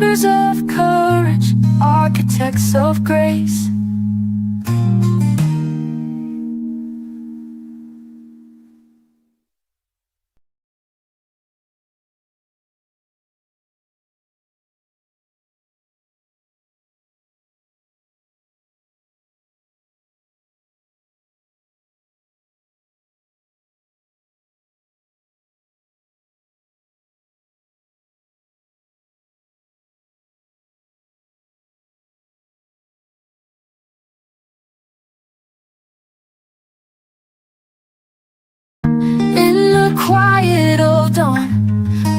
Daughters of courage, architects of grace. Quiet old dawn,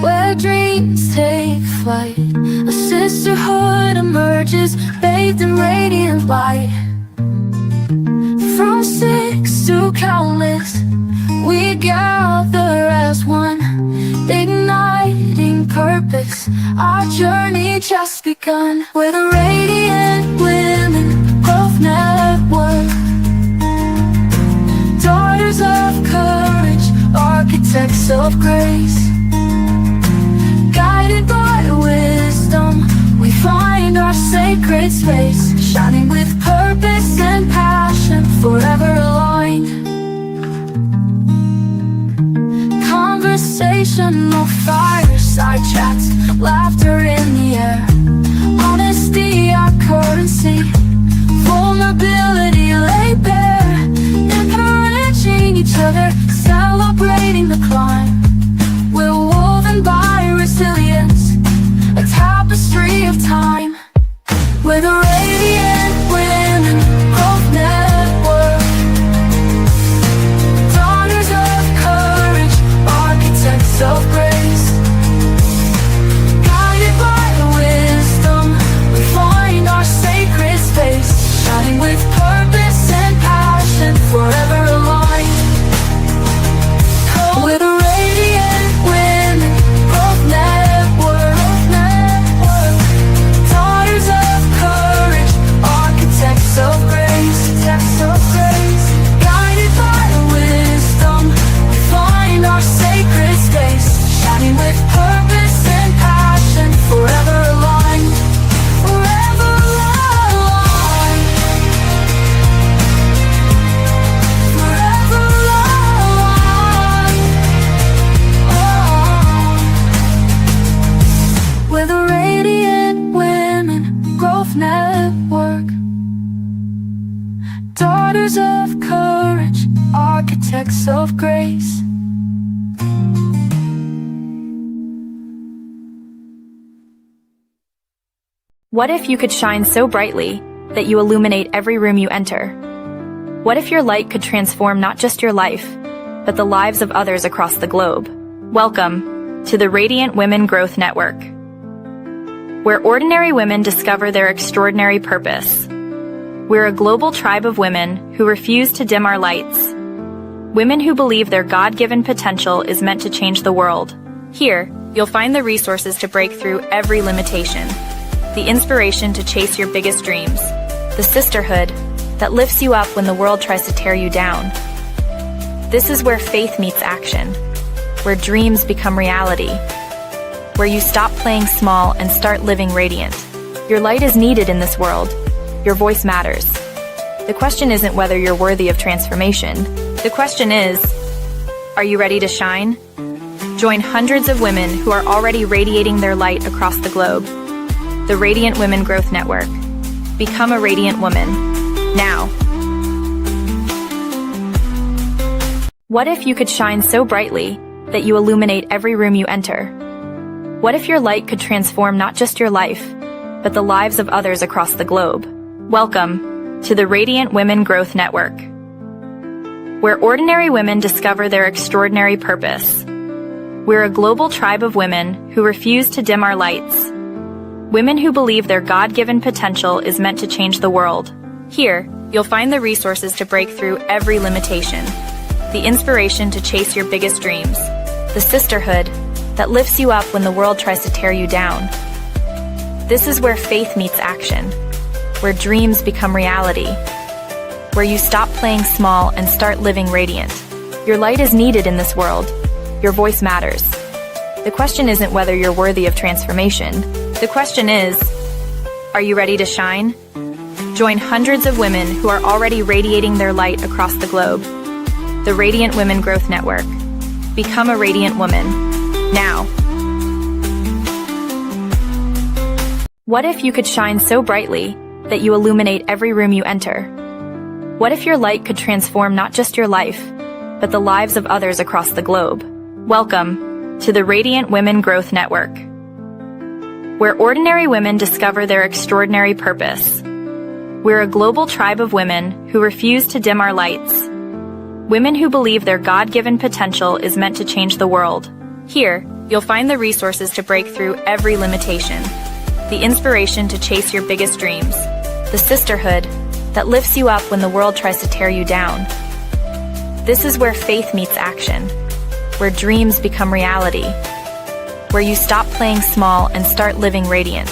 where dreams take flight, a sisterhood emerges, bathed in radiant light. From six to countless, we gather as one, igniting purpose. Our journey just begun. We're the Radiant Women Growth Network, daughters of courage, architects of grace. Guided by wisdom, we find our sacred space, shining with purpose and passion, forever aligned. Conversational fireside chats, laughter in the air, honesty our currency, vulnerability laid bare, encouraging each other, celebrating the climb. We're woven by resilience, a tapestry of time. We're the Radiant Women Growth Network, daughters of courage, architects of grace. Guided by wisdom, we find our sacred space, shining with purpose and passion, forever aligned. We're the Radiant Women Growth Network, daughters of courage, architects of grace, guided by wisdom, we find our sacred space, shining with purpose and passion, forever aligned, forever aligned, forever aligned. We're the Radiant Women Growth Network, daughters of courage, architects of grace. What if you could shine so brightly that you illuminate every room you enter? What if your light could transform not just your life, but the lives of others across the globe? Welcome to the Radiant Women Growth Network, where ordinary women discover their extraordinary purpose. We're a global tribe of women who refuse to dim our lights. Women who believe their God-given potential is meant to change the world. Here, you'll find the resources to break through every limitation, the inspiration to chase your biggest dreams, the sisterhood that lifts you up when the world tries to tear you down. This is where faith meets action, where dreams become reality, where you stop playing small and start living radiant. Your light is needed in this world. Your voice matters. The question isn't whether you're worthy of transformation. The question is, are you ready to shine? Join hundreds of women who are already radiating their light across the globe. The Radiant Women Growth Network. Become a radiant woman. Now. What if you could shine so brightly that you illuminate every room you enter? What if your light could transform not just your life, but the lives of others across the globe? Welcome to the Radiant Women Growth Network, where ordinary women discover their extraordinary purpose. We're a global tribe of women who refuse to dim our lights. Women who believe their God-given potential is meant to change the world. Here, you'll find the resources to break through every limitation, the inspiration to chase your biggest dreams, the sisterhood that lifts you up when the world tries to tear you down. This is where faith meets action, where dreams become reality, where you stop playing small and start living radiant. Your light is needed in this world. Your voice matters. The question isn't whether you're worthy of transformation. The question is, are you ready to shine? Join hundreds of women who are already radiating their light across the globe. The Radiant Women Growth Network. Become a radiant woman. Now. What if you could shine so brightly that you illuminate every room you enter? What if your light could transform not just your life, but the lives of others across the globe? Welcome to the Radiant Women Growth Network, where ordinary women discover their extraordinary purpose. We're a global tribe of women who refuse to dim our lights. Women who believe their God-given potential is meant to change the world. Here, you'll find the resources to break through every limitation, the inspiration to chase your biggest dreams, the sisterhood that lifts you up when the world tries to tear you down. This is where faith meets action, where dreams become reality, where you stop playing small and start living radiant.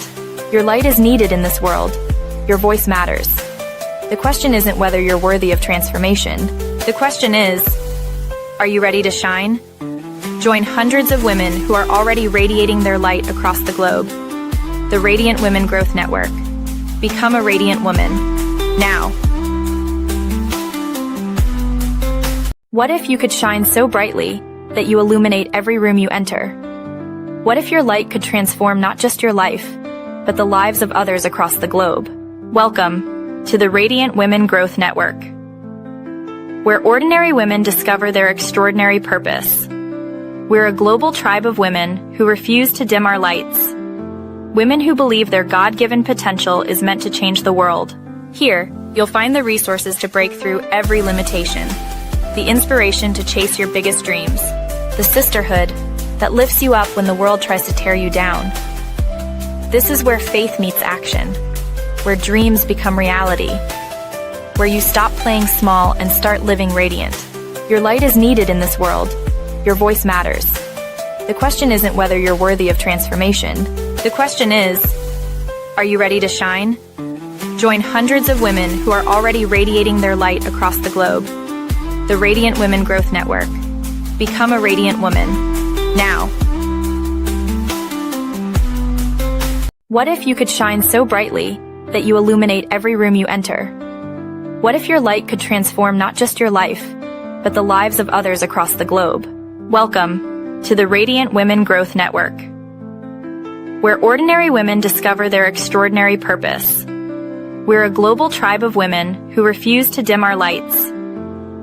Your light is needed in this world. Your voice matters. The question isn't whether you're worthy of transformation. The question is, are you ready to shine? Join hundreds of women who are already radiating their light across the globe. The Radiant Women Growth Network. Become a radiant woman. Now. What if you could shine so brightly that you illuminate every room you enter? What if your light could transform not just your life, but the lives of others across the globe? Welcome to the Radiant Women Growth Network, where ordinary women discover their extraordinary purpose. We're a global tribe of women who refuse to dim our lights. Women who believe their God-given potential is meant to change the world. Here, you'll find the resources to break through every limitation, the inspiration to chase your biggest dreams, the sisterhood that lifts you up when the world tries to tear you down. This is where faith meets action, where dreams become reality, where you stop playing small and start living radiant. Your light is needed in this world. Your voice matters. The question isn't whether you're worthy of transformation. The question is, are you ready to shine? Join hundreds of women who are already radiating their light across the globe. The Radiant Women Growth Network. Become a radiant woman. Now. What if you could shine so brightly that you illuminate every room you enter? What if your light could transform not just your life, but the lives of others across the globe? Welcome to the Radiant Women Growth Network, where ordinary women discover their extraordinary purpose. We're a global tribe of women who refuse to dim our lights.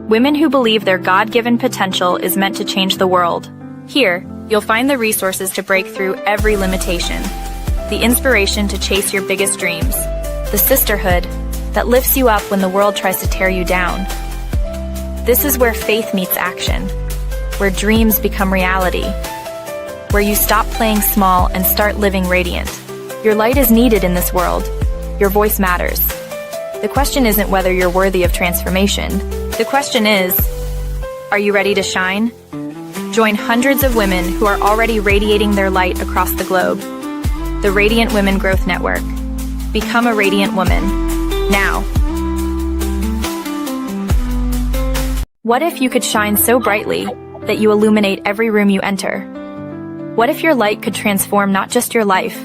Women who believe their God-given potential is meant to change the world. Here, you'll find the resources to break through every limitation, the inspiration to chase your biggest dreams, the sisterhood that lifts you up when the world tries to tear you down. This is where faith meets action, where dreams become reality, where you stop playing small and start living radiant. Your light is needed in this world. Your voice matters. The question isn't whether you're worthy of transformation. The question is, are you ready to shine? Join hundreds of women who are already radiating their light across the globe. The Radiant Women Growth Network. Become a radiant woman. Now. What if you could shine so brightly that you illuminate every room you enter? What if your light could transform not just your life,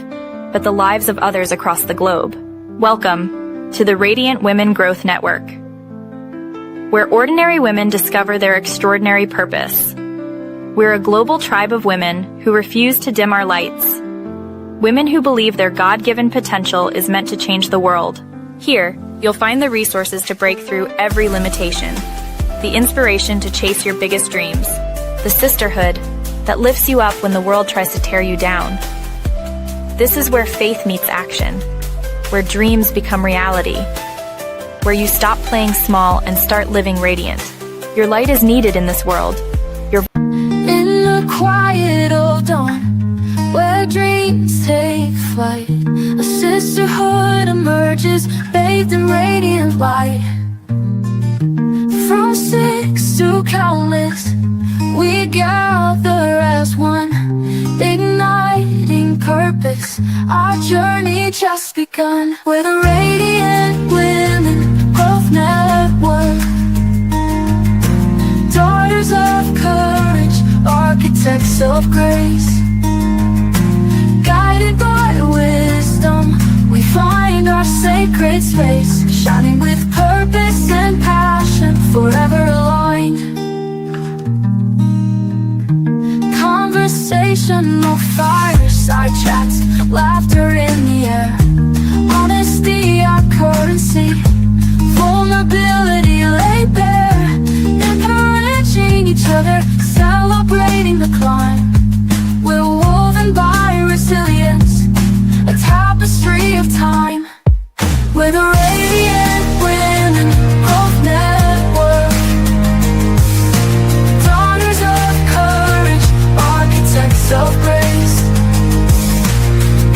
but the lives of others across the globe? Welcome to the Radiant Women Growth Network, where ordinary women discover their extraordinary purpose. We're a global tribe of women who refuse to dim our lights. Women who believe their God-given potential is meant to change the world. Here, you'll find the resources to break through every limitation, the inspiration to chase your biggest dreams, the sisterhood that lifts you up when the world tries to tear you down. This is where faith meets action, where dreams become reality, where you stop playing small and start living radiant. Your light is needed in this world. In the quiet of dawn, where dreams take flight, a sisterhood emerges, bathed in radiant light. From six to countless, we gather as one, igniting purpose. Our journey just begun. We're the Radiant Women Growth Network, daughters of courage, architects of grace, guided by wisdom. sacred space, shining with purpose and passion, forever aligned. Conversational fireside chats, laughter in the air, honesty our currency, vulnerability laid bare, encouraging each other, celebrating the climb. We're woven by resilience, a tapestry of time. We're the Radiant Women Growth Network, daughters of courage, architects of grace.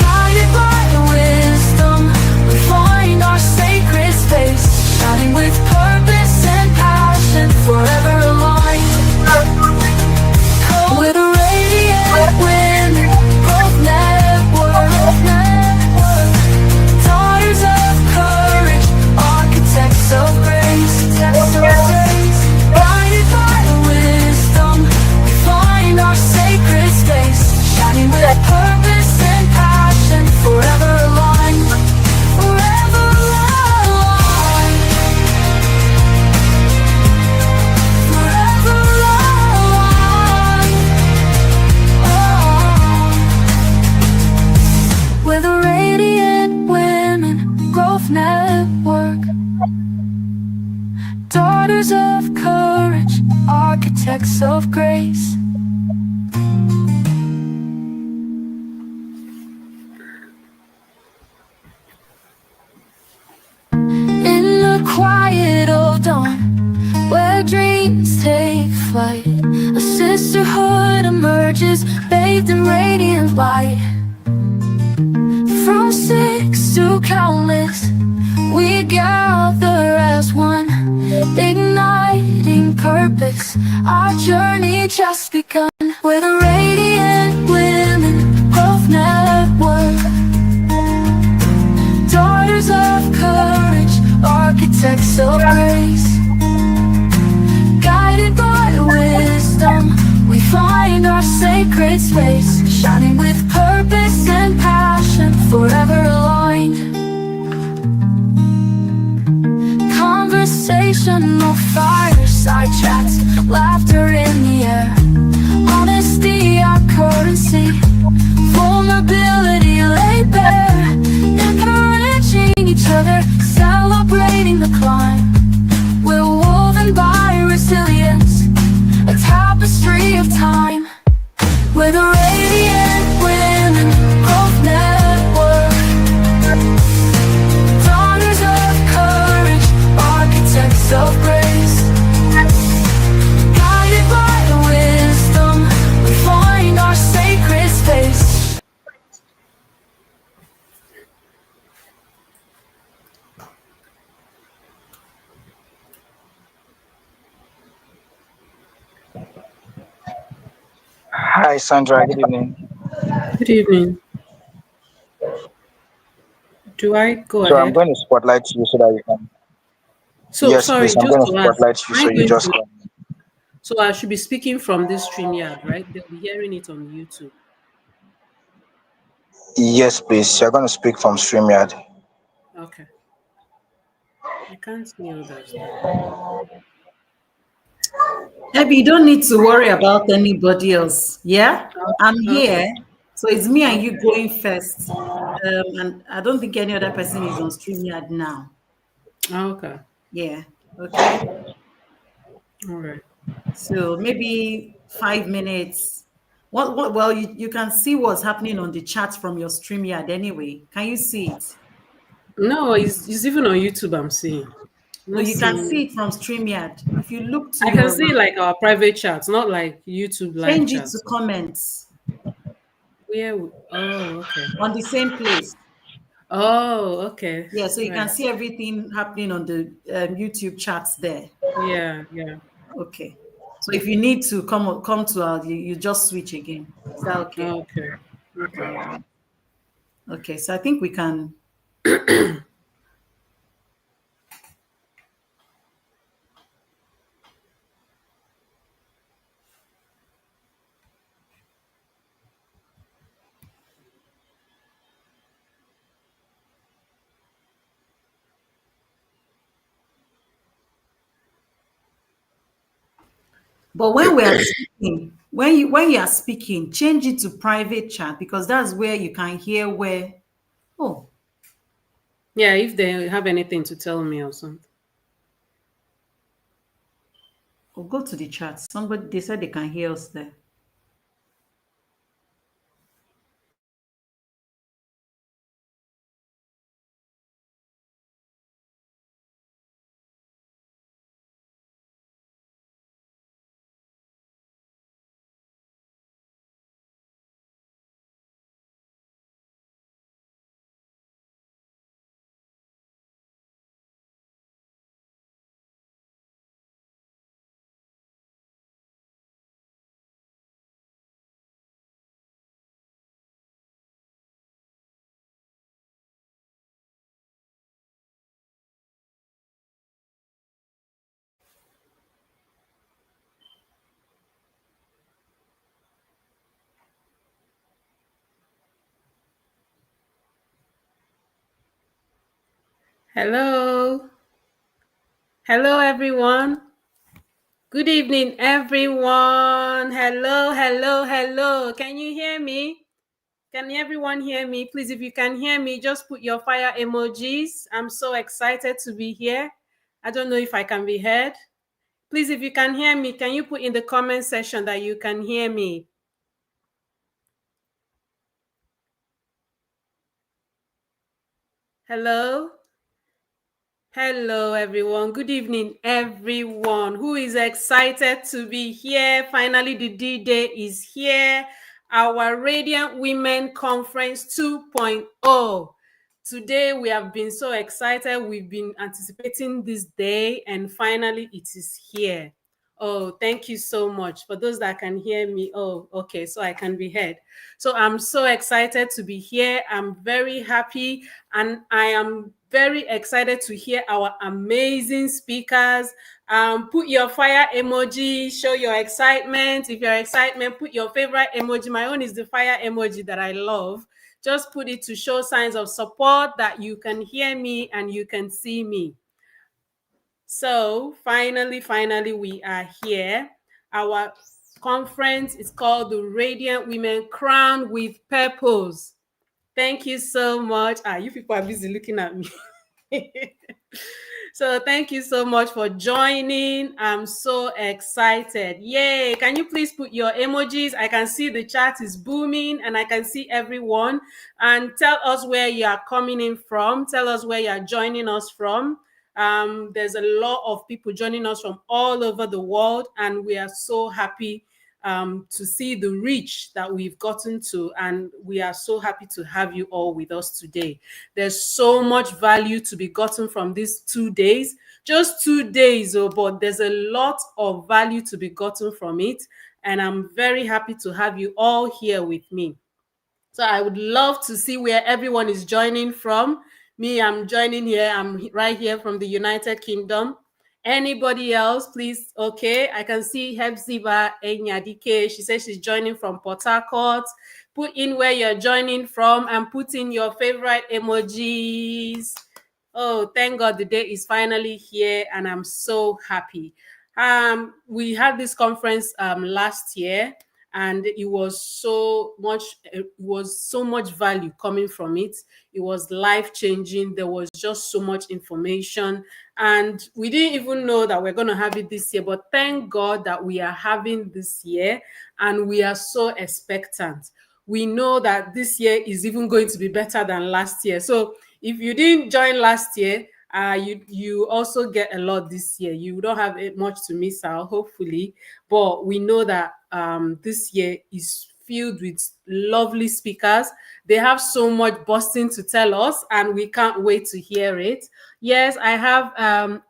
Guided by wisdom, we find our sacred space, shining with purpose and passion, forever aligned. We're the Radiant Women Growth Network, daughters of courage, architects of grace. Guided by wisdom, we find our sacred space, shining with purpose and passion, forever aligned. Forever aligned. Forever aligned. Oh. We're the Radiant Women Growth Network, daughters of courage, architects of grace. In the quiet of dawn, where dreams take flight, a sisterhood emerges, bathed in radiant light. From six to countless, we gather as one, igniting purpose. Our journey just begun. We're the Radiant Women Growth Network, daughters of courage, architects of grace. Guided by wisdom, we find our sacred space, shining with purpose and passion, forever aligned. Conversational fireside chats, laughter in the air, honesty our currency, vulnerability laid bare, encouraging each other, celebrating the climb. We're woven by resilience, a tapestry of time. We're the Radiant Women Growth Network, daughters of courage, architects of grace. Guided by wisdom, we find our sacred space. Hi, Sandra. Good evening. Good evening. Do I go So I'm ahead? going to spotlight you so that you can. So Yes, sorry, please. I'm just going to to ask, spotlight you am I so you going just. to? So I should be speaking from this StreamYard, right? They'll be hearing it on YouTube. Yes, please. You're going to speak from StreamYard. Okay. I can't see others though. Maybe you don't need to worry about anybody else. Yeah, I'm Okay. here. So it's me and you Okay. going first. And I don't think any other person is on StreamYard now. Okay. Yeah. Okay. All right. So maybe 5 minutes. Well, you can see what's happening on the chat from your StreamYard anyway. Can you see it? No, it's even on YouTube. I'm seeing. No, Not you can see seeing. it from StreamYard. If you look to I can your see like our private chats, not like YouTube live change it to chats. comments Oh, okay. on the same place. Oh, okay. Yeah, so you can Right. see everything happening on the YouTube chats there. Yeah. Yeah. Okay. So if you need to come to our, you just switch again. Is that okay? Okay. Okay. All right. Okay. So I think we can. But when we are speaking, when you are speaking, change it to private chat because that's where you can hear where. Oh, Yeah, if they have anything to tell me or something. go to the chat. Somebody they said they can hear us there. Hello. Hello, everyone. Good evening, everyone. Hello, hello, hello. Can you hear me? Can everyone hear me? Please, if you can hear me, just put your fire emojis. I'm so excited to be here. I don't know if I can be heard. Please, if you can hear me, can you put in the comment section that you can hear me? Hello? Hello, everyone. Good evening, everyone who is excited to be here. Finally, the D-Day is here. Our Radiant Women Conference 2.0. Today, we have been so excited. We've been anticipating this day, and finally, it is here. Oh, thank you so much. For those that can hear me, oh, okay, so I can be heard. So I'm so excited to be here. I'm very happy, and I am very excited to hear our amazing speakers. Put your fire emoji, show your excitement. If you're excitement, put your favorite emoji. My own is the fire emoji that I love. Just put it to show signs of support that you can hear me and you can see me. So finally, we are here. Our conference is called the Radiant Women Crowned with Purpose. Thank you so much. You people are busy looking at me. So thank you so much for joining. I'm so excited. Yay. Can you please put your emojis? I can see the chat is booming and I can see everyone. And tell us where you are coming in from. Tell us where you are joining us from. There's a lot of people joining us from all over the world, and we are so happy to see the reach that we've gotten to, and we are so happy to have you all with us today. There's so much value to be gotten from these 2 days, just 2 days, but there's a lot of value to be gotten from it, and I'm very happy to have you all here with me. So I would love to see where everyone is joining from. Me, I'm joining here. I'm right here from the United Kingdom. Anybody else, please? Okay, I can see Hepzibah Enyadike. She says she's joining from Port Harcourt. Put in where you're joining from and put in your favorite emojis. Oh, thank God the day is finally here and I'm so happy. We had this conference last year, and it was so much value coming from it. It was life-changing. There was just so much information, and we didn't even know that we're going to have it this year, but thank God that we are having this year, and we are so expectant. We know that this year is even going to be better than last year. So if you didn't join last year, you also get a lot this year. You don't have much to miss out, hopefully. But we know that this year is filled with lovely speakers. They have so much busting to tell us, and we can't wait to hear it. Yes, I have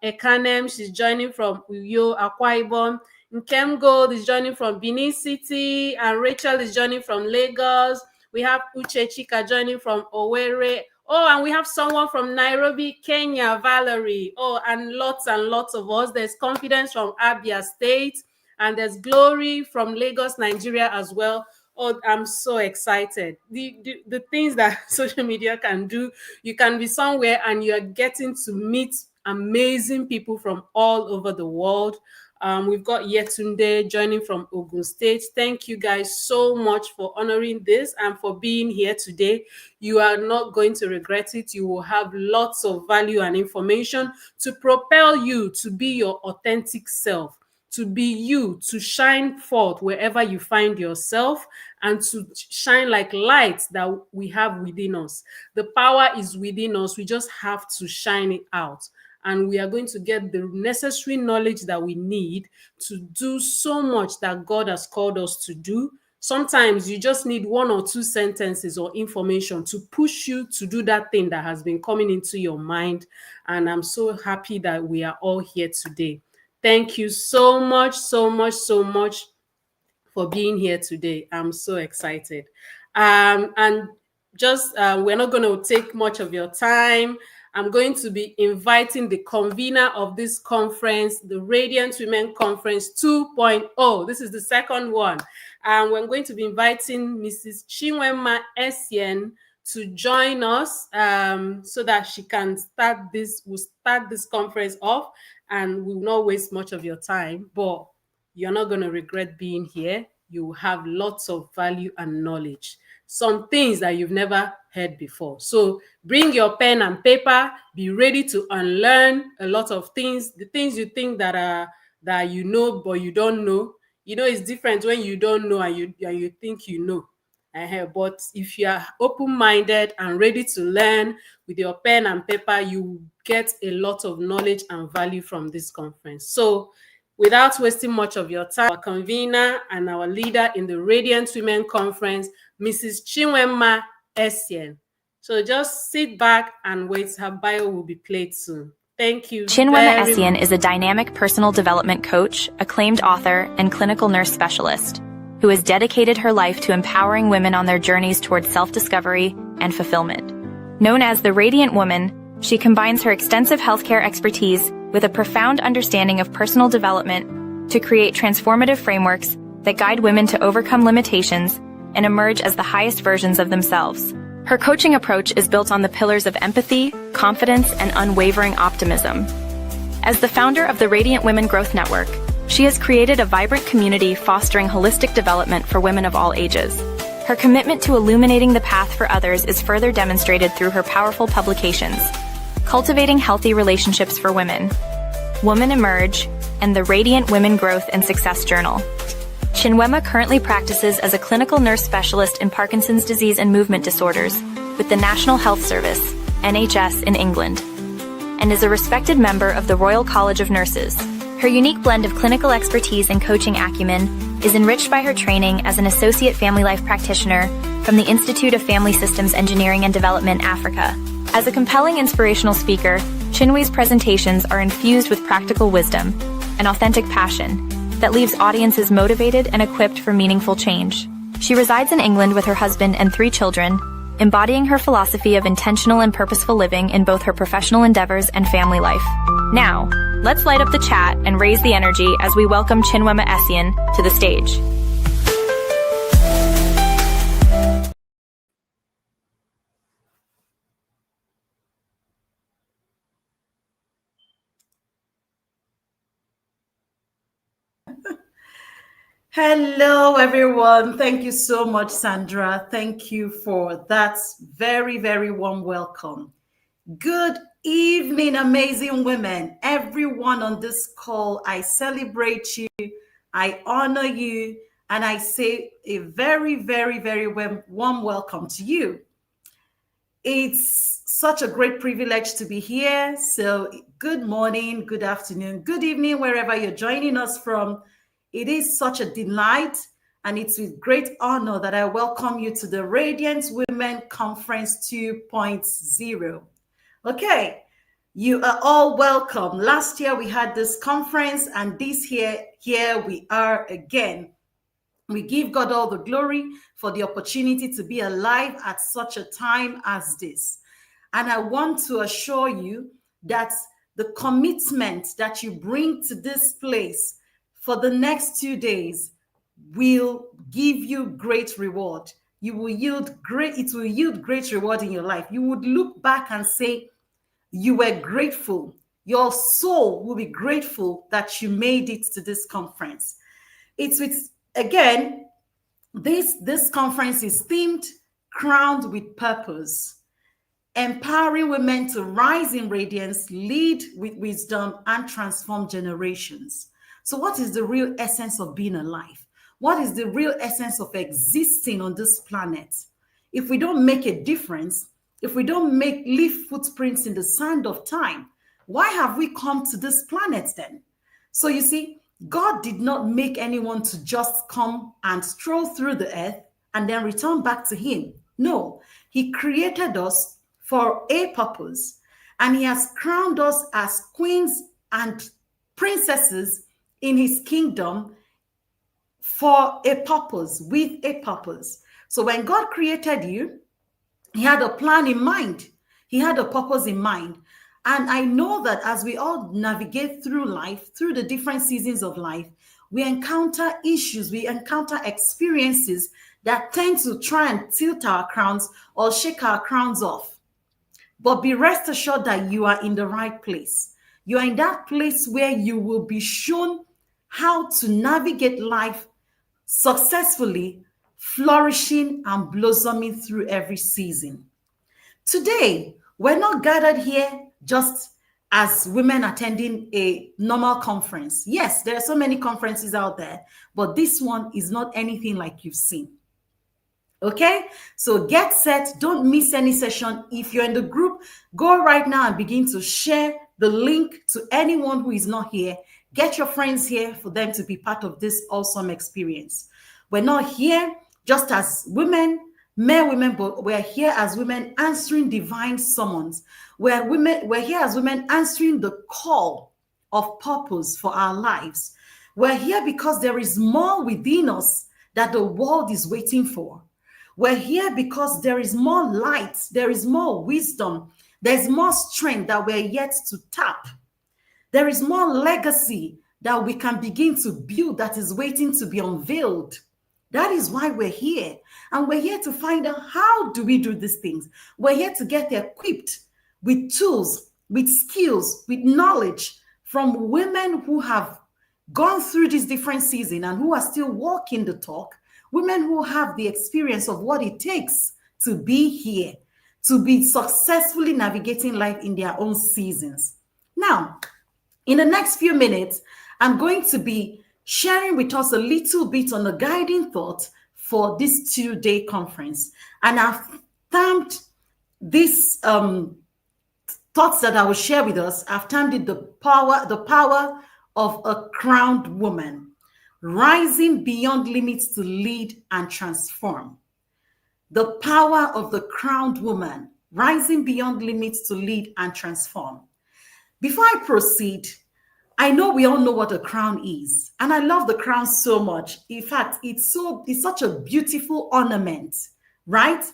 Ekanem. She's joining from Uyo, Akwa Ibom. Nkem Gold is joining from Benin City, and Rachel is joining from Lagos. We have Uche Chika joining from Owerri. Oh, and we have someone from Nairobi, Kenya, Valerie. Oh, and lots of us. There's Confidence from Abia State, and there's Glory from Lagos, Nigeria as well. Oh, I'm so excited. The things that social media can do, you can be somewhere and you're getting to meet amazing people from all over the world. We've got Yetunde joining from Ogun State. Thank you guys so much for honoring this and for being here today. You are not going to regret it. You will have lots of value and information to propel you to be your authentic self, to be you, to shine forth wherever you find yourself, and to shine like lights that we have within us. The power is within us. We just have to shine it out. And we are going to get the necessary knowledge that we need to do so much that God has called us to do. Sometimes you just need one or two sentences or information to push you to do that thing that has been coming into your mind. And I'm so happy that we are all here today. Thank you so much, so much, so much for being here today. I'm so excited. And just we're not going to take much of your time. I'm going to be inviting the convener of this conference, the Radiant Women Conference 2.0. This is the second one. And we're going to be inviting Mrs. Chinwema Essien to join us so that she can start this conference off, and we will not waste much of your time, but you're not going to regret being here. You will have lots of value and knowledge, some things that you've never heard before. So bring your pen and paper, be ready to unlearn a lot of things, the things you think that you know, but you don't know. You know, it's different when you don't know and you think you know. But if you are open-minded and ready to learn with your pen and paper, you will get a lot of knowledge and value from this conference. So without wasting much of your time, our convener and our leader in the Radiant Women Conference, Mrs. Chinwema Essien. So just sit back and wait. Her bio will be played soon. Thank you. Chinwema Essien is a dynamic personal development coach, acclaimed author, and clinical nurse specialist who has dedicated her life to empowering women on their journeys towards self-discovery and fulfillment. Known as the Radiant Woman, she combines her extensive healthcare expertise with a profound understanding of personal development to create transformative frameworks that guide women to overcome limitations and emerge as the highest versions of themselves. Her coaching approach is built on the pillars of empathy, confidence, and unwavering optimism. As the founder of the Radiant Women Growth Network, she has created a vibrant community fostering holistic development for women of all ages. Her commitment to illuminating the path for others is further demonstrated through her powerful publications, Cultivating Healthy Relationships for Women, Woman Emerge, and the Radiant Women Growth and Success Journal. Chinwema currently practices as a clinical nurse specialist in Parkinson's disease and movement disorders with the National Health Service, NHS, in England, and is a respected member of the Royal College of Nurses. Her unique blend of clinical expertise and coaching acumen is enriched by her training as an associate family life practitioner from the Institute of Family Systems Engineering and Development, Africa. As a compelling inspirational speaker, Chinwe's presentations are infused with practical wisdom and authentic passion that leaves audiences motivated and equipped for meaningful change. She resides in England with her husband and 3 children, embodying her philosophy of intentional and purposeful living in both her professional endeavors and family life. Now, let's light up the chat and raise the energy as we welcome Chinwema Essien to the stage. Hello, everyone. Thank you so much, Sandra. Thank you for that very, very warm welcome. Good evening, amazing women. Everyone on this call, I celebrate you, I honor you, and I say a very, very, very warm welcome to you. It's such a great privilege to be here. So good morning, good afternoon, good evening, wherever you're joining us from. It is such a delight, and it's with great honor that I welcome you to the Radiant Women Conference 2.0. Okay, you are all welcome. Last year we had this conference, and this year, here we are again. We give God all the glory for the opportunity to be alive at such a time as this. And I want to assure you that the commitment that you bring to this place for the next 2 days will give you great reward. It will yield great reward in your life. You would look back and say, you were grateful. Your soul will be grateful that you made it to this conference. It's with, again, this conference is themed Crowned with Purpose, empowering women to rise in radiance, lead with wisdom, and transform generations. So what is the real essence of being alive? What is the real essence of existing on this planet? If we don't make a difference, if we don't leave footprints in the sand of time, why have we come to this planet then? So you see, God did not make anyone to just come and stroll through the earth and then return back to him. No, he created us for a purpose, and he has crowned us as queens and princesses in his kingdom for a purpose, with a purpose. So when God created you, he had a plan in mind. He had a purpose in mind. And I know that as we all navigate through life, through the different seasons of life, we encounter issues, we encounter experiences that tend to try and tilt our crowns or shake our crowns off. But be rest assured that you are in the right place. You are in that place where you will be shown how to navigate life successfully, flourishing and blossoming through every season. Today, we're not gathered here just as women attending a normal conference. Yes, there are so many conferences out there, but this one is not anything like you've seen. Okay, so get set. Don't miss any session. If you're in the group, go right now and begin to share the link to anyone who is not here. Get your friends here for them to be part of this awesome experience. We're not here just as women, mere women, but we're here as women answering divine summons. We're here as women answering the call of purpose for our lives. We're here because there is more within us that the world is waiting for. We're here because there is more light, there is more wisdom, there's more strength that we're yet to tap. There is more legacy that we can begin to build that is waiting to be unveiled. That is why we're here. And we're here to find out, how do we do these things? We're here to get equipped with tools, with skills, with knowledge from women who have gone through this different season and who are still walking the talk, women who have the experience of what it takes to be here, to be successfully navigating life in their own seasons. Now, in the next few minutes, I'm going to be sharing with us a little bit on a guiding thought for this 2-day conference. And I've termed this thoughts that I will share with us, I've termed it the power of a crowned woman, rising beyond limits to lead and transform. The power of the crowned woman, rising beyond limits to lead and transform. Before I proceed, I know we all know what a crown is, and I love the crown so much. In fact, it's such a beautiful ornament, right?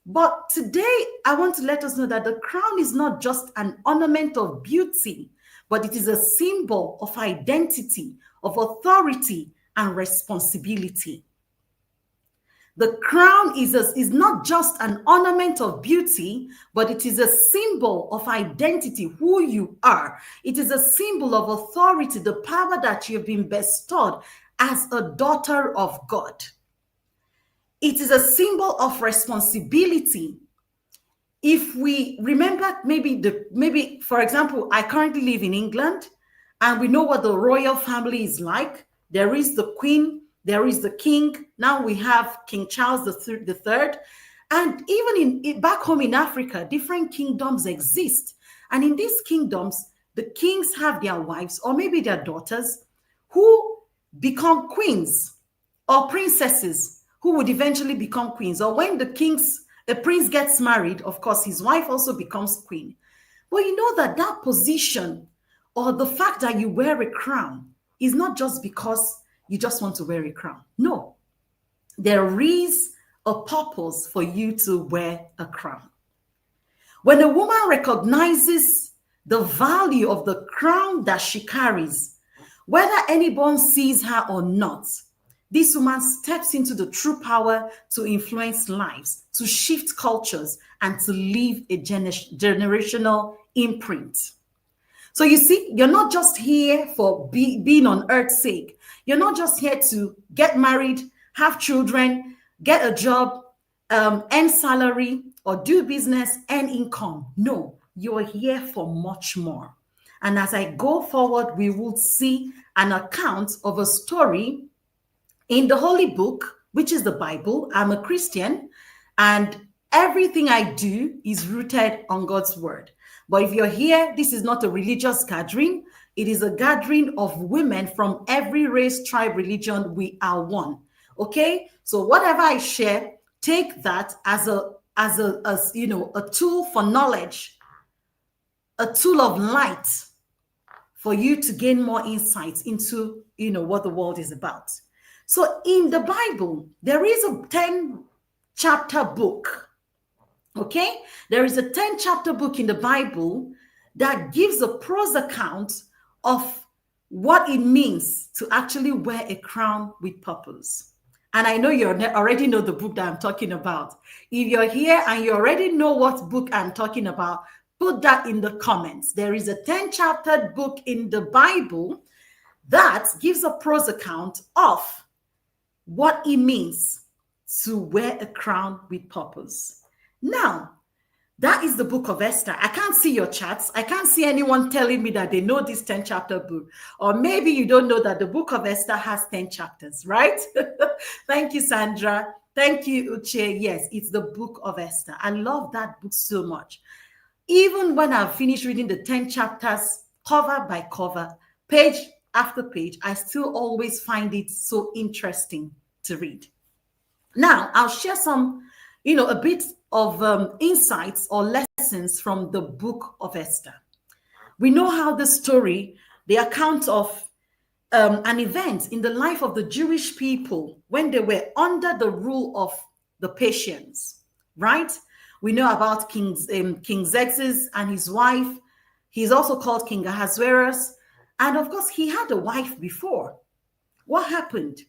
But today, I want to let us know that the crown is not just an ornament of beauty, but it is a symbol of identity, of authority, and responsibility. The crown is not just an ornament of beauty, but it is a symbol of identity, who you are. It is a symbol of authority, the power that you've been bestowed as a daughter of God. It is a symbol of responsibility. If we remember, maybe, for example, I currently live in England, and we know what the royal family is like. There is the Queen, there is the King. Now we have King Charles III. And even back home in Africa, different kingdoms exist. And in these kingdoms, the kings have their wives or maybe their daughters who become queens or princesses who would eventually become queens. Or when the prince gets married, of course, his wife also becomes queen. But you know that position or the fact that you wear a crown is not just because you just want to wear a crown. No, there is a purpose for you to wear a crown. When a woman recognizes the value of the crown that she carries, whether anyone sees her or not, this woman steps into the true power to influence lives, to shift cultures, and to leave a generational imprint. So you see, you're not just here for being on earth's sake. You're not just here to get married, have children, get a job, earn salary, or do business, earn income. No, you are here for much more. And as I go forward, we will see an account of a story in the Holy Book, which is the Bible. I'm a Christian, and everything I do is rooted on God's word. But if you're here, this is not a religious gathering. It is a gathering of women from every race, tribe, religion. We are one. Okay? So whatever I share, take that as a tool for knowledge, a tool of light for you to gain more insights into, what the world is about. So in the Bible, there is a 10-chapter book. Okay? There is a 10-chapter book in the Bible that gives a prose account of what it means to actually wear a crown with purpose. And I know you already know the book that I'm talking about. If you're here and you already know what book I'm talking about, put that in the comments. There is a 10-chapter book in the Bible that gives a prose account of what it means to wear a crown with purpose. Now, that is the book of Esther. I can't see your chats. I can't see anyone telling me that they know this 10-chapter book. Or maybe you don't know that the book of Esther has 10 chapters, right? Thank you, Sandra. Thank you, Uche. Yes, it's the book of Esther. I love that book so much. Even when I've finished reading the 10 chapters, cover by cover, page after page, I still always find it so interesting to read. Now, I'll share some, a bit of insights or lessons from the book of Esther. We know how the story, the account of an event in the life of the Jewish people when they were under the rule of the Persians, right? We know about King Xerxes and his wife. He's also called King Ahasuerus. And of course, he had a wife before. What happened?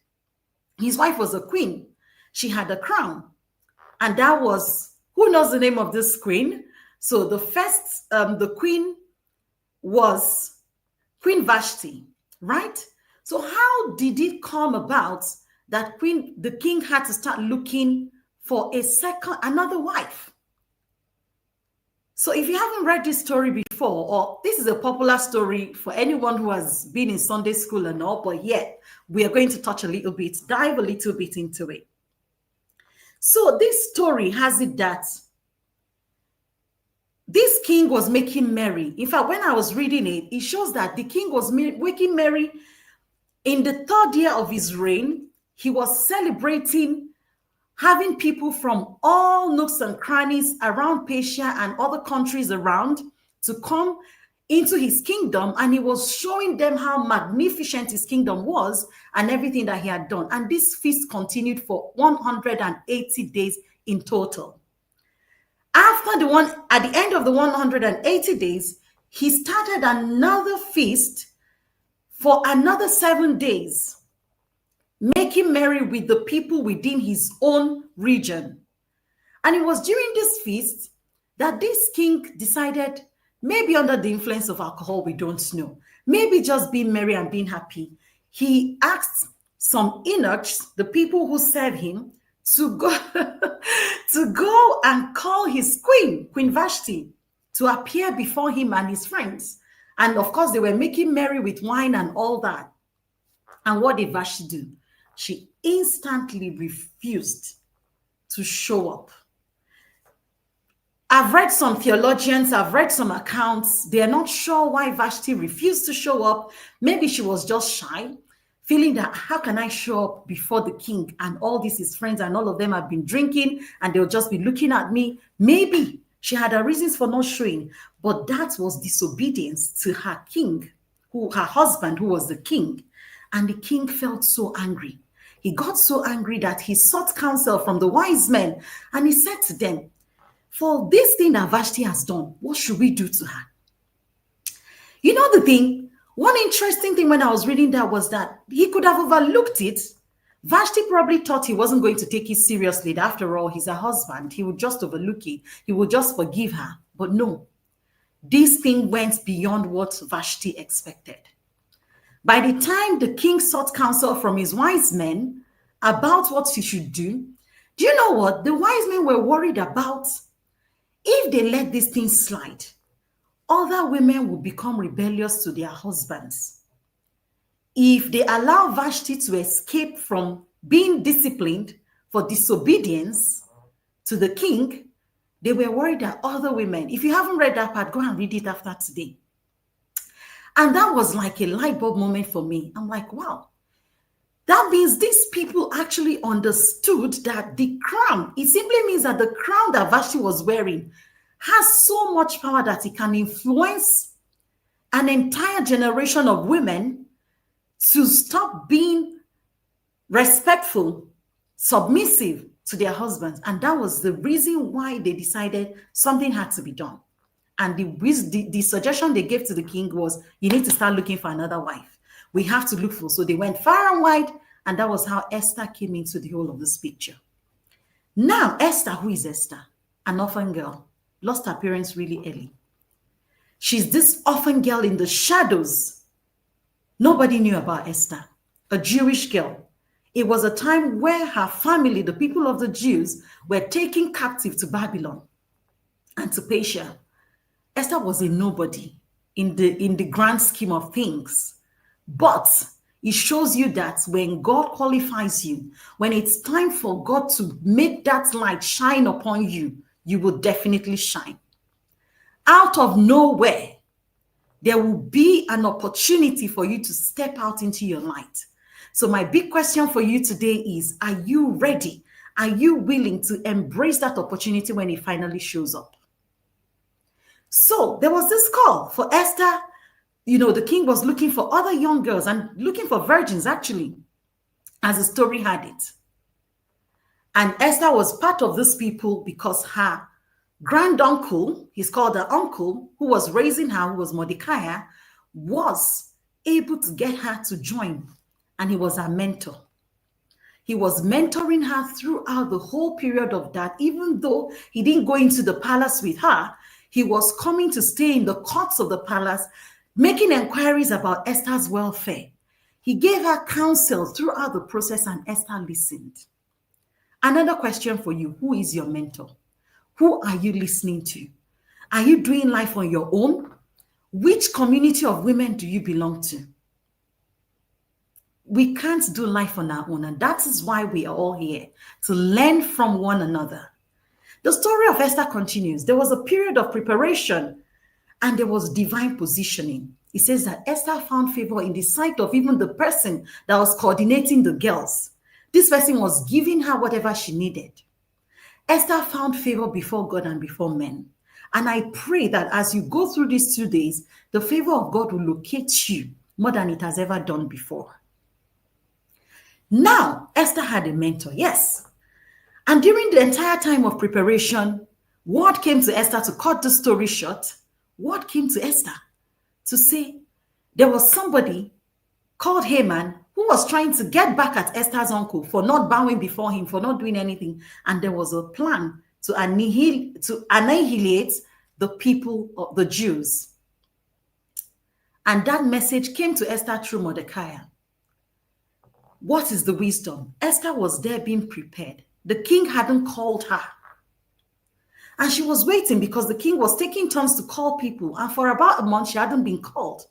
His wife was a queen. She had a crown. And that was, who knows the name of this queen? So the first, the queen was Queen Vashti, right? So how did it come about that the king had to start looking for another wife? So if you haven't read this story before, or this is a popular story for anyone who has been in Sunday school and all, but yet we are going to touch a little bit, dive a little bit into it. So this story has it that this king was making merry. In fact, when I was reading it, it shows that the king was making merry in the 3rd year of his reign. He was celebrating, having people from all nooks and crannies around Persia and other countries around to come into his kingdom, and he was showing them how magnificent his kingdom was and everything that he had done. And this feast continued for 180 days in total. At the end of the 180 days, he started another feast for another 7 days, making merry with the people within his own region. And it was during this feast that this king decided, maybe under the influence of alcohol, we don't know, maybe just being merry and being happy, he asked some eunuchs, the people who serve him, to go and call his Queen Vashti, to appear before him and his friends. And of course, they were making merry with wine and all that. And what did Vashti do? She instantly refused to show up. I've read some theologians, I've read some accounts. They are not sure why Vashti refused to show up. Maybe she was just shy, feeling that, how can I show up before the king and all these his friends and all of them have been drinking and they'll just be looking at me. Maybe she had her reasons for not showing, but that was disobedience to her king, her husband, who was the king. And the king felt so angry. He got so angry that he sought counsel from the wise men, and he said to them, for this thing that Vashti has done, what should we do to her? You know the thing, one interesting thing when I was reading that was that he could have overlooked it. Vashti probably thought he wasn't going to take it seriously. After all, he's her husband. He would just overlook it. He would just forgive her. But no, this thing went beyond what Vashti expected. By the time the king sought counsel from his wise men about what he should do you know what? The wise men were worried about if they let this thing slide, other women will become rebellious to their husbands. If they allow Vashti to escape from being disciplined for disobedience to the king, they were worried that other women, if you haven't read that part, go and read it after today. And that was like a light bulb moment for me. I'm like, wow. That means these people actually understood that the crown, it simply means that the crown that Vashti was wearing has so much power that it can influence an entire generation of women to stop being respectful, submissive to their husbands. And that was the reason why they decided something had to be done. And the suggestion they gave to the king was, you need to start looking for another wife. We have to look for. So they went far and wide, and that was how Esther came into the whole of this picture. Now, Esther, who is Esther? An orphan girl, lost her parents really early. She's this orphan girl in the shadows. Nobody knew about Esther, a Jewish girl. It was a time where her family, the people of the Jews, were taken captive to Babylon and to Persia. Esther was a nobody in the grand scheme of things. But it shows you that when God qualifies you, when it's time for God to make that light shine upon you, you will definitely shine. Out of nowhere, there will be an opportunity for you to step out into your light. So my big question for you today is, are you ready? Are you willing to embrace that opportunity when it finally shows up? So there was this call for Esther. You know, the king was looking for other young girls and looking for virgins, actually, as the story had it. And Esther was part of these people because her granduncle, he's called her uncle, who was raising her, who was Mordecai, was able to get her to join. And he was her mentor. He was mentoring her throughout the whole period of that. Even though he didn't go into the palace with her, he was coming to stay in the courts of the palace, making inquiries about Esther's welfare. He gave her counsel throughout the process, and Esther listened. Another question for you: who is your mentor? Who are you listening to? Are you doing life on your own? Which community of women do you belong to? We can't do life on our own, and that is why we are all here, to learn from one another. The story of Esther continues. There was a period of preparation, and there was divine positioning. It says that Esther found favor in the sight of even the person that was coordinating the girls. This person was giving her whatever she needed. Esther found favor before God and before men. And I pray that as you go through these 2 days, the favor of God will locate you more than it has ever done before. Now, Esther had a mentor, yes. And during the entire time of preparation, word came to Esther, to cut the story short. Word came to Esther to say there was somebody called Haman who was trying to get back at Esther's uncle for not bowing before him, for not doing anything. And there was a plan to annihilate the people of the Jews. And that message came to Esther through Mordecai. What is the wisdom? Esther was there being prepared. The king hadn't called her. And she was waiting because the king was taking turns to call people. And for about a month, she hadn't been called.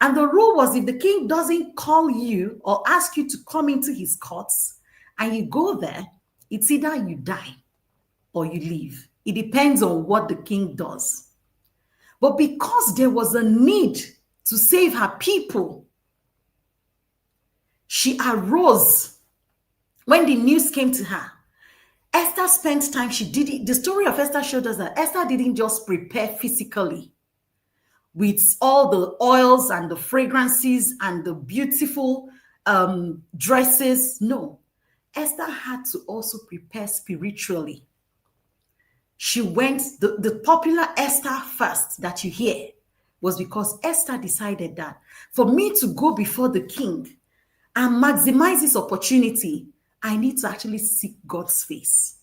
And the rule was, if the king doesn't call you or ask you to come into his courts and you go there, it's either you die or you leave. It depends on what the king does. But because there was a need to save her people, she arose when the news came to her. Esther spent time, she did it. The story of Esther showed us that Esther didn't just prepare physically with all the oils and the fragrances and the beautiful dresses. No, Esther had to also prepare spiritually. She went, the popular Esther fast that you hear was because Esther decided that for me to go before the king and maximize this opportunity, I need to actually seek God's face.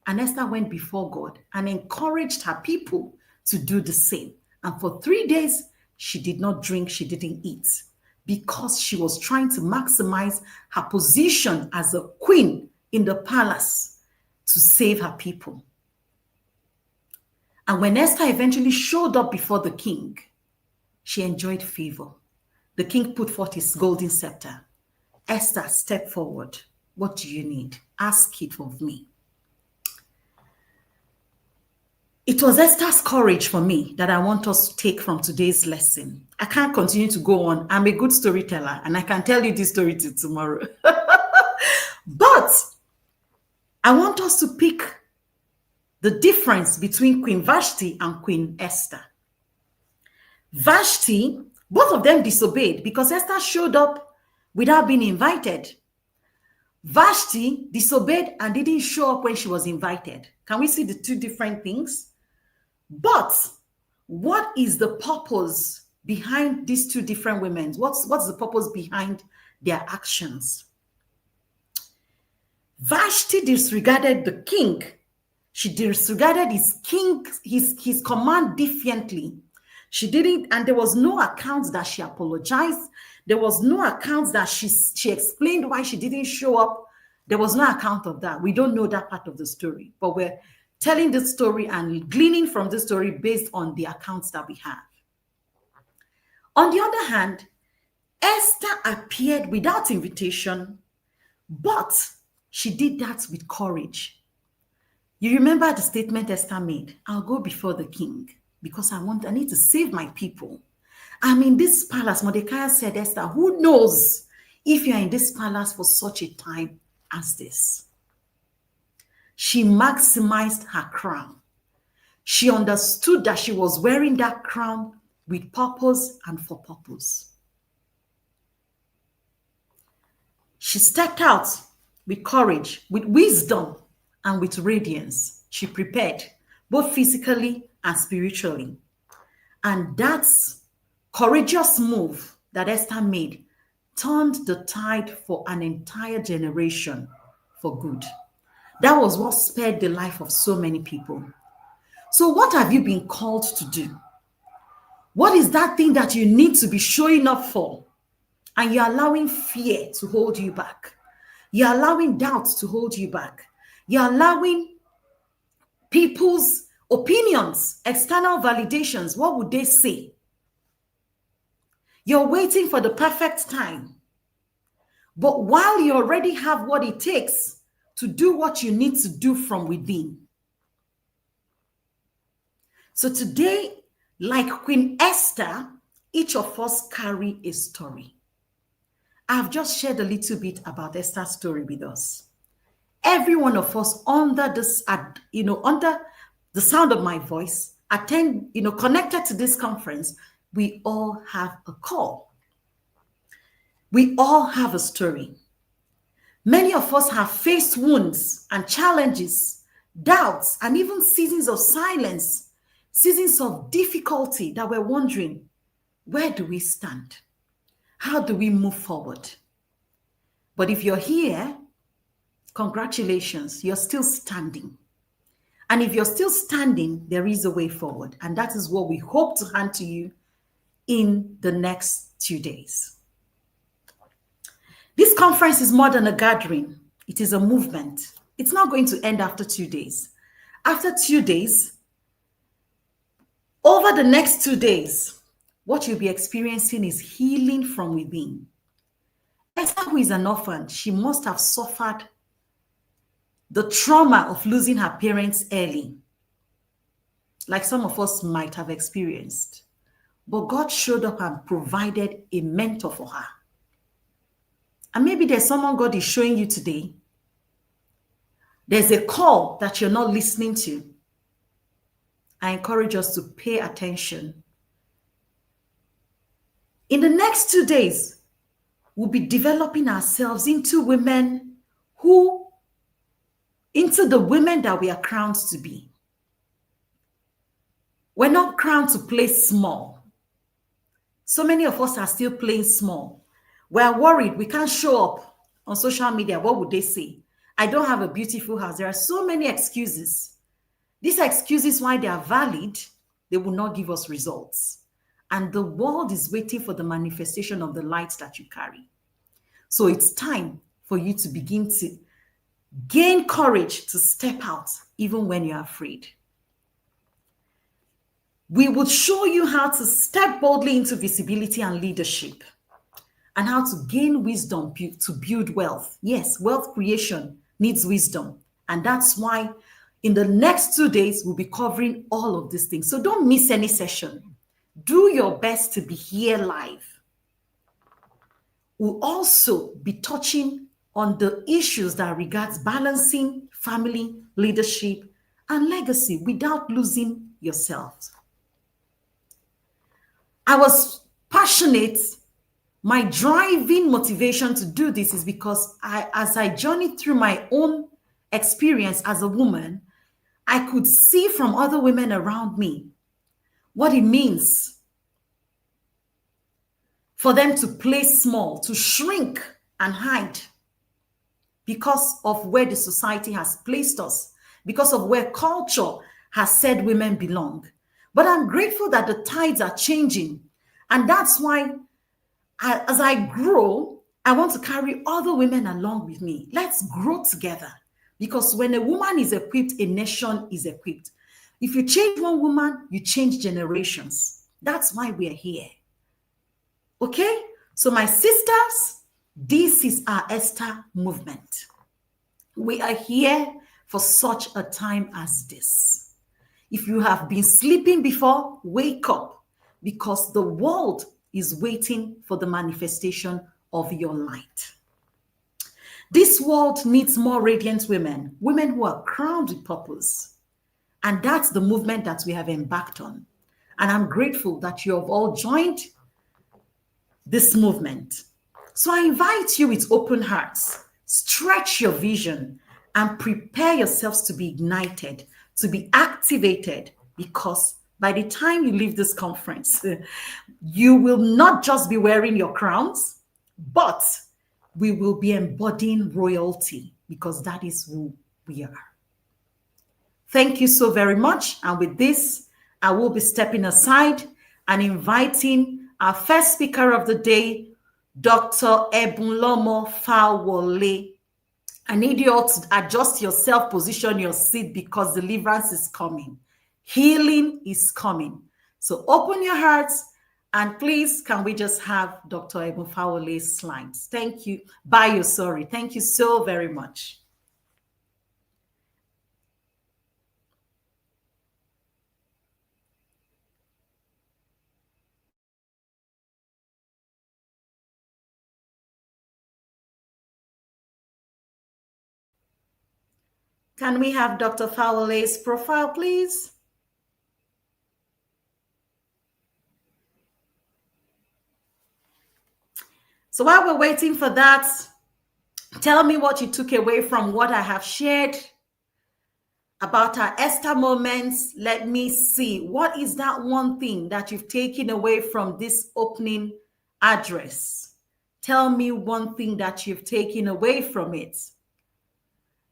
And Esther went before God and encouraged her people to do the same. And for 3 days, she did not drink, she didn't eat, because she was trying to maximize her position as a queen in the palace to save her people. And when Esther eventually showed up before the king, she enjoyed favor. The king put forth his golden scepter. Esther, step forward. What do you need? Ask it of me. It was Esther's courage for me that I want us to take from today's lesson. I can't continue to go on. I'm a good storyteller and I can tell you this story till tomorrow. But I want us to pick the difference between Queen Vashti and Queen Esther. Vashti, both of them disobeyed because Esther showed up without being invited. Vashti disobeyed and didn't show up when she was invited. Can we see the two different things? But what is the purpose behind these two different women? What's the purpose behind their actions? Vashti disregarded the king. She disregarded his command defiantly. She didn't, and there was no accounts that she apologized. There was no accounts that she explained why she didn't show up. There was no account of that. We don't know that part of the story, but we're telling this story and gleaning from this story based on the accounts that we have. On the other hand, Esther appeared without invitation, but she did that with courage. You remember the statement Esther made, I'll go before the king because I need to save my people. I'm in this palace. Mordecai said, Esther, who knows if you're in this palace for such a time as this? She maximized her crown. She understood that she was wearing that crown with purpose and for purpose. She stepped out with courage, with wisdom, and with radiance. She prepared, both physically and spiritually. And that's courageous move that Esther made turned the tide for an entire generation for good. That was what spared the life of so many people. So what have you been called to do? What is that thing that you need to be showing up for? And you're allowing fear to hold you back. You're allowing doubt to hold you back. You're allowing people's opinions, external validations. What would they say? You're waiting for the perfect time. But while you already have what it takes to do what you need to do from within. So today, like Queen Esther, each of us carry a story. I've just shared a little bit about Esther's story with us. Every one of us under the sound of my voice, connected to this conference, we all have a call. We all have a story. Many of us have faced wounds and challenges, doubts, and even seasons of silence, seasons of difficulty that we're wondering, where do we stand? How do we move forward? But if you're here, congratulations, you're still standing. And if you're still standing, there is a way forward. And that is what we hope to hand to you in the next 2 days. This conference is more than a gathering. It is a movement. It's not going to end after 2 days. After 2 days, over the next 2 days, what you'll be experiencing is healing from within. Esther, who is an orphan, she must have suffered the trauma of losing her parents early, like some of us might have experienced. But God showed up and provided a mentor for her. And maybe there's someone God is showing you today. There's a call that you're not listening to. I encourage us to pay attention. In the next 2 days, we'll be developing ourselves into the women that we are crowned to be. We're not crowned to play small. So many of us are still playing small. We're worried we can't show up on social media. What would they say? I don't have a beautiful house. There are so many excuses. These excuses, while they are valid, they will not give us results. And the world is waiting for the manifestation of the light that you carry. So it's time for you to begin to gain courage to step out, even when you're afraid. We would show you how to step boldly into visibility and leadership, and how to gain wisdom to build wealth. Yes, wealth creation needs wisdom. And that's why in the next 2 days, we'll be covering all of these things. So don't miss any session. Do your best to be here live. We'll also be touching on the issues that regards balancing family, leadership, and legacy without losing yourself. I was passionate. My driving motivation to do this is because as I journeyed through my own experience as a woman, I could see from other women around me what it means for them to play small, to shrink and hide because of where the society has placed us, because of where culture has said women belong. But I'm grateful that the tides are changing. And that's why as I grow, I want to carry other women along with me. Let's grow together. Because when a woman is equipped, a nation is equipped. If you change one woman, you change generations. That's why we are here. Okay? So my sisters, this is our Esther movement. We are here for such a time as this. If you have been sleeping before, wake up, because the world is waiting for the manifestation of your light. This world needs more radiant women, women who are crowned with purpose. And that's the movement that we have embarked on. And I'm grateful that you have all joined this movement. So I invite you with open hearts, stretch your vision, and prepare yourselves to be ignited, to be activated, because by the time you leave this conference, you will not just be wearing your crowns, but we will be embodying royalty, because that is who we are. Thank you so very much. And with this, I will be stepping aside and inviting our first speaker of the day, Dr. Ebun Fawole. I need you all to adjust yourself, position your seat, because deliverance is coming. Healing is coming. So open your hearts, and please, can we just have Dr. Ebun Fawole's slides? Thank you. Thank you so very much. Can we have Dr. Fawole's profile, please? So while we're waiting for that, tell me what you took away from what I have shared about our Esther moments. Let me see. What is that one thing that you've taken away from this opening address? Tell me one thing that you've taken away from it,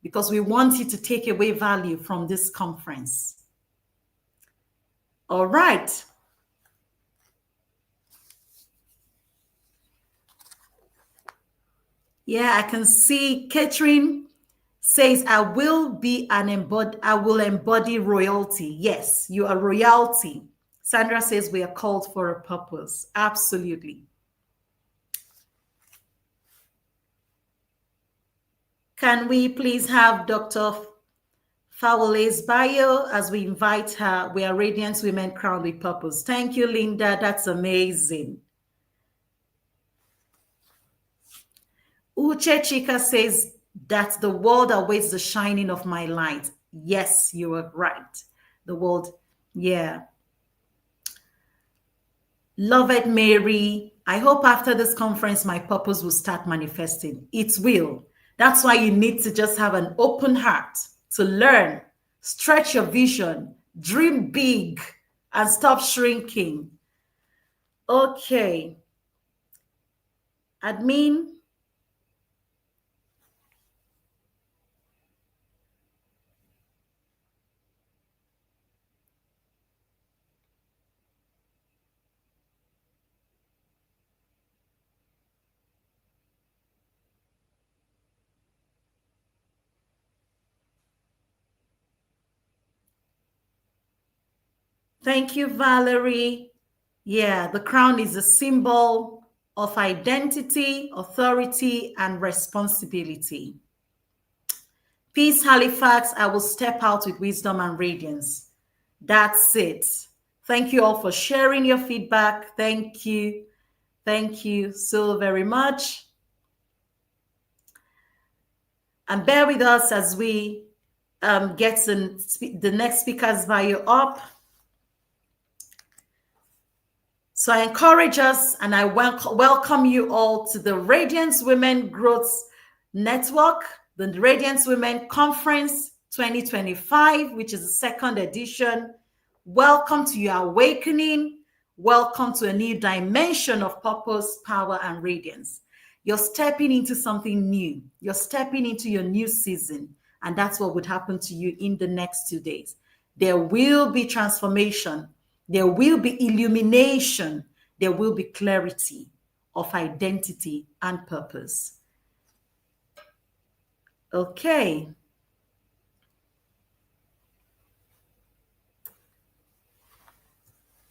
because we want you to take away value from this conference. All right. Yeah, I can see Catherine says, I will embody royalty. Yes, you are royalty. Sandra says we are called for a purpose. Absolutely. Can we please have Dr. Fawole's bio as we invite her? We are Radiant Women Crowned with Purpose. Thank you, Linda. That's amazing. Uche Chika says that the world awaits the shining of my light. Yes, you are right. The world, yeah. Love it, Mary. I hope after this conference, my purpose will start manifesting. It will. That's why you need to just have an open heart to learn, stretch your vision, dream big, and stop shrinking. Okay. Admin. Thank you, Valerie. Yeah, the crown is a symbol of identity, authority, and responsibility. Peace, Halifax, I will step out with wisdom and radiance. That's it. Thank you all for sharing your feedback. Thank you. Thank you so very much. And bear with us as we get the next speaker's bio up. So I encourage us and I welcome you all to the Radiance Women Growth Network, the Radiance Women Conference 2025, which is the second edition. Welcome to your awakening. Welcome to a new dimension of purpose, power, and radiance. You're stepping into something new. You're stepping into your new season. And that's what would happen to you in the next 2 days. There will be transformation. There will be illumination. There will be clarity of identity and purpose. Okay.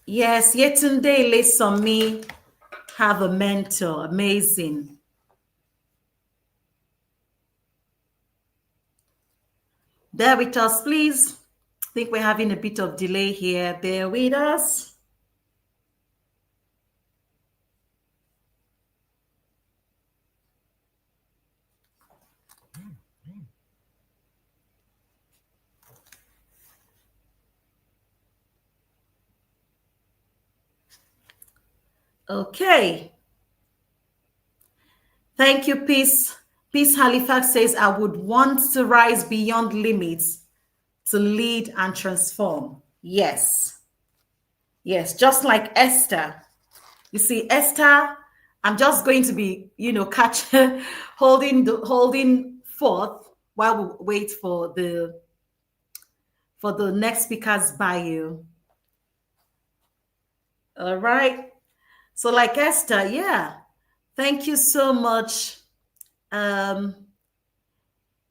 Yes, Yetunde Lesomi, have a mentor. Amazing. Bear with us, please. I think we're having a bit of delay here. Bear with us. Okay. Thank you, Peace. Peace Halifax says, I would want to rise beyond limits to lead and transform. Yes. Yes, just like Esther. You see, Esther, I'm just going to be, holding forth while we wait for the next speaker's bio. All right. So like Esther, yeah. Thank you so much.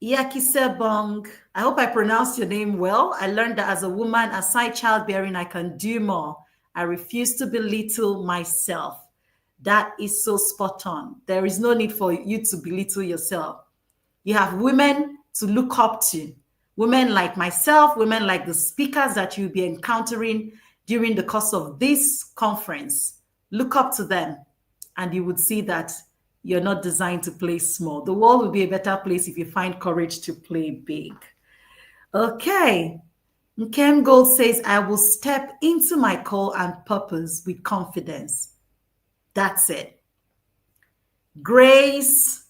Yakisebong. I hope I pronounced your name well. I learned that as a woman, aside childbearing, I can do more. I refuse to belittle myself. That is so spot on. There is no need for you to belittle yourself. You have women to look up to. Women like myself, women like the speakers that you'll be encountering during the course of this conference. Look up to them and you would see that you're not designed to play small. The world will be a better place if you find courage to play big. Okay. Nkem Gold says, I will step into my call and purpose with confidence. That's it. Grace.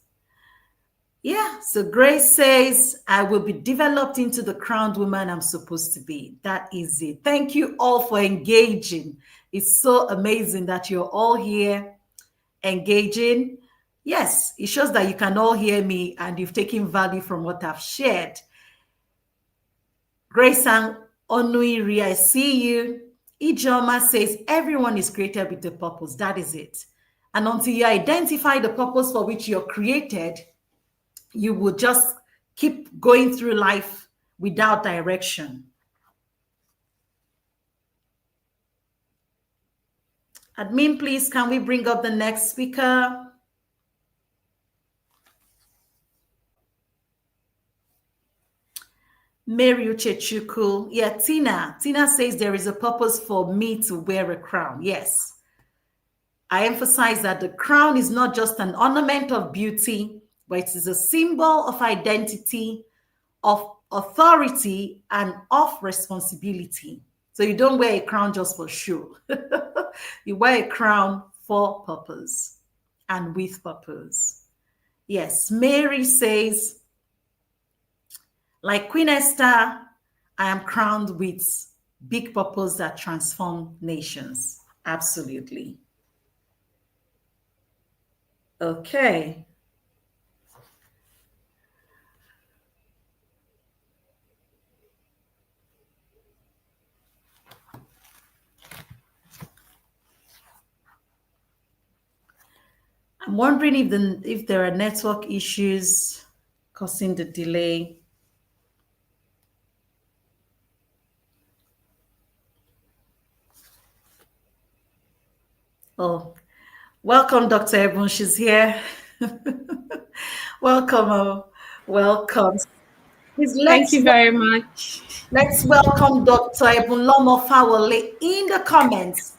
Yeah, so Grace says, I will be developed into the crowned woman I'm supposed to be. That is it. Thank you all for engaging. It's so amazing that you're all here engaging. Yes, it shows that you can all hear me and you've taken value from what I've shared. Grace and Onuiri, I see you. Ijoma says, everyone is created with a purpose. That is it. And until you identify the purpose for which you're created, you will just keep going through life without direction. Admin, please, can we bring up the next speaker? Mary Uchechuku. Yeah, Tina. Tina says there is a purpose for me to wear a crown. Yes. I emphasize that the crown is not just an ornament of beauty, but it is a symbol of identity, of authority, and of responsibility. So you don't wear a crown just for show. You wear a crown for purpose and with purpose. Yes, Mary says, like Queen Esther, I am crowned with big purpose that transform nations. Absolutely. Okay. I'm wondering if there are network issues causing the delay. Oh, welcome, Dr. Ebun. She's here. Welcome, welcome. Please Thank you very much. let's welcome Dr. Ebun Fawole in the comments.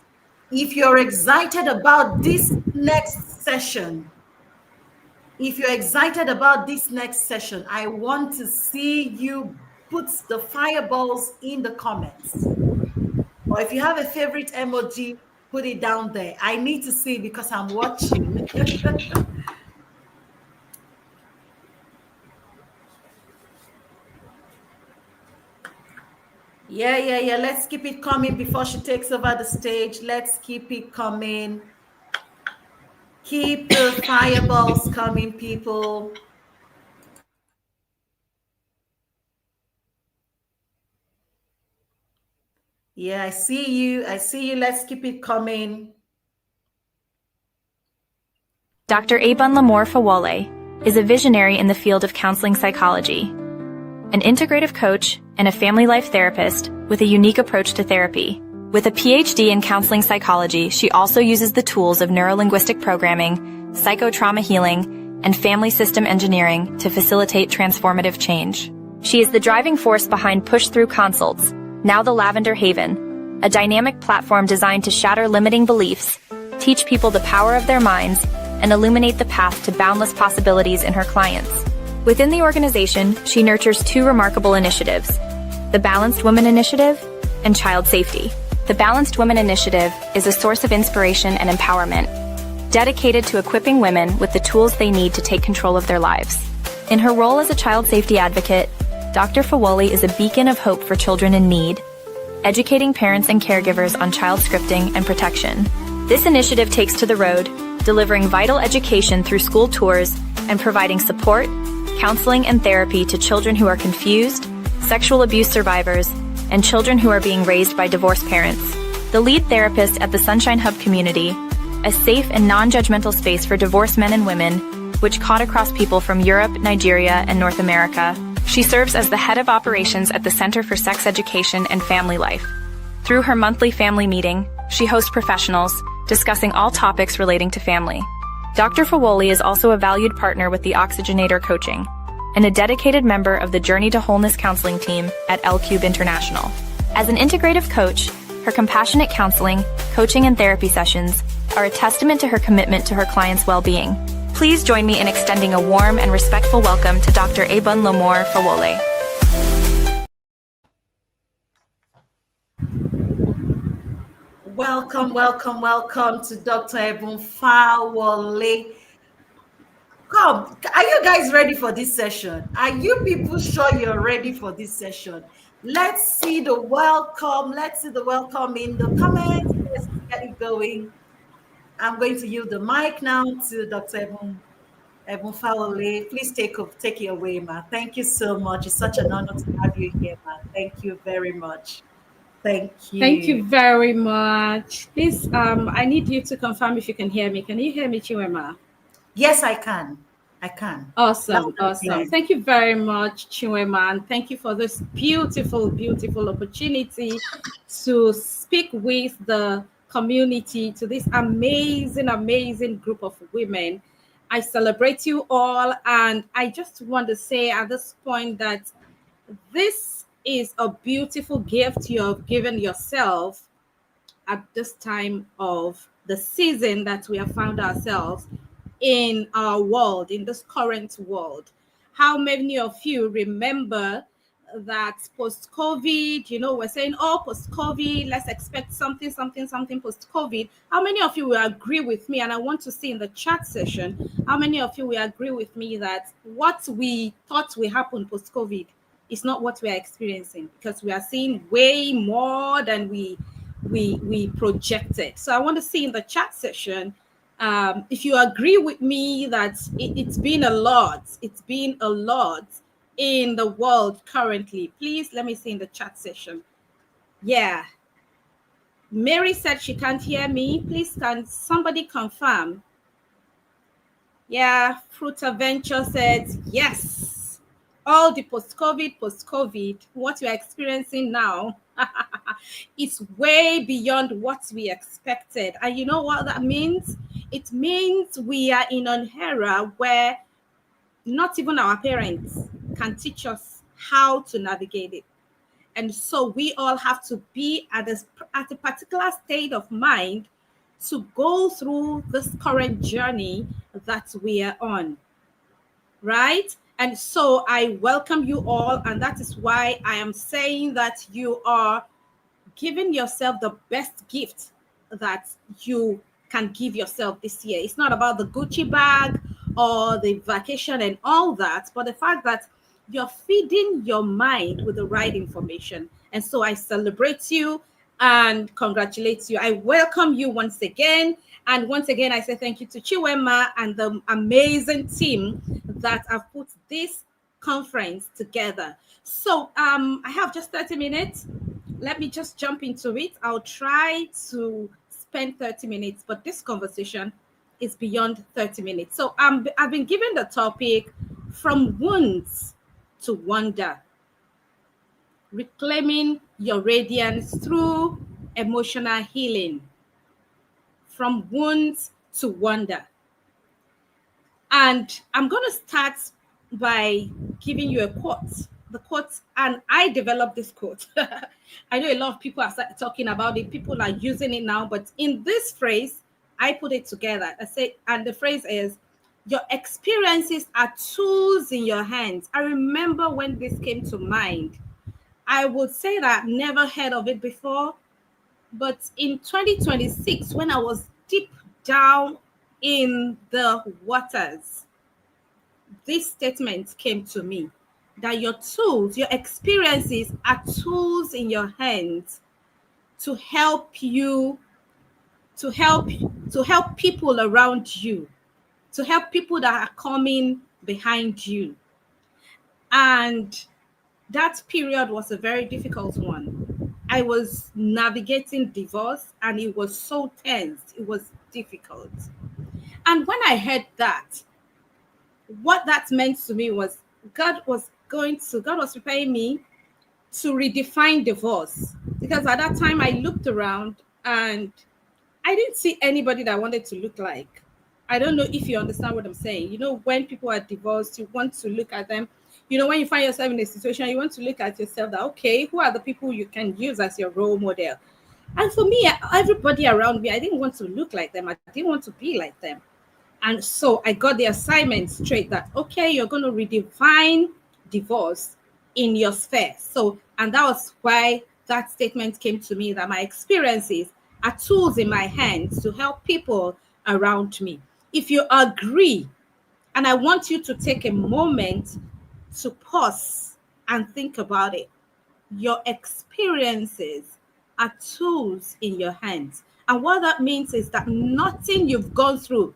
If you're excited about this next session, I want to see you put the fireballs in the comments. Or if you have a favorite emoji, put it down there. I need to see because I'm watching. Yeah. Let's keep it coming before she takes over the stage. Let's keep it coming. Keep the fireballs coming, people. Yeah, I see you. Let's keep it coming. Dr. Ebun Fawole is a visionary in the field of counseling psychology, an integrative coach and a family life therapist with a unique approach to therapy. With a PhD in counseling psychology, she also uses the tools of neurolinguistic programming, psychotrauma healing, and family system engineering to facilitate transformative change. She is the driving force behind Push Through Consults, now the Lavender Haven, a dynamic platform designed to shatter limiting beliefs, teach people the power of their minds, and illuminate the path to boundless possibilities in her clients. Within the organization, she nurtures two remarkable initiatives, the Balanced Women Initiative and Child Safety. The Balanced Women Initiative is a source of inspiration and empowerment, dedicated to equipping women with the tools they need to take control of their lives. In her role as a child safety advocate, Dr. Fawole is a beacon of hope for children in need, educating parents and caregivers on child scripting and protection. This initiative takes to the road, delivering vital education through school tours and providing support, counseling, and therapy to children who are confused, sexual abuse survivors, and children who are being raised by divorced parents. The lead therapist at the Sunshine Hub community, a safe and non-judgmental space for divorced men and women, which cut across people from Europe, Nigeria, and North America. She serves as the head of operations at the Center for Sex Education and Family Life. Through her monthly family meeting, she hosts professionals discussing all topics relating to family. Dr. Fawole is also a valued partner with the Oxygenator Coaching and a dedicated member of the Journey to Wholeness counseling team at L-Cube International. As an integrative coach, her compassionate counseling, coaching, and therapy sessions are a testament to her commitment to her clients' well-being. Please join me in extending a warm and respectful welcome to Dr. Ebun Fawole. Welcome to Dr. Ebun Fawole. Come, are you guys ready for this session? Are you people sure you're ready for this session? Let's see the welcome. In the comments. Let's get it going. I'm going to yield the mic now to Dr. Ebun Fawole. Please take it away, ma. Thank you so much. It's such an honor to have you here, ma. Thank you very much. Thank you. Thank you very much. Please, I need you to confirm if you can hear me. Can you hear me, Chinwema? Yes, I can. Awesome. Thank you very much, Chinwema, and thank you for this beautiful opportunity to speak with the community, to this amazing group of women. I celebrate you all, and I just want to say at this point that this is a beautiful gift you have given yourself at this time of the season that we have found ourselves in our world, in this current world. How many of you remember that post-COVID, we're saying, post-COVID, let's expect something post-COVID. How many of you will agree with me? And I want to see in the chat session, how many of you will agree with me that what we thought will happen post-COVID is not what we are experiencing, because we are seeing way more than we projected. So I want to see in the chat session if you agree with me that it's been a lot in the world currently. Please let me see in the chat session. Yeah, Mary said she can't hear me. Please, can somebody confirm? Yeah, Fruta Venture said yes. All the post-COVID, what we are experiencing now. It's way beyond what we expected. And you know what that means? It means we are in an era where not even our parents can teach us how to navigate it. And so we all have to be at a particular state of mind to go through this current journey that we are on, right? And so I welcome you all, and that is why I am saying that you are giving yourself the best gift that you can give yourself this year. It's not about the Gucci bag or the vacation and all that, but the fact that you're feeding your mind with the right information. And so I celebrate you and congratulate you. I welcome you once again. And once again, I say thank you to Chiwema and the amazing team that have put this conference together. So I have just 30 minutes. Let me just jump into it. I'll try to spend 30 minutes, but this conversation is beyond 30 minutes. So I've been given the topic from wounds to wonder, reclaiming your radiance through emotional healing. From wounds to wonder. And I'm going to start by giving you a quote. The quote, and I developed this quote. I know a lot of people are talking about it. People are using it now, but in this phrase, I put it together. I say, and the phrase is, your experiences are tools in your hands. I remember when this came to mind. I would say that I've never heard of it before, but in 2026, when I was deep down in the waters, this statement came to me that your tools, your experiences are tools in your hands to help you, to help people around you, to help people that are coming behind you. And that period was a very difficult one. I was navigating divorce and it was so tense. It was difficult. And when I heard that, what that meant to me was God was preparing me to redefine divorce. Because at that time I looked around and I didn't see anybody that I wanted to look like. I don't know if you understand what I'm saying. You know, when people are divorced, you want to look at them. You know, when you find yourself in a situation, you want to look at yourself that, okay, who are the people you can use as your role model? And for me, everybody around me, I didn't want to look like them. I didn't want to be like them. And so I got the assignment straight that, okay, you're going to redefine divorce in your sphere. So, and that was why that statement came to me, that my experiences are tools in my hands to help people around me. If you agree, and I want you to take a moment to pause and think about it. Your experiences are tools in your hands. And what that means is that nothing you've gone through,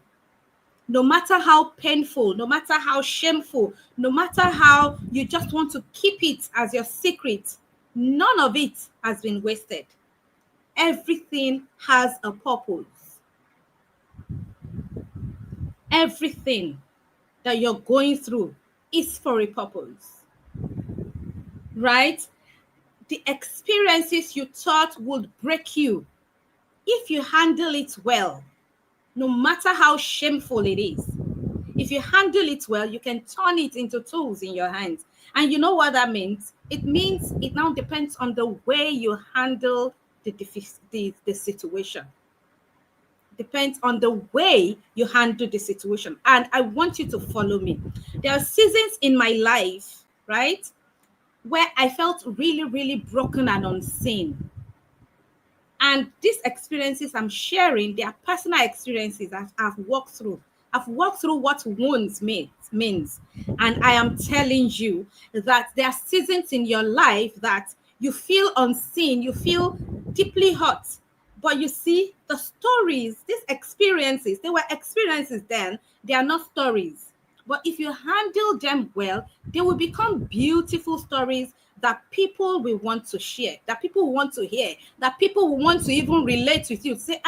no matter how painful, no matter how shameful, no matter how you just want to keep it as your secret, none of it has been wasted. Everything has a purpose. Everything that you're going through is for a purpose, right? The experiences you thought would break you, if you handle it well, no matter how shameful it is, if you handle it well, you can turn it into tools in your hands. And you know what that means? It means it now depends on the way you handle the situation. Depends on the way you handle the situation. And I want you to follow me. There are seasons in my life, right, where I felt really, really broken and unseen. And these experiences I'm sharing, they are personal experiences that I've walked through. I've walked through what wounds means. And I am telling you that there are seasons in your life that you feel unseen, you feel deeply hurt. But you see, the stories, these experiences, they were experiences then, they are not stories. But if you handle them well, they will become beautiful stories that people will want to share, that people will want to hear, that people will want to even relate with you. Say,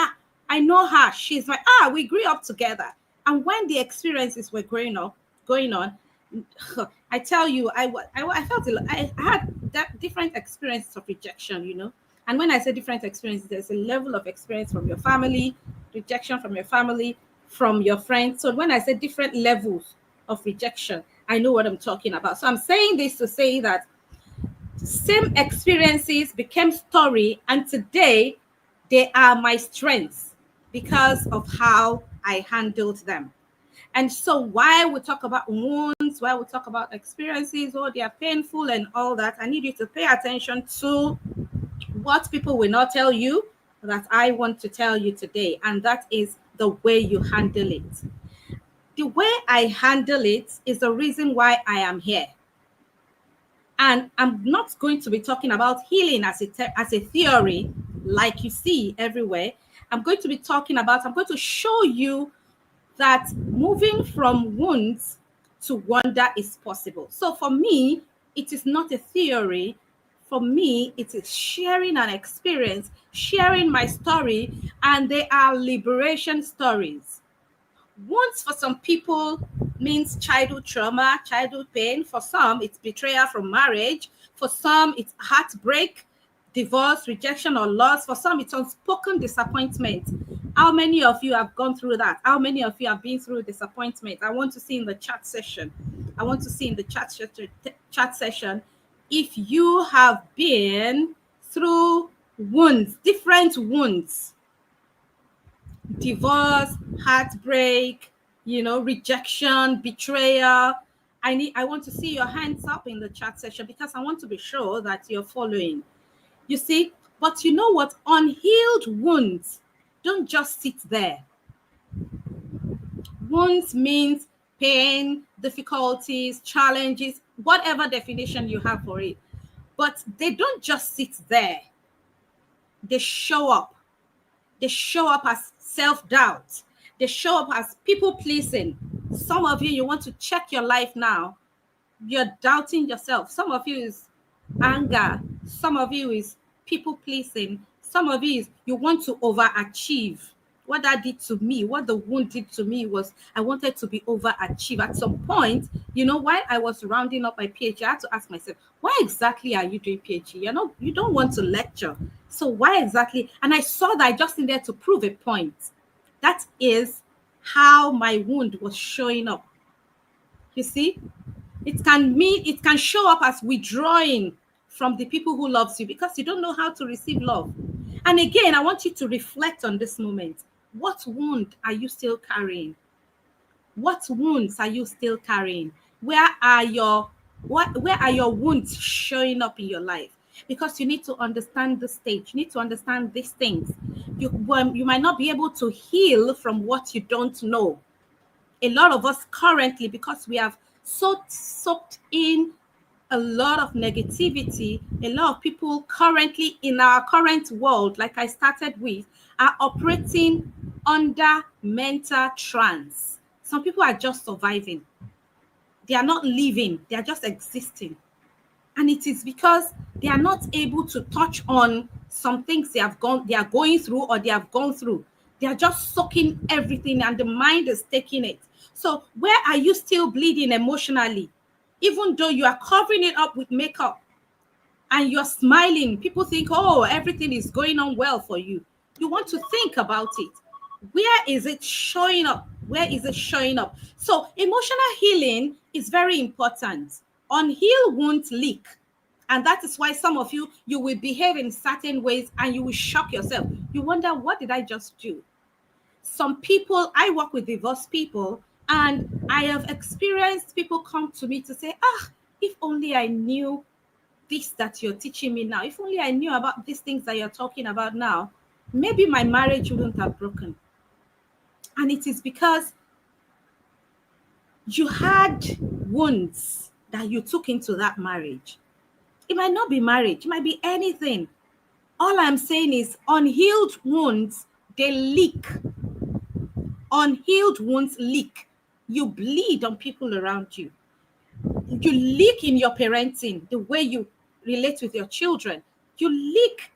I know her. She's my, we grew up together. And when the experiences were going on, I tell you, I felt I had that different experiences of rejection, you know. And when I say different experiences, there's a level of experience from your family, rejection from your family, from your friends. So when I say different levels of rejection, I know what I'm talking about. So I'm saying this to say that same experiences became story, and today they are my strengths because of how I handled them. And so while we talk about wounds, while we talk about experiences, oh, they are painful and all that, I need you to pay attention to what people will not tell you that I want to tell you today, and that is the way you handle it. The way I handle it is the reason why I am here. And I'm not going to be talking about healing as a theory like you see everywhere. I'm going to show you that moving from wounds to wonder is possible. So for me, it is not a theory. For me, it is sharing an experience, sharing my story, and they are liberation stories. Wounds for some people means childhood trauma, childhood pain. For some, it's betrayal from marriage. For some, it's heartbreak, divorce, rejection, or loss. For some, it's unspoken disappointment. How many of you have gone through that? How many of you have been through disappointment? I want to see in the chat session. Chat session if you have been through wounds, different wounds. Divorce, heartbreak, rejection, betrayal. I want to see your hands up in the chat session because I want to be sure that you're following. You see, but you know what? Unhealed wounds don't just sit there. Wounds means pain, difficulties, challenges, whatever definition you have for it. But they don't just sit there. They show up. They show up as self-doubt. They show up as people-pleasing. Some of you want to check your life now. You're doubting yourself. Some of you is anger. Some of you is people-pleasing. Some of you is you want to overachieve. What that did to me, what the wound did to me was I wanted to be overachieve. At some point, while I was rounding up my PhD, I had to ask myself, why exactly are you doing PhD? You don't want to lecture. So why exactly? And I saw that I just needed to prove a point. That is how my wound was showing up. You see, it can show up as withdrawing from the people who loves you because you don't know how to receive love. And again, I want you to reflect on this moment. What wound are you still carrying? What wounds are you still carrying? Where are your wounds showing up in your life? Because you need to understand the stage. You need to understand these things. You might not be able to heal from what you don't know. A lot of us currently, because we have soaked in a lot of negativity, a lot of people currently in our current world, like I started with, are operating under mental trance. Some people are just surviving. They are not living. They are just existing. And it is because they are not able to touch on some things they are going through or they have gone through. They are just soaking everything and the mind is taking it. So where are you still bleeding emotionally? Even though you are covering it up with makeup and you're smiling, people think, oh, everything is going on well for you. You want to think about it. Where is it showing up? Where is it showing up? So emotional healing is very important. Unhealed wounds leak. And that is why some of you will behave in certain ways and you will shock yourself. You wonder, what did I just do? Some people, I work with divorced people, and I have experienced people come to me to say, if only I knew this that you're teaching me now, if only I knew about these things that you're talking about now, maybe my marriage wouldn't have broken. And it is because you had wounds that you took into that marriage. It might not be marriage, it might be anything. All I'm saying is unhealed wounds, they leak. Unhealed wounds leak. You bleed on people around you. You leak in your parenting, the way you relate with your children. You leak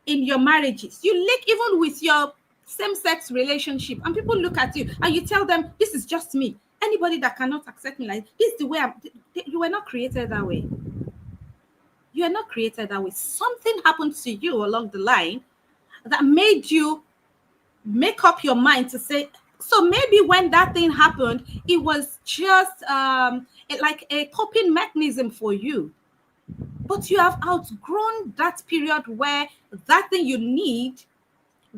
in your marriages. You leak even with your same-sex relationship. And people look at you and you tell them, this is just me. Anybody that cannot accept me like this is the way you were not created that way. You are not created that way. Something happened to you along the line that made you make up your mind to say, so maybe when that thing happened, it was just like a coping mechanism for you. But you have outgrown that period where that thing you need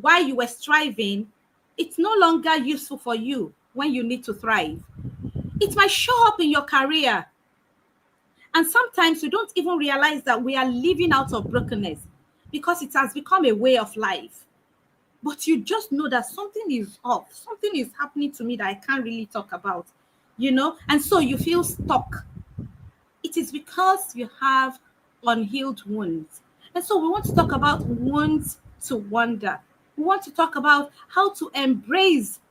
while you were striving, it's no longer useful for you when you need to thrive. It might show up in your career. And sometimes we don't even realize that we are living out of brokenness because it has become a way of life. But you just know that something is off, something is happening to me that I can't really talk about, and so you feel stuck. It is because you have unhealed wounds. And so we want to talk about wounds to wonder. We want to talk about how to embrace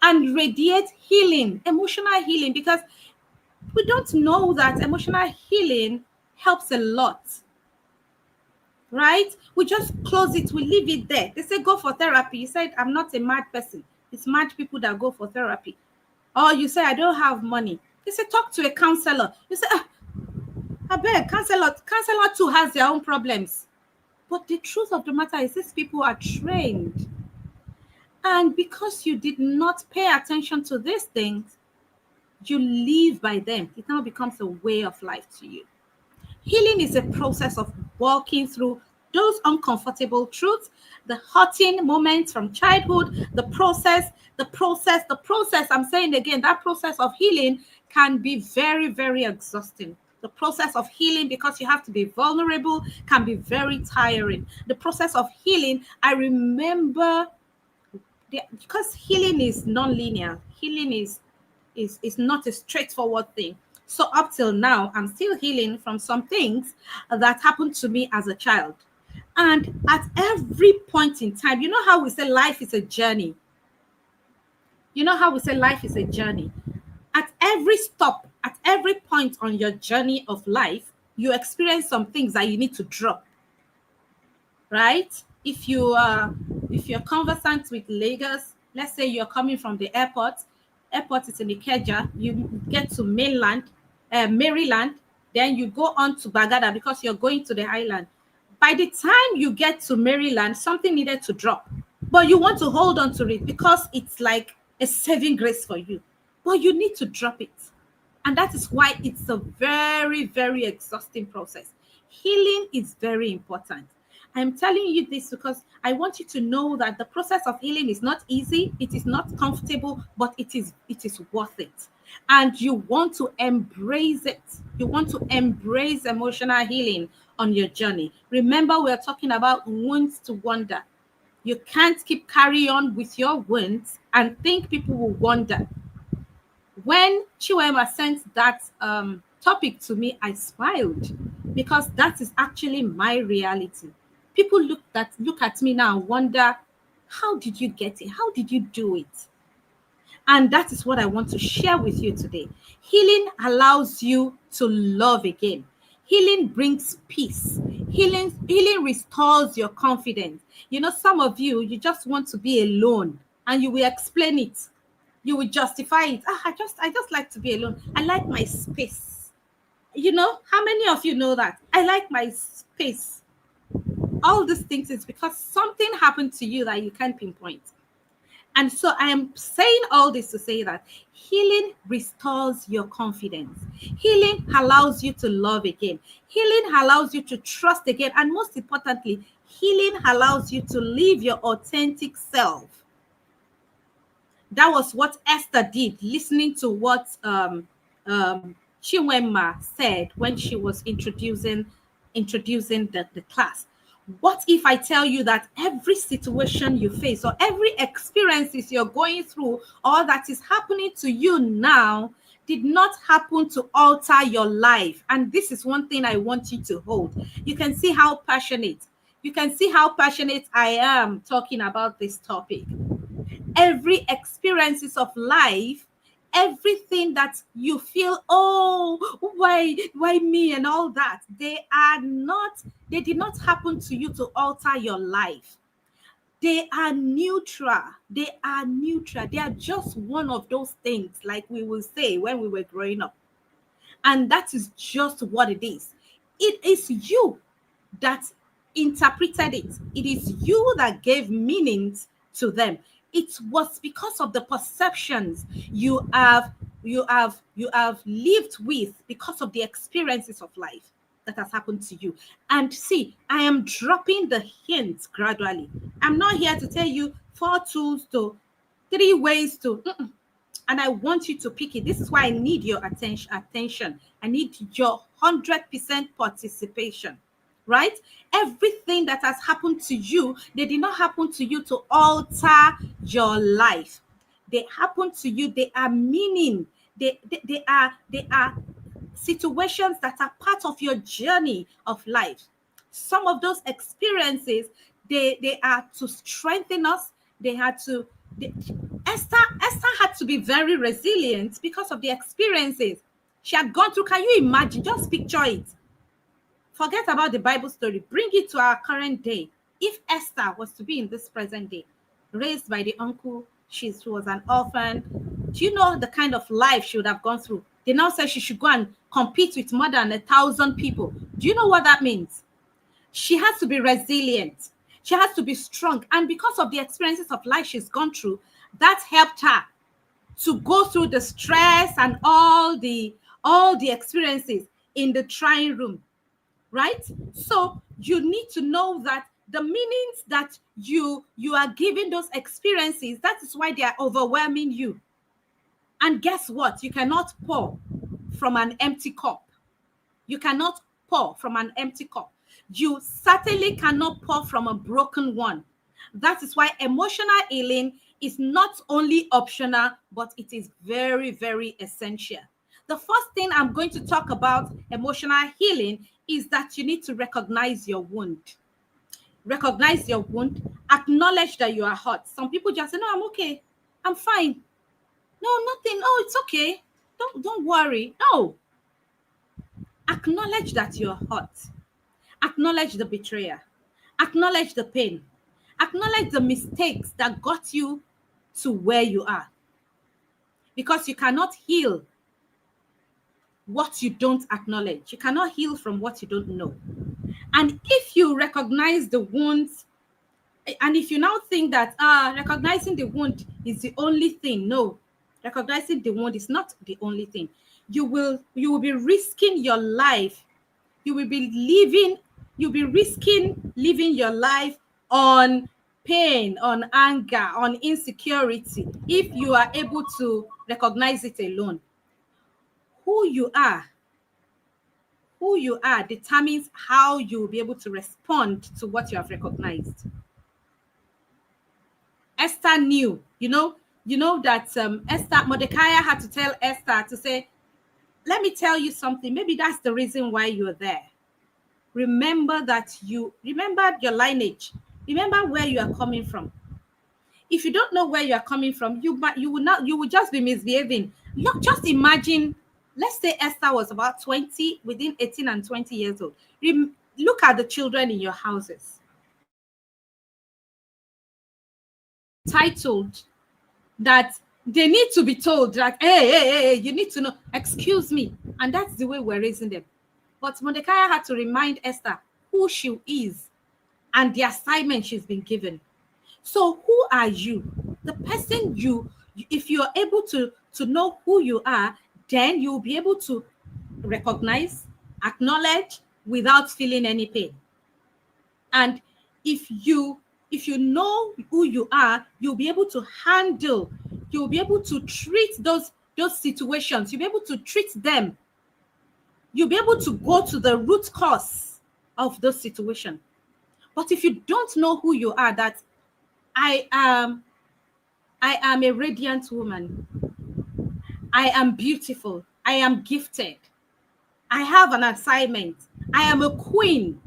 and radiate healing, emotional healing, because we don't know that emotional healing helps a lot. Right? We just close it, we leave it there. They say go for therapy. You said, I'm not a mad person. It's mad people that go for therapy. Or you say, I don't have money. They say, talk to a counselor. You say, I beg, counselor too has their own problems. But the truth of the matter is these people are trained. And because you did not pay attention to these things, you live by them. It now becomes a way of life to you. Healing is a process of walking through those uncomfortable truths, the hurting moments from childhood, the process. I'm saying again, that process of healing can be very, very exhausting. The process of healing, because you have to be vulnerable, can be very tiring. The process of healing, I remember, because healing is non-linear. Healing is not a straightforward thing. So up till now, I'm still healing from some things that happened to me as a child. And at every point in time, you know how we say life is a journey? At every stop, at every point on your journey of life, you experience some things that you need to drop. Right? If you're conversant with Lagos, let's say you're coming from the airport is in Ikeja, you get to Maryland, then you go on to Bagada because you're going to the island. By the time you get to Maryland, something needed to drop, but you want to hold on to it because it's like a saving grace for you, but you need to drop it. And that is why it's a very, very exhausting process. Healing is very important. I'm telling you this because I want you to know that the process of healing is not easy. It is not comfortable, but it is worth it. And you want to embrace it. You want to embrace emotional healing on your journey. Remember, we're talking about wounds to wonder. You can't keep carrying on with your wounds and think people will wonder. When Chiwema sent that topic to me, I smiled because that is actually my reality. People look at me now and wonder, how did you get it? How did you do it? And that is what I want to share with you today. Healing allows you to love again. Healing brings peace. Healing restores your confidence. Some of you just want to be alone and you will explain it. You will justify it. I just like to be alone. I like my space. How many of you know that? I like my space. All these things is because something happened to you that you can't pinpoint. And so I am saying all this to say that healing restores your confidence. Healing allows you to love again. Healing allows you to trust again. And most importantly, healing allows you to live your authentic self. That was what Esther did, listening to what Chinwema said when she was introducing the class. What if I tell you that every situation you face or every experiences you're going through or that is happening to you now did not happen to alter your life? And this is one thing I want you to hold. You can see how passionate I am talking about this topic. Every experiences of life, everything that you feel, why me and all that, they did not happen to you to alter your life. They are neutral. They are just one of those things, like we will say when we were growing up. And that is just what it is. it is you that interpreted it. It is you that gave meanings to them. It was because of the perceptions you have lived with, because of the experiences of life that has happened to you. And see, I am dropping the hints gradually. I'm not here to tell you 4 tools to 3 ways to and I want you to pick it. This is why I need your attention. I need your 100% participation, right? Everything that has happened to you, they did not happen to you to alter your life. They happen to you. They are meaning. They are situations that are part of your journey of life. Some of those experiences, they are to strengthen us. Esther had to be very resilient because of the experiences she had gone through. Can you imagine? Just picture it. Forget about the Bible story. Bring it to our current day. If Esther was to be in this present day, raised by the uncle, she was an orphan. Do you know the kind of life she would have gone through? They now say she should go and compete with more than 1,000 people. Do you know what that means? She has to be resilient. She has to be strong. And because of the experiences of life she's gone through, that helped her to go through the stress and all the experiences in the trying room, right? So you need to know that the meanings that you are giving those experiences, that is why they are overwhelming you. And guess what? You cannot pour from an empty cup. You cannot pour from an empty cup. You certainly cannot pour from a broken one. That is why emotional healing is not only optional, but it is very, very essential. The first thing I'm going to talk about emotional healing is that you need to recognize your wound. Recognize your wound. Acknowledge that you are hurt. Some people just say, no, I'm okay. I'm fine. No, nothing. Oh, it's okay. Don't worry. No. Acknowledge that you're hurt. Acknowledge the betrayer. Acknowledge the pain. Acknowledge the mistakes that got you to where you are. Because you cannot heal what you don't acknowledge. You cannot heal from what you don't know. And if you recognize the wounds, and if you now think that recognizing the wound is the only thing, no. Recognizing the wound is not the only thing. You will be risking your life. You will be risking living your life on pain, on anger, on insecurity, if you are able to recognize it alone. Who you are determines how you will be able to respond to what you have recognized. Esther knew, you know that Mordecai had to tell Esther to say, let me tell you something. Maybe that's the reason why you're there. Remember your lineage. Remember where you are coming from. If you don't know where you are coming from, you will just be misbehaving. Just imagine, let's say Esther was about 20, within 18 and 20 years old. Look at the children in your houses. Titled that they need to be told that, hey, you need to know, excuse me. And that's the way we're raising them. But Mordecai had to remind Esther who she is and the assignment she's been given. So who are you? The person if you're able to know who you are, then you'll be able to recognize, acknowledge without feeling any pain. And if you know who you are, you'll be able to handle, you'll be able to treat those situations, you'll be able to treat them. You'll be able to go to the root cause of those situations. But if you don't know who you are, that I am a radiant woman. I am beautiful. I am gifted. I have an assignment. I am a queen.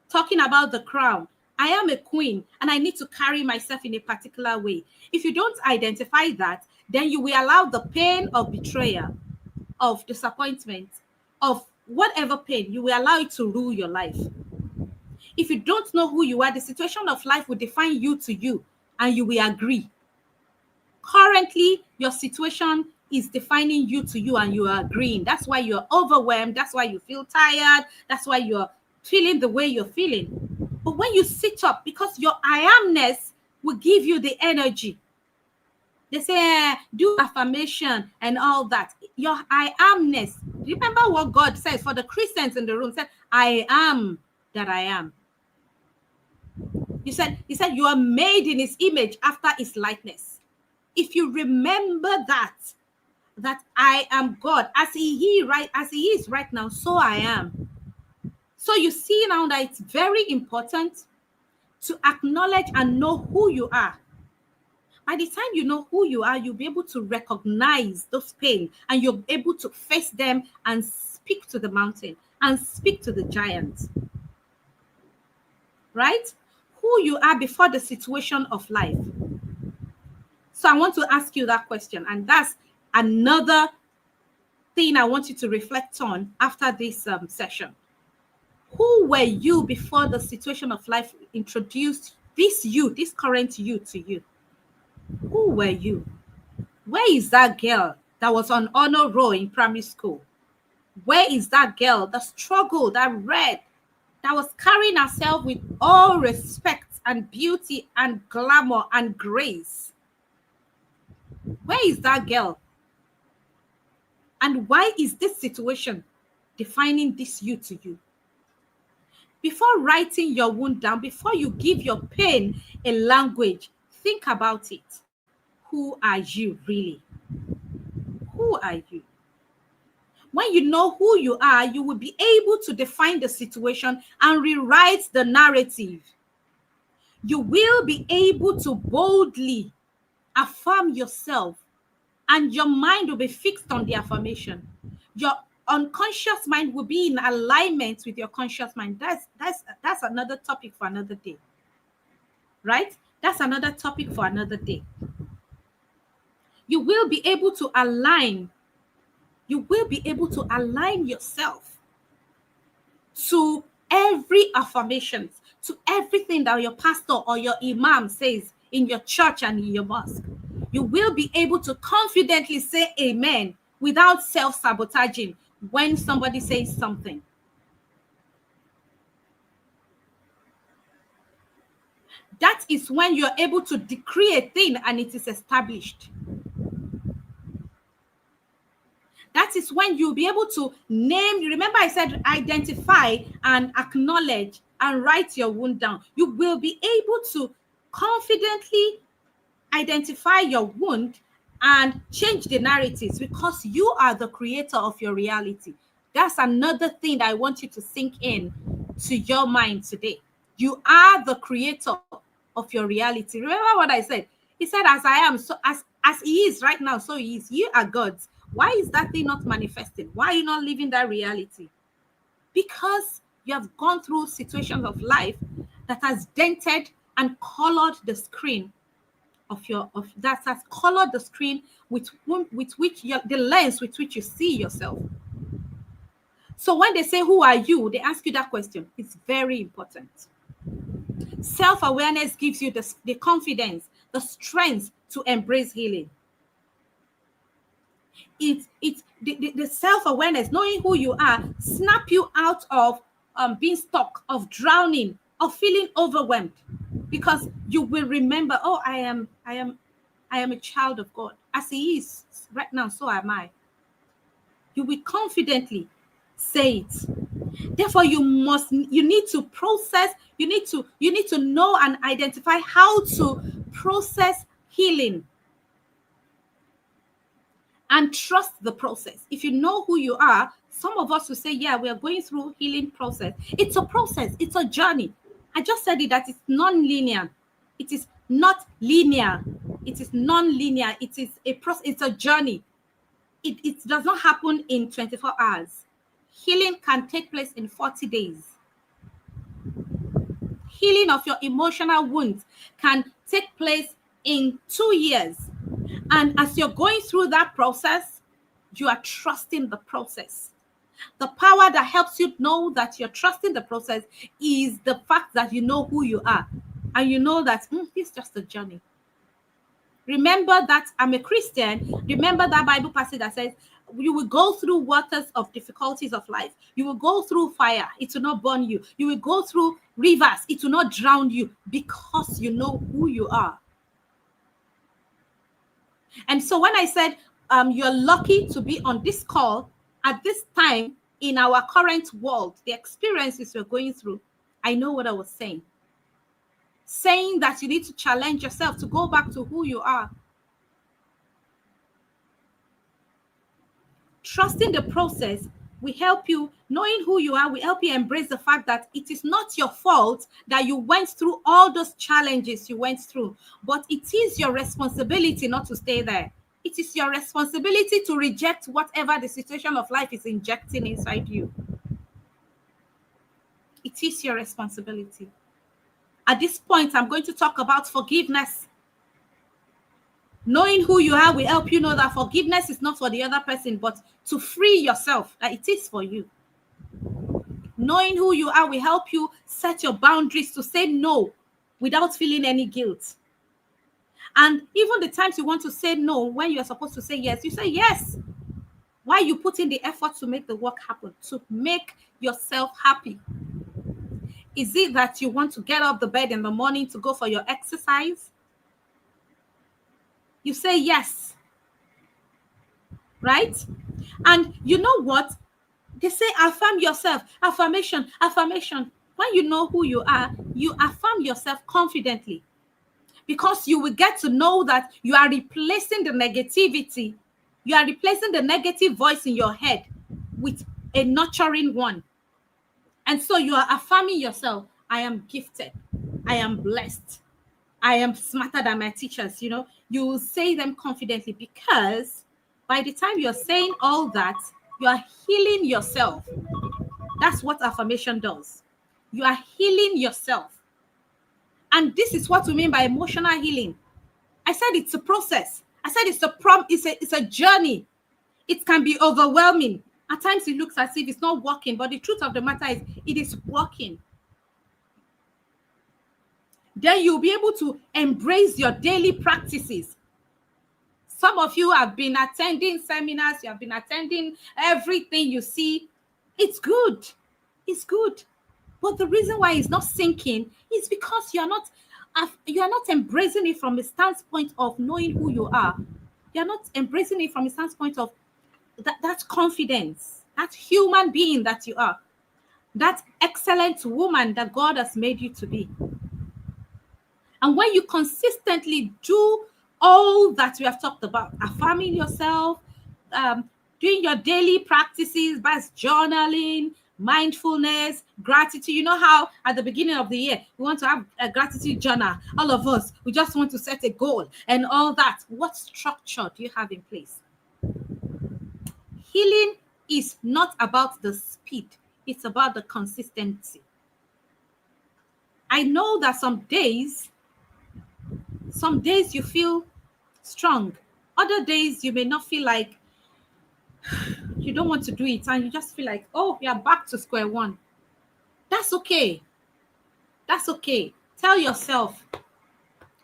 Talking about the crown. I am a queen and I need to carry myself in a particular way. If you don't identify that, then you will allow the pain of betrayal, of disappointment, of whatever pain, you will allow it to rule your life. If you don't know who you are, the situation of life will define you to you and you will agree. Currently, your situation is defining you to you, and you are agreeing. That's why you're overwhelmed. That's why you feel tired. That's why you're feeling the way you're feeling. But when you sit up, because your I amness will give you the energy. They say, do affirmation and all that. Your I amness. Remember what God says for the Christians in the room, said, I am that I am. He said, you are made in his image after his likeness. If you remember that I am God, as he is right now, so I am. So you see now that it's very important to acknowledge and know who you are. By the time you know who you are, you'll be able to recognize those pains, and you're able to face them and speak to the mountain and speak to the giant. Right? Who you are before the situation of life. So I want to ask you that question, and that's another thing I want you to reflect on after this session. Who were you before the situation of life introduced this current you to you? Who were you? Where is that girl that was on honor roll in primary school? Where is that girl that struggled, that read, that was carrying herself with all respect and beauty and glamour and grace? Where is that girl? And why is this situation defining this you to you? Before writing your wound down, before you give your pain a language, think about it. Who are you really? Who are you? When you know who you are, you will be able to define the situation and rewrite the narrative. You will be able to boldly affirm yourself, and your mind will be fixed on the affirmation. Your unconscious mind will be in alignment with your conscious mind. That's another topic for another day. Right? That's another topic for another day. You will be able to align. You will be able to align yourself to every affirmation, to everything that your pastor or your imam says in your church and in your mosque. You will be able to confidently say amen without self-sabotaging when somebody says something. That is when you're able to decree a thing and it is established. That is when you'll be able to name. Remember I said identify and acknowledge and write your wound down. You will be able to confidently identify your wound and change the narratives, because you are the creator of your reality. That's another thing that I want you to sink in to your mind today. You are the creator of your reality. Remember what I said? He said, as I am, so as he is right now, so he is. You are God's. Why is that thing not manifesting? Why are you not living that reality? Because you have gone through situations of life that has dented and colored the screen that has colored the screen with which the lens with which you see yourself. So when they say, who are you? They ask you that question. It's very important. Self-awareness gives you the confidence, the strength to embrace healing. The self-awareness, knowing who you are, snap you out of being stuck, of drowning, of feeling overwhelmed, because you will remember, oh, I am a child of God. As he is right now, so am I. You will confidently say it. Therefore, you need to process, you need to know and identify how to process healing. And trust the process. If you know who you are, some of us will say, yeah, we are going through healing process. It's a process. It's a journey. I just said it, that it's non-linear. It is not linear. It is non-linear. It is a process. It's a journey. It does not happen in 24 hours. Healing can take place in 40 days. Healing of your emotional wounds can take place in 2 years. And as you're going through that process, you are trusting the process. The power that helps you know that you're trusting the process is the fact that you know who you are. And you know that this is just a journey. Remember that I'm a Christian. Remember that Bible passage that says you will go through waters of difficulties of life. You will go through fire. It will not burn you. You will go through rivers. It will not drown you, because you know who you are. And so when I said you're lucky to be on this call at this time in our current world, the experiences we're going through, I know what I was saying. Saying that you need to challenge yourself to go back to who you are. Trusting the process will help you. Knowing who you are will help you embrace the fact that it is not your fault that you went through all those challenges you went through, but it is your responsibility not to stay there. It is your responsibility to reject whatever the situation of life is injecting inside you. It is your responsibility. At this point, I'm going to talk about forgiveness. Knowing who you are will help you know that forgiveness is not for the other person, but to free yourself, that it is for you. Knowing who you are will help you set your boundaries to say no without feeling any guilt. And even the times you want to say no, when you're supposed to say yes, you say yes. Why you put in the effort to make the work happen, to make yourself happy? Is it that you want to get up the bed in the morning to go for your exercise? You say yes, right? And you know what? They say affirm yourself. Affirmation, affirmation. When you know who you are, you affirm yourself confidently, because you will get to know that you are replacing the negativity. You are replacing the negative voice in your head with a nurturing one. And so you are affirming yourself. I am gifted. I am blessed. I am smarter than my teachers. You will say them confidently, because by the time you're saying all that, you are healing yourself. That's what affirmation does. You are healing yourself. And this is what we mean by emotional healing. I said it's a process. I said it's a journey. It can be overwhelming. At times it looks as if it's not working, but the truth of the matter is it is working. Then you'll be able to embrace your daily practices. Some of you have been attending seminars, you have been attending everything you see. It's good. It's good. But the reason why it's not sinking is because you are not embracing it from a standpoint of knowing who you are. You're not embracing it from a standpoint of that confidence, that human being that you are, that excellent woman that God has made you to be. And when you consistently do all that we have talked about, affirming yourself, doing your daily practices, by journaling, mindfulness, gratitude. You know how at the beginning of the year, we want to have a gratitude journal. All of us, we just want to set a goal and all that. What structure do you have in place? Healing is not about the speed. It's about the consistency. I know that some days you feel strong. Other days you may not feel like, you don't want to do it, and you just feel like, oh, you're back to square one. That's okay. That's okay. Tell yourself,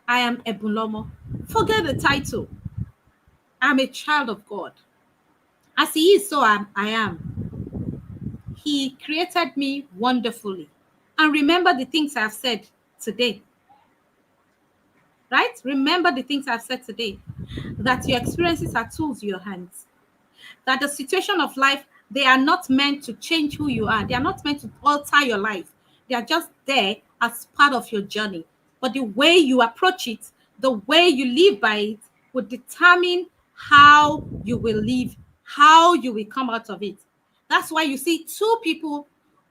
I am Ebun. Forget the title. I'm a child of God. As He is, so I am. He created me wonderfully. And remember the things I've said today. Right? Remember the things I've said today. That your experiences are tools in your hands. That the situation of life, they are not meant to change who you are. They are not meant to alter your life. They are just there as part of your journey. But the way you approach it, the way you live by it, will determine how you will live, how you will come out of it. That's why you see two people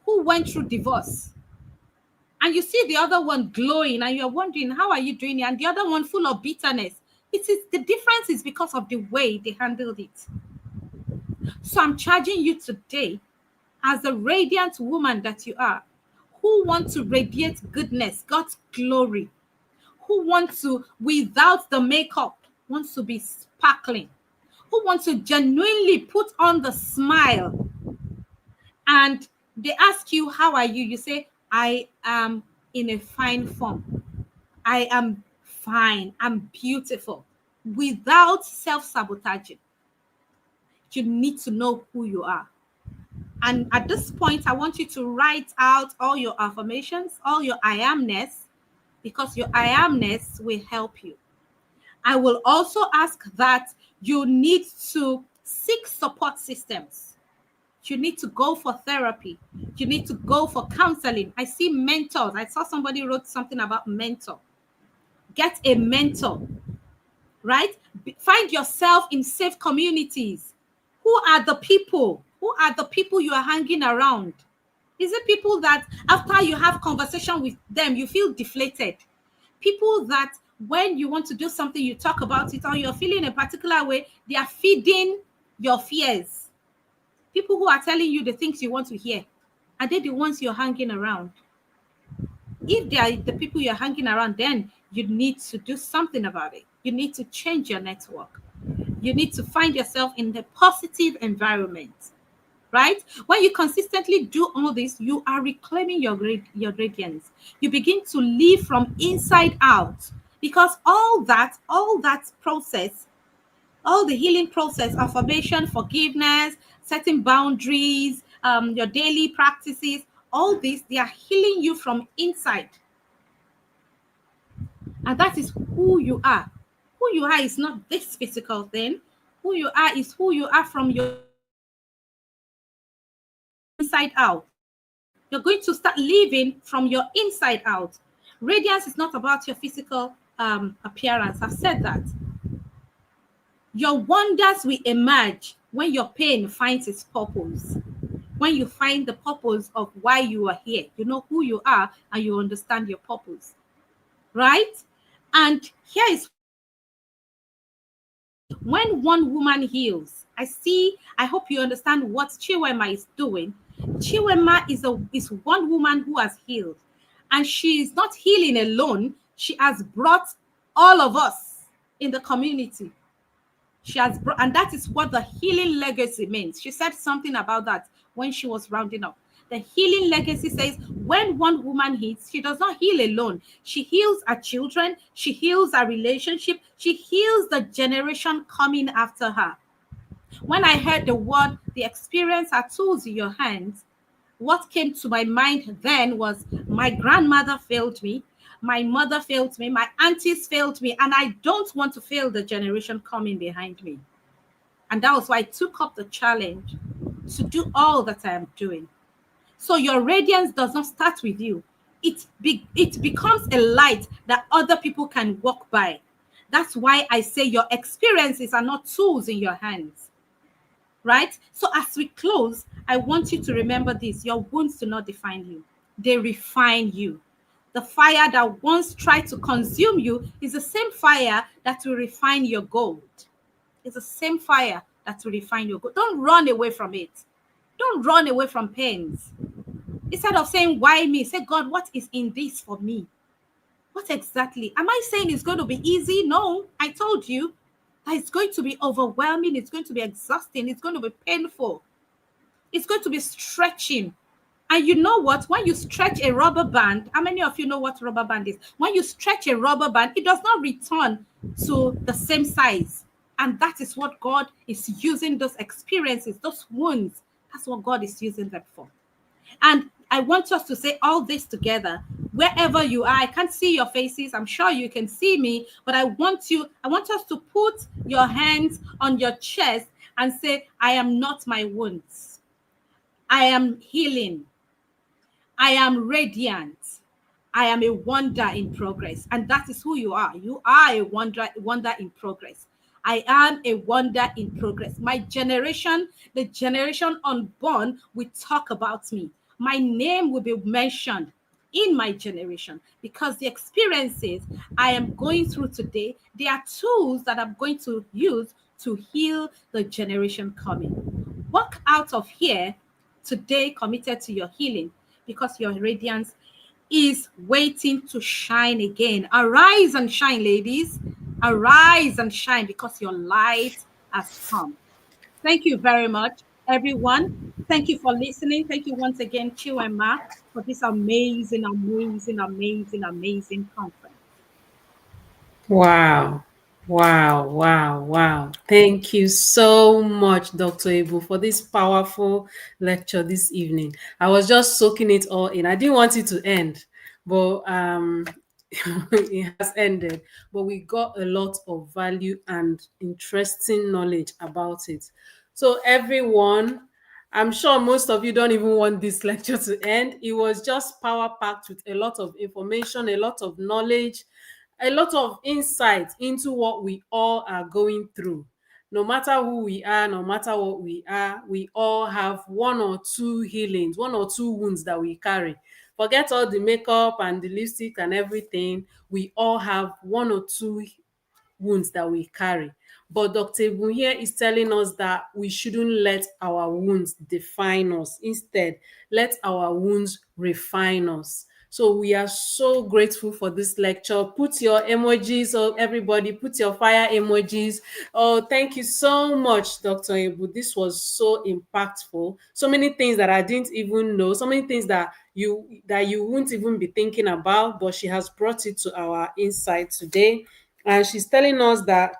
who went through divorce, and you see the other one glowing, and you're wondering, how are you doing it? And the other one full of bitterness. The difference is because of the way they handled it. So I'm charging you today, as a radiant woman that you are, who want to radiate goodness, God's glory, who want to, without the makeup, wants to be sparkling, who wants to genuinely put on the smile. And they ask you, how are you? You say, I am in a fine form. I am fine. I'm beautiful. without self-sabotaging. You need to know who you are. And at this point, I want you to write out all your affirmations, all your I amness, because your I amness will help you. I will also ask that you need to seek support systems. You need to go for therapy. You need to go for counseling. I see mentors. I saw somebody wrote something about mentor. Get a mentor, right? Find yourself in safe communities. Who are the people? Who are the people you are hanging around? Is it people that after you have conversation with them, you feel deflated? People that when you want to do something, you talk about it, or you're feeling a particular way, they are feeding your fears. People who are telling you the things you want to hear. Are they the ones you're hanging around? If they are the people you're hanging around, then you need to do something about it. You need to change your network. You need to find yourself in a positive environment, right? When you consistently do all this, you are reclaiming your radiance. You begin to live from inside out, because all that process, all the healing process, affirmation, forgiveness, setting boundaries, your daily practices, all this, they are healing you from inside. And that is who you are. Who you are is not this physical thing. Who you are is who you are from your inside out. You're going to start living from your inside out. Radiance is not about your physical appearance. I've said that. Your wonders will emerge when your pain finds its purpose. When you find the purpose of why you are here, you know who you are and you understand your purpose, right? And here is when one woman heals. I hope you understand what Chiwema is doing. Chiwema is one woman who has healed, and she is not healing alone. She has brought all of us in the community. She has brought, and that is what the healing legacy means. She said something about that when she was rounding up. The healing legacy says when one woman heals, she does not heal alone. She heals her children. She heals her relationship. She heals the generation coming after her. When I heard the word, the experience are tools in your hands, what came to my mind then was my grandmother failed me. My mother failed me. My aunties failed me. And I don't want to fail the generation coming behind me. And that was why I took up the challenge to do all that I am doing. So your radiance does not start with you. It becomes a light that other people can walk by. That's why I say your experiences are not tools in your hands, right? So as we close, I want you to remember this. Your wounds do not define you. They refine you. The fire that once tried to consume you is the same fire that will refine your gold. It's the same fire that will refine your gold. Don't run away from it. Don't run away from pains. Instead of saying, why me? Say, God, what is in this for me? What exactly? Am I saying it's going to be easy? No, I told you that it's going to be overwhelming. It's going to be exhausting. It's going to be painful. It's going to be stretching. And you know what? When you stretch a rubber band, how many of you know what rubber band is? When you stretch a rubber band, it does not return to the same size. And that is what God is using those experiences, those wounds. That's what God is using them for. And I want us to say all this together, wherever you are. I can't see your faces. I'm sure you can see me, but I want us to put your hands on your chest and say, I am not my wounds. I am healing. I am radiant. I am a wonder in progress. And that is who you are. You are a wonder in progress. I am a wonder in progress. My generation, the generation unborn, will talk about me. My name will be mentioned in my generation because the experiences I am going through today, they are tools that I'm going to use to heal the generation coming. Walk out of here today committed to your healing because your radiance is waiting to shine again. Arise and shine, ladies. Arise and shine because your light has come. Thank you very much, everyone. Thank you for listening. Thank you once again, Chiwema, for this amazing, amazing, amazing, amazing conference. Wow. Wow, wow, wow. Thank you so much, Dr. Ebun, for this powerful lecture this evening. I was just soaking it all in. I didn't want it to end, but it has ended. But we got a lot of value and interesting knowledge about it. So, everyone, I'm sure most of you don't even want this lecture to end. It was just power packed with a lot of information, a lot of knowledge, a lot of insight into what we all are going through. No matter who we are, no matter what we are, we all have one or two healings, one or two wounds that we carry. Forget all the makeup and the lipstick and everything. We all have one or two wounds that we carry. But Dr. Ebun here is telling us that we shouldn't let our wounds define us. Instead, let our wounds refine us. So we are so grateful for this lecture. Put your emojis, so everybody put your fire emojis. Oh, thank you so much, Dr. Ebun. This was so impactful. So many things that I didn't even know, so many things that you wouldn't even be thinking about, but she has brought it to our insight today. And she's telling us that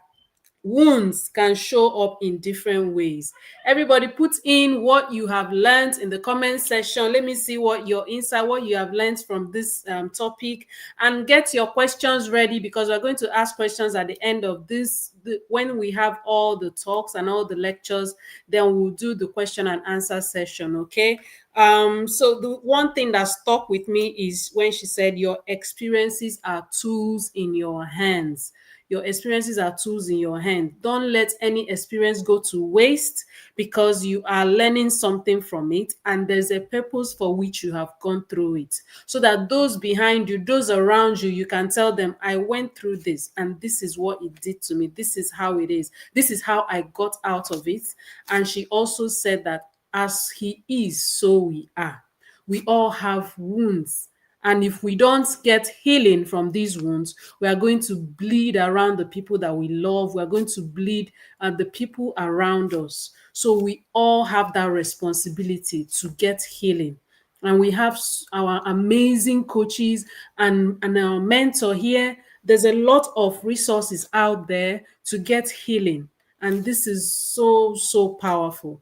wounds can show up in different ways. Everybody put in what you have learned in the comment section. Let me see what your insight, what you have learned from this topic, and get your questions ready, because we're going to ask questions at the end of this. When we have all the talks and all the lectures, then we'll do the question and answer session, okay? So the one thing that stuck with me is when she said your experiences are tools in your hands. Your experiences are tools in your hand. Don't let any experience go to waste, because you are learning something from it, and there's a purpose for which you have gone through it. So that those behind you, those around you, you can tell them, I went through this and this is what it did to me. This is how it is. This is how I got out of it. And she also said that as he is, so we are. We all have wounds. And if we don't get healing from these wounds, we are going to bleed around the people that we love. We are going to bleed the people around us. So we all have that responsibility to get healing. And we have our amazing coaches and our mentor here. There's a lot of resources out there to get healing. And this is so, so powerful.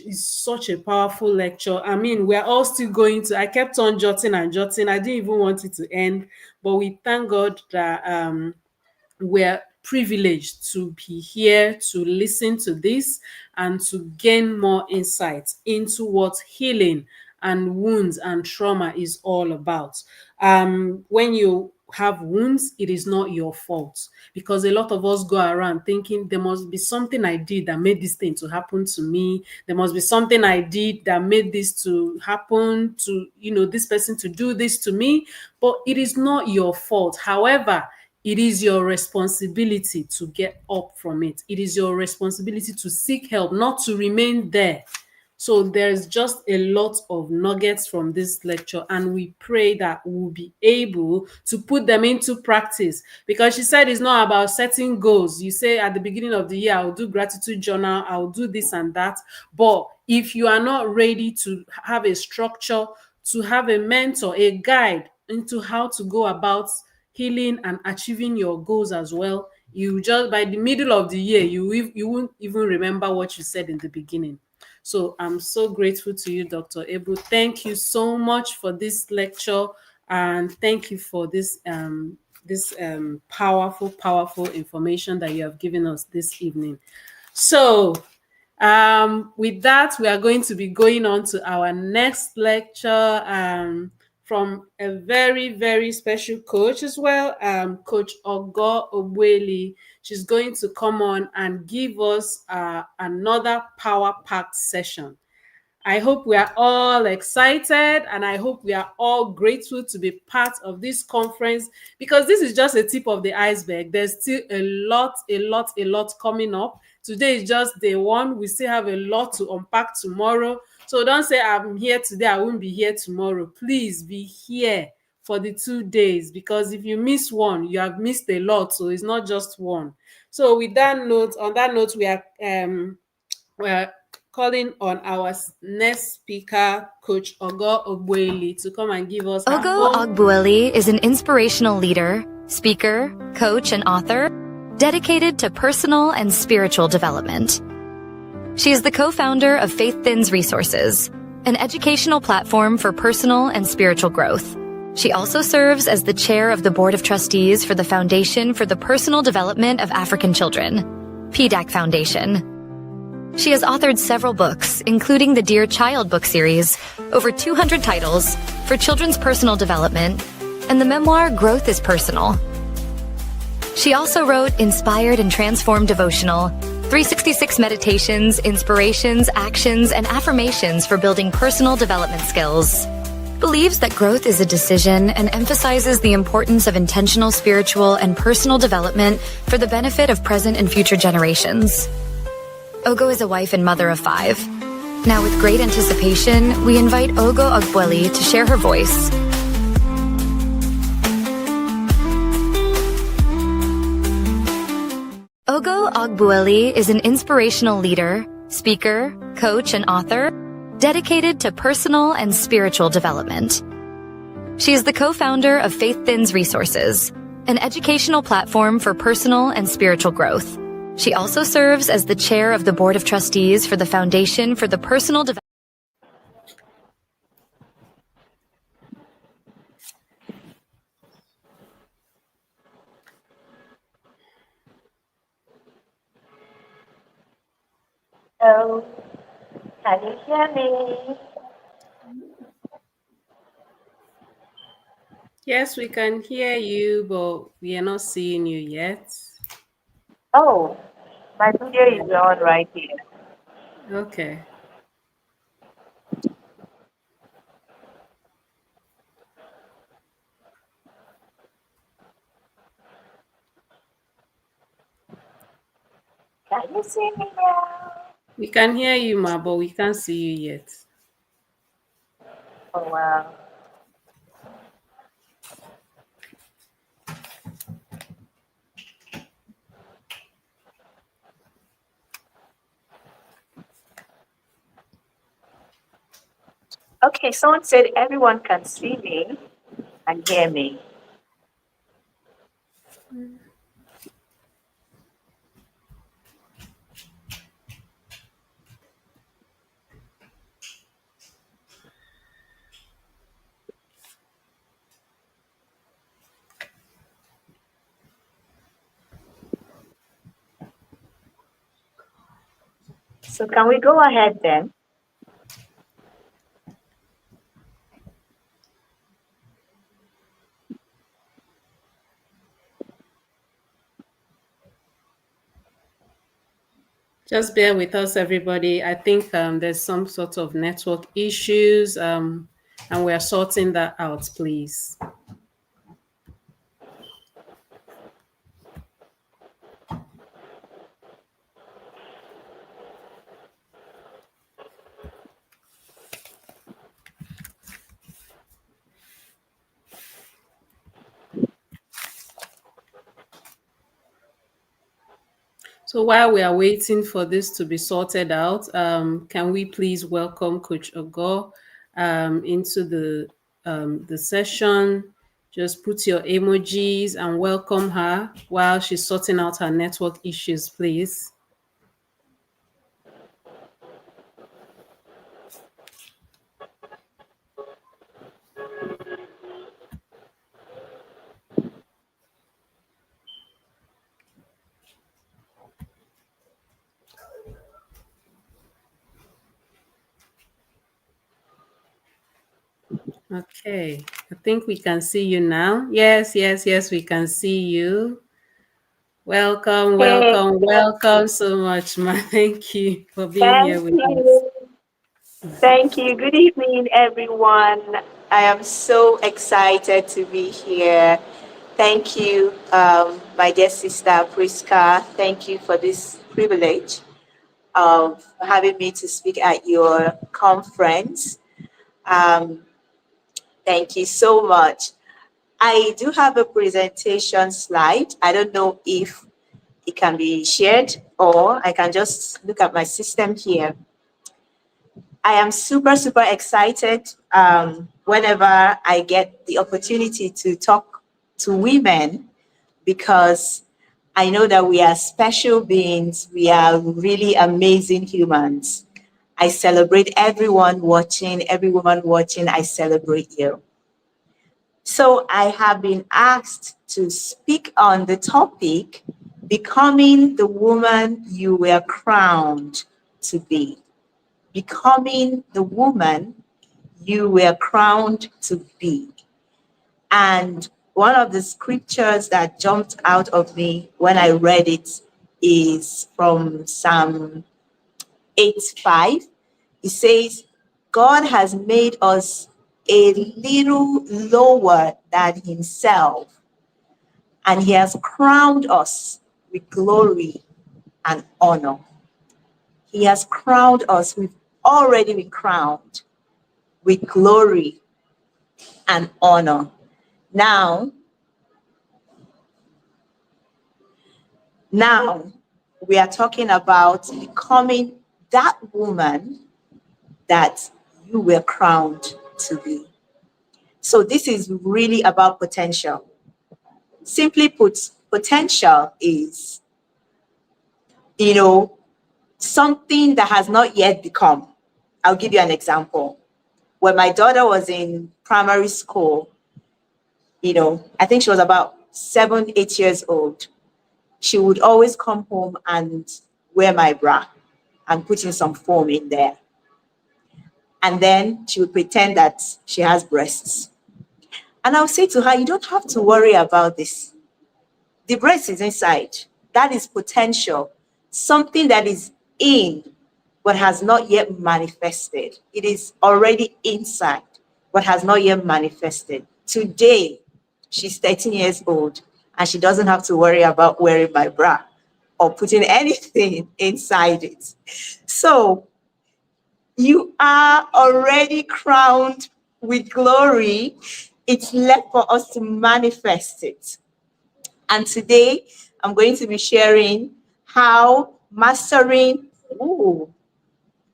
It's such a powerful lecture. I mean, we're all still going to, I kept on jotting and jotting. I didn't even want it to end, but we thank God that we're privileged to be here to listen to this and to gain more insight into what healing and wounds and trauma is all about. When you have wounds, it is not your fault, because a lot of us go around thinking there must be something I did that made this thing to happen to me. There must be something I did that made this to happen to, this person to do this to me, but it is not your fault. However, it is your responsibility to get up from it. It is your responsibility to seek help, not to remain there. So there's just a lot of nuggets from this lecture, and we pray that we'll be able to put them into practice, because she said it's not about setting goals. You say at the beginning of the year, I'll do gratitude journal, I'll do this and that. But if you are not ready to have a structure, to have a mentor, a guide into how to go about healing and achieving your goals as well, you just, by the middle of the year, you won't even remember what you said in the beginning. So I'm so grateful to you, Dr. Ebun. Thank you so much for this lecture, and thank you for this powerful information that you have given us this evening. So with that, we are going to be going on to our next lecture from a very, very special coach as well, Coach Ogo Obweli. She's going to come on and give us another power-packed session. I hope we are all excited, and I hope we are all grateful to be part of this conference, because this is just a tip of the iceberg. There's still a lot coming up. Today is just day one. We still have a lot to unpack tomorrow. So don't say I'm here today, I won't be here tomorrow. Please be here for the 2 days, because if you miss one, you have missed a lot. So it's not just one. So with that note, on that note, we're calling on our next speaker, Coach Ogo Ogbueli, to come and give us Ogo Ogbueli is an inspirational leader, speaker, coach, and author. dedicated to personal and spiritual development. She is the co-founder of Faith Thins Resources, an educational platform for personal and spiritual growth. She also serves as the chair of the Board of Trustees for the Foundation for the Personal Development of African Children, PDAC Foundation. She has authored several books, including the Dear Child book series, over 200 titles for children's personal development, and the memoir Growth is Personal. She also wrote Inspired and Transformed Devotional, 366 meditations, inspirations, actions, and affirmations for building personal development skills. Believes that growth is a decision and emphasizes the importance of intentional spiritual and personal development for the benefit of present and future generations. Ogo is a wife and mother of 5. Now, with great anticipation, we invite Ogo Ogbueli to share her voice. Ogo Ogbueli is an inspirational leader, speaker, coach, and author dedicated to personal and spiritual development. She is the co-founder of Faith Thins Resources, an educational platform for personal and spiritual growth. She also serves as the chair of the Board of Trustees for the Foundation for the Personal Development. Hello, can you hear me? Yes, we can hear you, but we are not seeing you yet. Oh, my video is on right here. Okay. Can you see me now? We can hear you, Ma, but we can't see you yet. Oh, wow. Okay, someone said everyone can see me and hear me. So can we go ahead then? Just bear with us, everybody. I think there's some sort of network issues, and we're sorting that out, please. So while we are waiting for this to be sorted out, can we please welcome Coach Ogo into the session? Just put your emojis and welcome her while she's sorting out her network issues, please. Okay, I think we can see you now. Yes, we can see you. Welcome, welcome, welcome so much, Ma. Thank you for being here with us. Thank you. Good evening, everyone. I am so excited to be here. Thank you, my dear sister Priska. Thank you for this privilege of having me to speak at your conference. Thank you so much. I do have a presentation slide. I don't know if it can be shared or I can just look at my system here. I am super, super excited whenever I get the opportunity to talk to women because I know that we are special beings. We are really amazing humans. I celebrate everyone watching, every woman watching. I celebrate you. So I have been asked to speak on the topic, becoming the woman you were crowned to be. Becoming the woman you were crowned to be. And one of the scriptures that jumped out of me when I read it is from Psalm 8:5. It says, God has made us a little lower than himself, and he has crowned us with glory and honor. He has crowned us. We've already been crowned with glory and honor. Now we are talking about becoming that woman that you were crowned to be. So this is really about potential. Simply put, potential is, something that has not yet become. I'll give you an example. When my daughter was in primary school, I think she was about 7, 8 years old. She would always come home and wear my bra and put in some foam in there. And then she would pretend that she has breasts. And I would say to her, you don't have to worry about this. The breast is inside. That is potential. Something that is in, but has not yet manifested. It is already inside, but has not yet manifested. Today, she's 13 years old, and she doesn't have to worry about wearing my bra or putting anything inside it. So, you are already crowned with glory. It's left for us to manifest it. And today, I'm going to be sharing how mastering,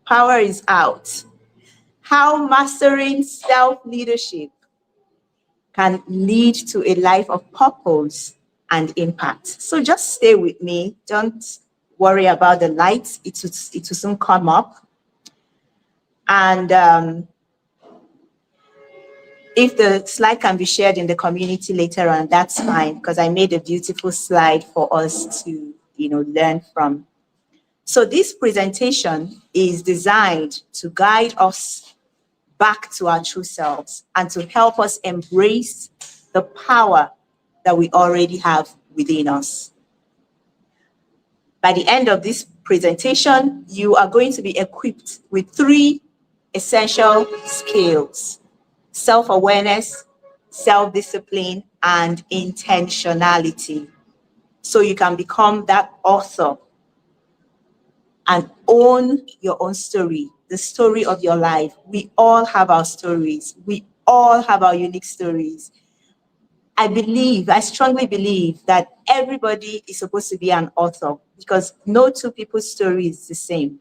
power is out, how mastering self-leadership can lead to a life of purpose and impact. So just stay with me. Don't worry about the lights. It will soon come up. And if the slide can be shared in the community later on, that's fine, because I made a beautiful slide for us to, learn from. So this presentation is designed to guide us back to our true selves and to help us embrace the power that we already have within us. By the end of this presentation, you are going to be equipped with 3 essential skills: self-awareness, self-discipline, and intentionality. So you can become that author and own your own story, the story of your life. We all have our stories. We all have our unique stories. I strongly believe that everybody is supposed to be an author, because no 2 people's story is the same.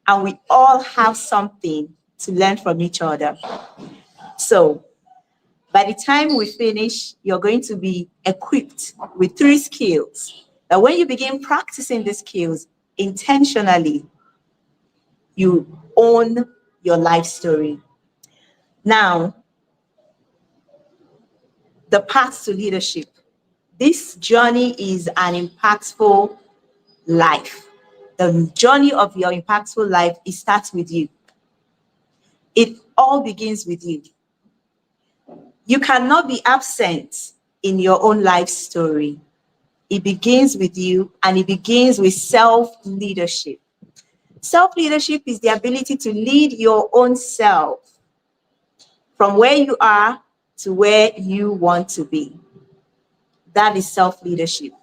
And we all have something to learn from each other. So by the time we finish, you're going to be equipped with 3 skills that when you begin practicing the skills intentionally, you own your life story. Now, the path to leadership. This journey is an impactful life. The journey of your impactful life, it starts with you. It all begins with you. You cannot be absent in your own life story. It begins with you, and it begins with self-leadership. Self-leadership is the ability to lead your own self from where you are to where you want to be. That is self-leadership.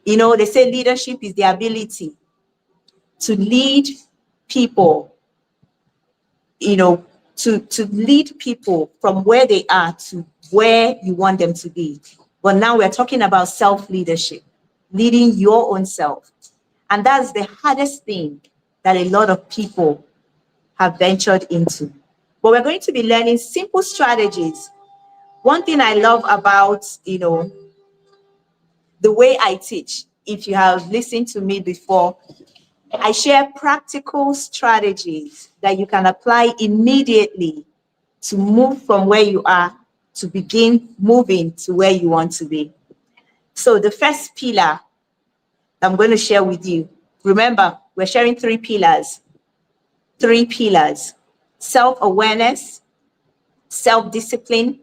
They say leadership is the ability to lead people, to lead people from where they are to where you want them to be. But now we're talking about self-leadership, leading your own self. And that's the hardest thing that a lot of people have ventured into. But we're going to be learning simple strategies. One thing I love about, the way I teach if you have listened to me before, I share practical strategies that you can apply immediately to move from where you are to begin moving to where you want to be. So the first pillar I'm going to share with you, remember, we're sharing three pillars. Self-awareness, self-discipline,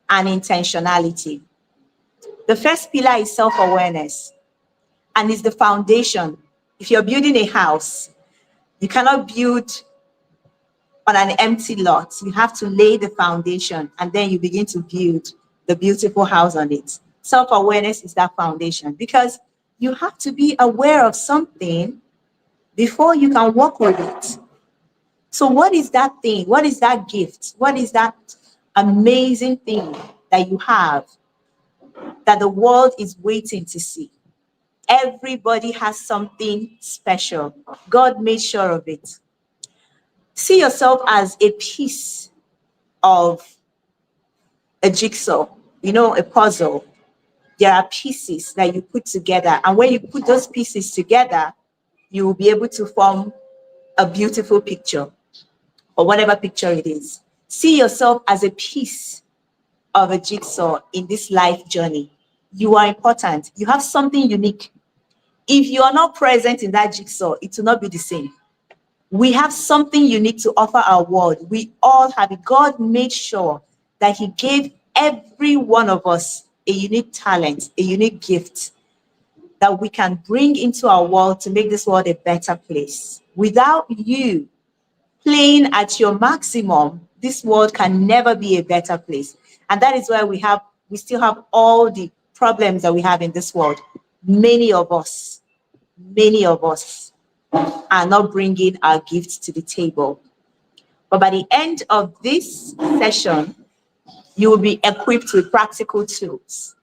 and intentionality. The first pillar is self-awareness, and it's the foundation. If you're building a house, you cannot build on an empty lot. You have to lay the foundation, and then you begin to build the beautiful house on it. Self-awareness is that foundation, because you have to be aware of something before you can work with it. So what is that thing? What is that gift? What is that amazing thing that you have that the world is waiting to see? Everybody has something special. God made sure of it. See yourself as a piece of a jigsaw, a puzzle. There are pieces that you put together, and when you put those pieces together, you will be able to form a beautiful picture, or whatever picture it is. See yourself as a piece of a jigsaw in this life journey. You are important. You have something unique. If you are not present in that jigsaw, it will not be the same. We have something unique to offer our world. We all have it. God made sure that He gave every one of us a unique talent, a unique gift that we can bring into our world to make this world a better place. Without you playing at your maximum, this world can never be a better place. And that is why we still have all the problems that we have in this world. Many of us are not bringing our gifts to the table. But by the end of this session, you will be equipped with practical tools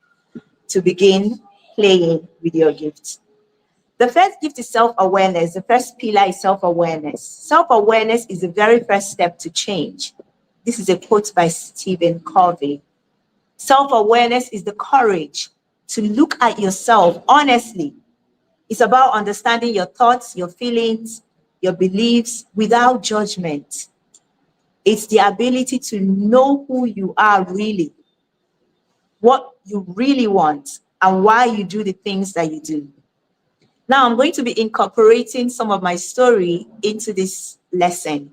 to begin playing with your gifts. The first gift is self-awareness. The first pillar is self-awareness. Self-awareness is the very first step to change. This is a quote by Stephen Covey. Self-awareness is the courage to look at yourself honestly. It's about understanding your thoughts, your feelings, your beliefs without judgment. It's the ability to know who you are really, what you really want, and why you do the things that you do. Now, I'm going to be incorporating some of my story into this lesson.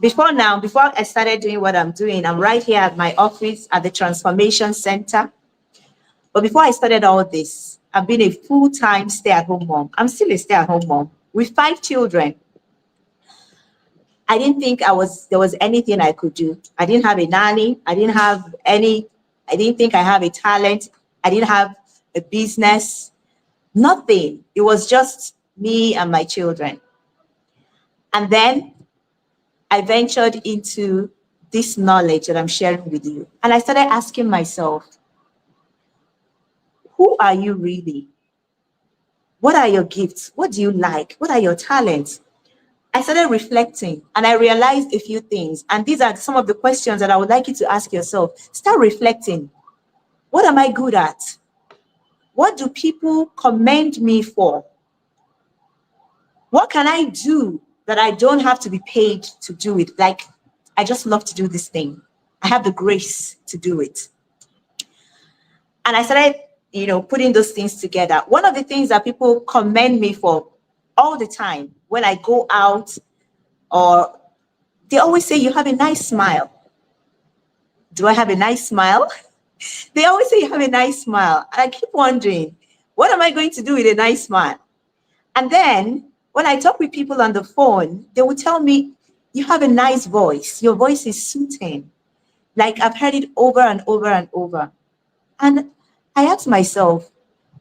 Before I started doing what I'm doing, I'm right here at my office at the Transformation Center. But before I started all this, I've been a full-time stay-at-home mom. I'm still a stay-at-home mom with 5 children. I didn't think there was anything I could do. I didn't have a nanny. I didn't think I have a talent. I didn't have a business. Nothing. It was just me and my children. And then I ventured into this knowledge that I'm sharing with you. And I started asking myself, who are you really? What are your gifts? What do you like? What are your talents? I started reflecting, and I realized a few things. And these are some of the questions that I would like you to ask yourself. Start reflecting. What am I good at? What do people commend me for? What can I do that I don't have to be paid to do it? Like, I just love to do this thing. I have the grace to do it. And I started, putting those things together. One of the things that people commend me for all the time when I go out, or they always say, you have a nice smile. Do I have a nice smile? They always say you have a nice smile. And I keep wondering, what am I going to do with a nice smile? And then when I talk with people on the phone, they will tell me, you have a nice voice. Your voice is soothing. Like, I've heard it over and over and over. And I ask myself,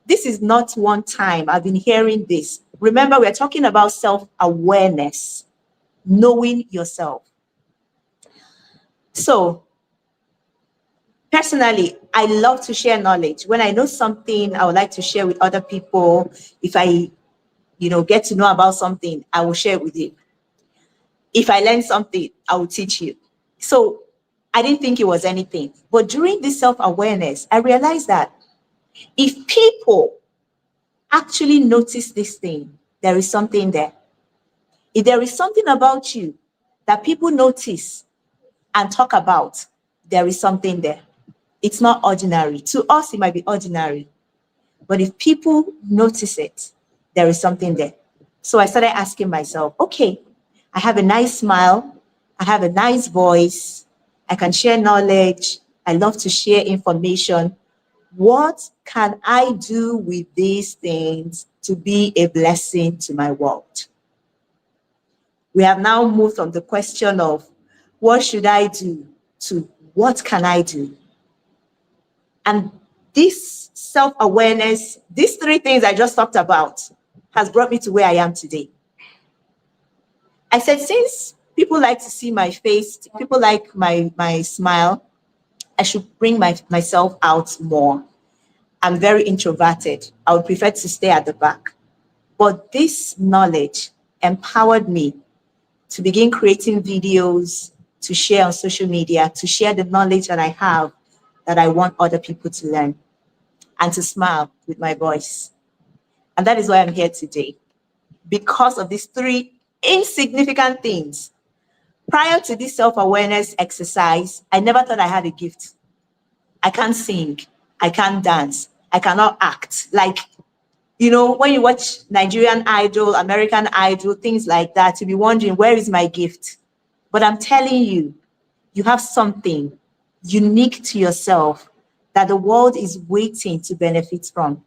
this is not one time I've been hearing this. Remember, we're talking about self-awareness, knowing yourself. So, personally, I love to share knowledge. When I know something, I would like to share with other people. If I, get to know about something, I will share it with you. If I learn something, I will teach you. So I didn't think it was anything. But during this self-awareness, I realized that If people actually notice this thing, there is something there. If there is something about you that people notice and talk about, there is something there. It's not ordinary. To us, it might be ordinary. But if people notice it, there is something there. So I started asking myself, okay, I have a nice smile. I have a nice voice. I can share knowledge. I love to share information. What can I do with these things to be a blessing to my world? We have now moved from the question of what should I do to what can I do? And this self-awareness, these three things I just talked about, has brought me to where I am today. I said, since people like to see my face, people like my smile, I should bring myself out more. I'm very introverted. I would prefer to stay at the back. But this knowledge empowered me to begin creating videos, to share on social media, to share the knowledge that I have that I want other people to learn, and to smile with my voice. And that is why I'm here today, because of these three insignificant things. Prior to this self-awareness exercise, I never thought I had a gift. I can't sing, I can't dance, I cannot act. Like, you know, when you watch Nigerian Idol, American Idol, things like that, you'll be wondering, where is my gift? But I'm telling you, you have something unique to yourself that the world is waiting to benefit from,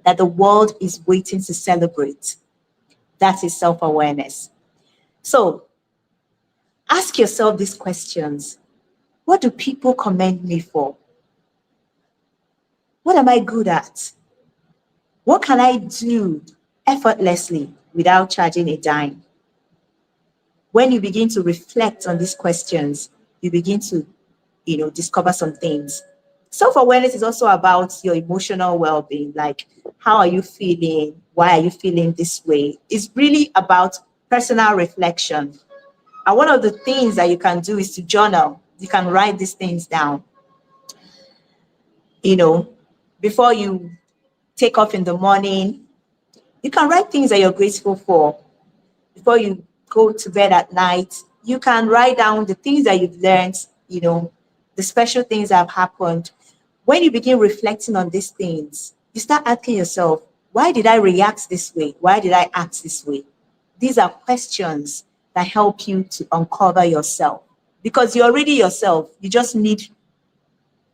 that the world is waiting to celebrate. That is self-awareness. So ask yourself these questions. What do people commend me for? What am I good at? What can I do effortlessly without charging a dime? When you begin to reflect on these questions, you begin to, discover some things. Self-awareness is also about your emotional well-being. Like, how are you feeling? Why are you feeling this way? It's really about personal reflection. And one of the things that you can do is to journal. You can write these things down. Before you take off in the morning, you can write things that you're grateful for. Before you go to bed at night, you can write down the things that you've learned, the special things that have happened. When you begin reflecting on these things, you start asking yourself, why did I react this way? Why did I act this way? These are questions that help you to uncover yourself, because you're already yourself. You just need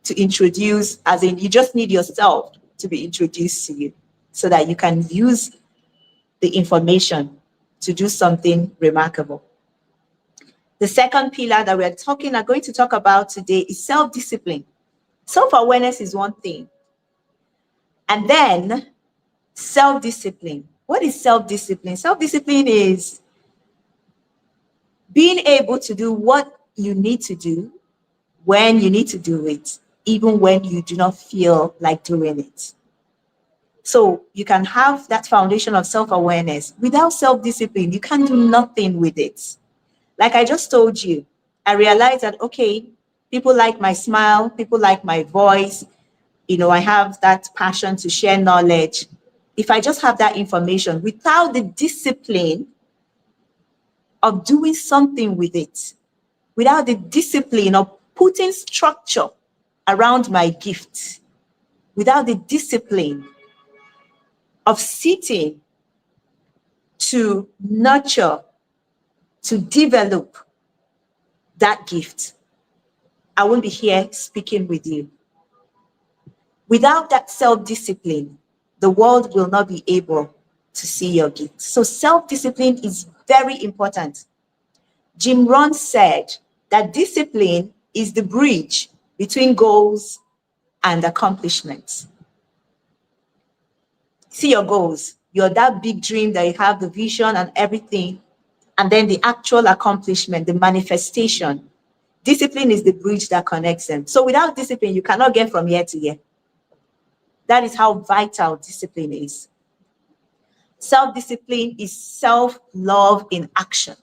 to introduce, as in you just need yourself to be introduced to you so that you can use the information to do something remarkable. The second pillar that we're going to talk about today is self-discipline. Self-awareness is one thing. And then self-discipline. What is self-discipline? Self-discipline is being able to do what you need to do when you need to do it, even when you do not feel like doing it. So you can have that foundation of self-awareness. Without self-discipline, you can do nothing with it. Like I just told you, I realized that, okay, people like my smile, people like my voice. I have that passion to share knowledge. If I just have that information without the discipline of doing something with it, without the discipline of putting structure around my gift, without the discipline of sitting to nurture, to develop that gift, I won't be here speaking with you. Without that self-discipline, the world will not be able to see your gift. So self-discipline is very important. Jim Rohn said that discipline is the bridge between goals and accomplishments. See your goals, you're that big dream that you have, the vision and everything, and then the actual accomplishment, the manifestation. Discipline is the bridge that connects them. So without discipline, you cannot get from here to here. That is how vital discipline is. Self-discipline is self-love in action.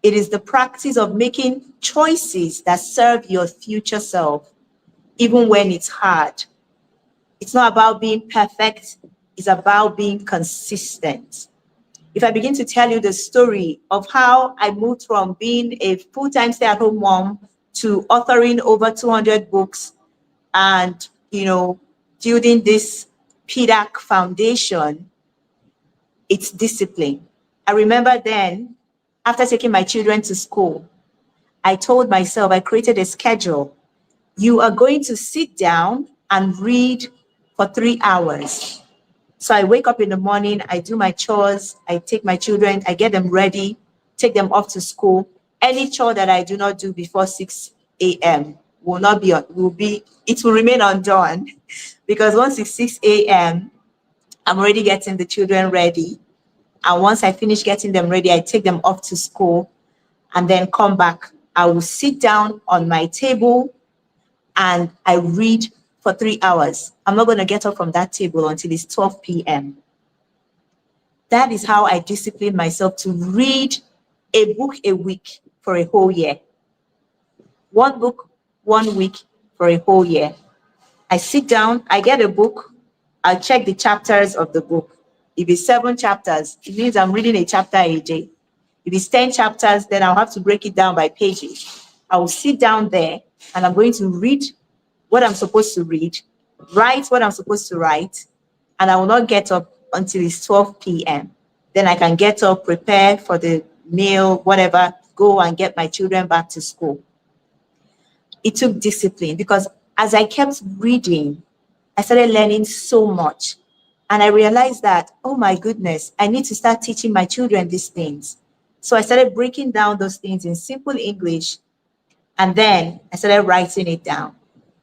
It is the practice of making choices that serve your future self, even when it's hard. It's not about being perfect. It's about being consistent. If I begin to tell you the story of how I moved from being a full-time stay-at-home mom to authoring over 200 books and, building this PDAC foundation, it's discipline. I remember then, after taking my children to school, I told myself, I created a schedule. You are going to sit down and read for 3 hours. So I wake up in the morning, I do my chores, I take my children, I get them ready, take them off to school. Any chore that I do not do before 6 a.m. it will remain undone because once it's 6 a.m., I'm already getting the children ready. And once I finish getting them ready, I take them off to school and then come back. I will sit down on my table and I read for 3 hours. I'm not going to get up from that table until it's 12 p.m. That is how I discipline myself to read a book a week for a whole year. One book, 1 week for a whole year. I sit down, I get a book, I'll check the chapters of the book. If it's 7 chapters, it means I'm reading a chapter a day. If it's 10 chapters, then I'll have to break it down by pages. I will sit down there and I'm going to read what I'm supposed to read, write what I'm supposed to write, and I will not get up until it's 12 p.m. Then I can get up, prepare for the meal, whatever, go and get my children back to school. It took discipline because as I kept reading, I started learning so much. And I realized that, oh my goodness, I need to start teaching my children these things. So I started breaking down those things in simple English. And then I started writing it down.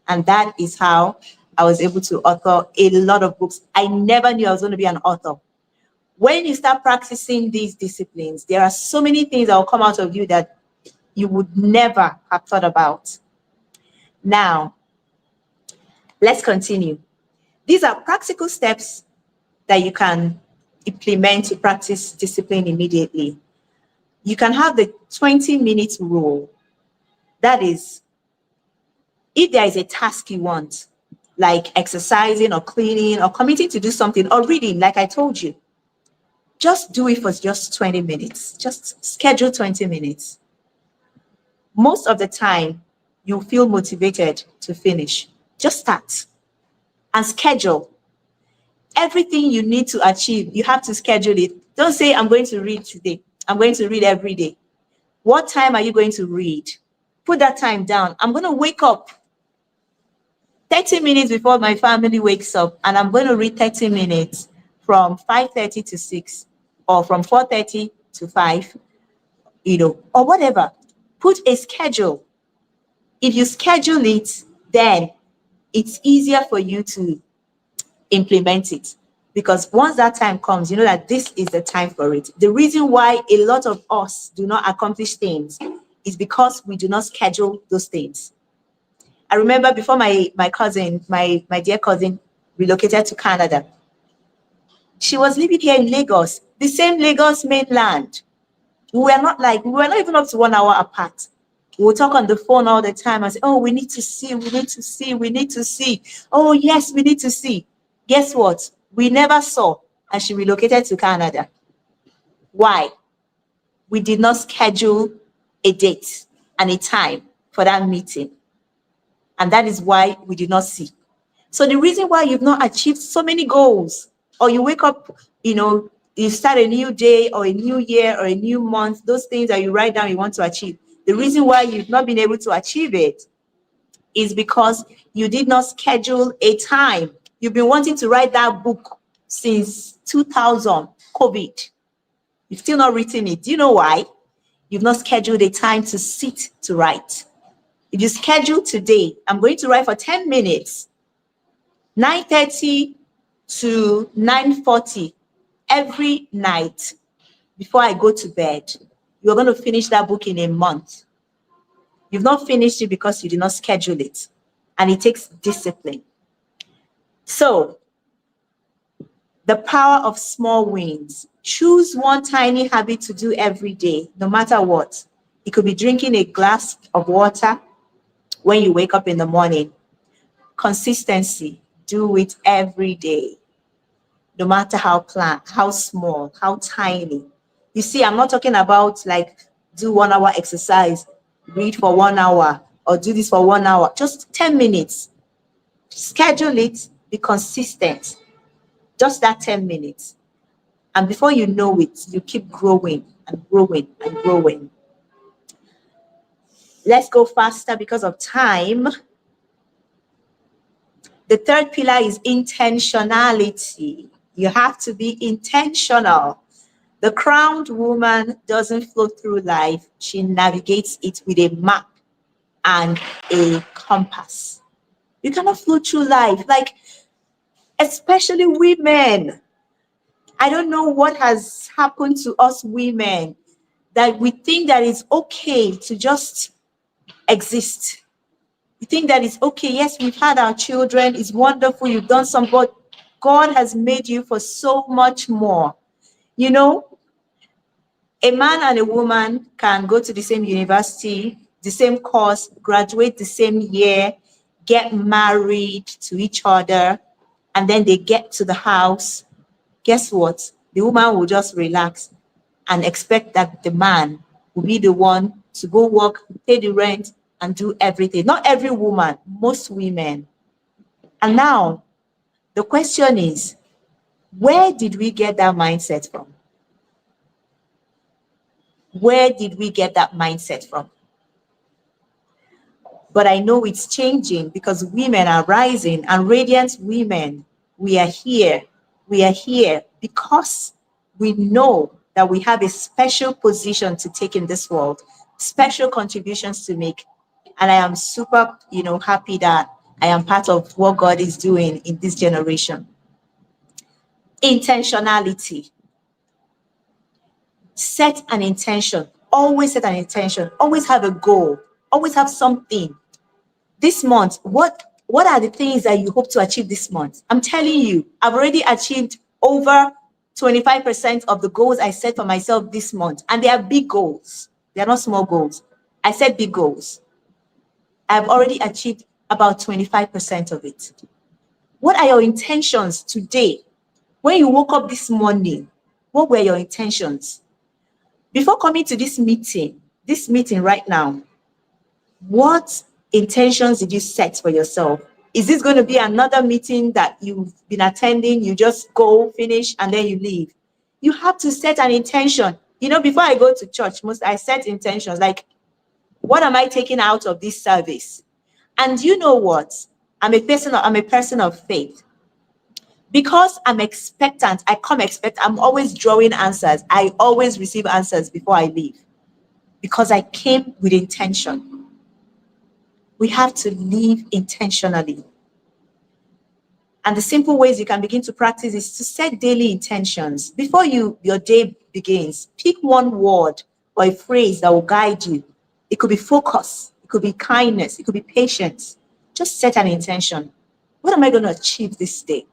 And that is how I was able to author a lot of books. I never knew I was going to be an author. When you start practicing these disciplines, there are so many things that will come out of you that you would never have thought about. Now, let's continue. These are practical steps that you can implement to practice discipline immediately. You can have the 20-minute rule. That is, if there is a task you want, like exercising or cleaning or committing to do something or reading, like I told you, just do it for just 20 minutes. Just schedule 20 minutes. Most of the time, you feel motivated to finish. Just start and schedule. Everything you need to achieve, you have to schedule it. Don't say, I'm going to read today. I'm going to read every day. What time are you going to read? Put that time down. I'm going to wake up 30 minutes before my family wakes up, and I'm going to read 30 minutes from 5:30 to 6 or from 4:30 to 5, or whatever. Put a schedule. If you schedule it, then it's easier for you to implement it. Because once that time comes, you know that this is the time for it. The reason why a lot of us do not accomplish things is because we do not schedule those things. I remember before my cousin, my dear cousin, relocated to Canada. She was living here in Lagos, the same Lagos mainland. We were not even up to 1 hour apart. We would talk on the phone all the time and say, oh, we need to see. Oh, yes, we need to see. Guess what? We never saw, and she relocated to Canada. Why? We did not schedule a date and a time for that meeting. And that is why we did not see. So the reason why you've not achieved so many goals, or you wake up, you start a new day or a new year or a new month, those things that you write down you want to achieve, the reason why you've not been able to achieve it is because you did not schedule a time. You've been wanting to write that book since 2000, COVID. You've still not written it. Do you know why? You've not scheduled a time to sit to write. If you schedule today, I'm going to write for 10 minutes, 9:30 to 9:40 every night before I go to bed. You're going to finish that book in a month. You've not finished it because you did not schedule it. And it takes discipline. So, the power of small wins. Choose one tiny habit to do every day, no matter what. It could be drinking a glass of water when you wake up in the morning. Consistency, do it every day, no matter how small, how tiny. You see, I'm not talking about like do 1 hour exercise, read for 1 hour, or do this for 1 hour. Just 10 minutes. Schedule it, be consistent. Just that 10 minutes. And before you know it, you keep growing and growing and growing. Let's go faster because of time. The third pillar is intentionality. You have to be intentional. The crowned woman doesn't float through life. She navigates it with a map and a compass. You cannot float through life, like, especially women. I don't know what has happened to us women that we think that it's okay to just exist. You think that it's okay. Yes, we've had our children. It's wonderful. You've done some, but God has made you for so much more. You know, a man and a woman can go to the same university, the same course, graduate the same year, get married to each other, and then they get to the house. Guess what? The woman will just relax and expect that the man will be the one to go work, pay the rent, and do everything. Not every woman, most women. And now, the question is, where did we get that mindset from? Where did we get that mindset from? But I know it's changing because women are rising, and radiant women, we are here. We are here because we know that we have a special position to take in this world, special contributions to make. And I am super, happy that I am part of what God is doing in this generation. Intentionality. Set an intention. Always set an intention. Always have a goal. Always have something. This month, what are the things that you hope to achieve this month? I'm telling you, I've already achieved over 25% of the goals I set for myself this month. And they are big goals. They are not small goals. I set big goals. I've already achieved about 25% of it. What are your intentions today? When you woke up this morning, what were your intentions? Before coming to this meeting right now, what intentions did you set for yourself? Is this going to be another meeting that you've been attending? You just go, finish, and then you leave. You have to set an intention. Before I go to church, I set intentions like, what am I taking out of this service? And you know what? I'm a person of faith. Because I'm expectant, I'm always drawing answers. I always receive answers before I leave. Because I came with intention. We have to live intentionally. And the simple ways you can begin to practice is to set daily intentions. Before your day begins, pick one word or a phrase that will guide you. It could be focus, it could be kindness, it could be patience. Just set an intention. What am I going to achieve this day?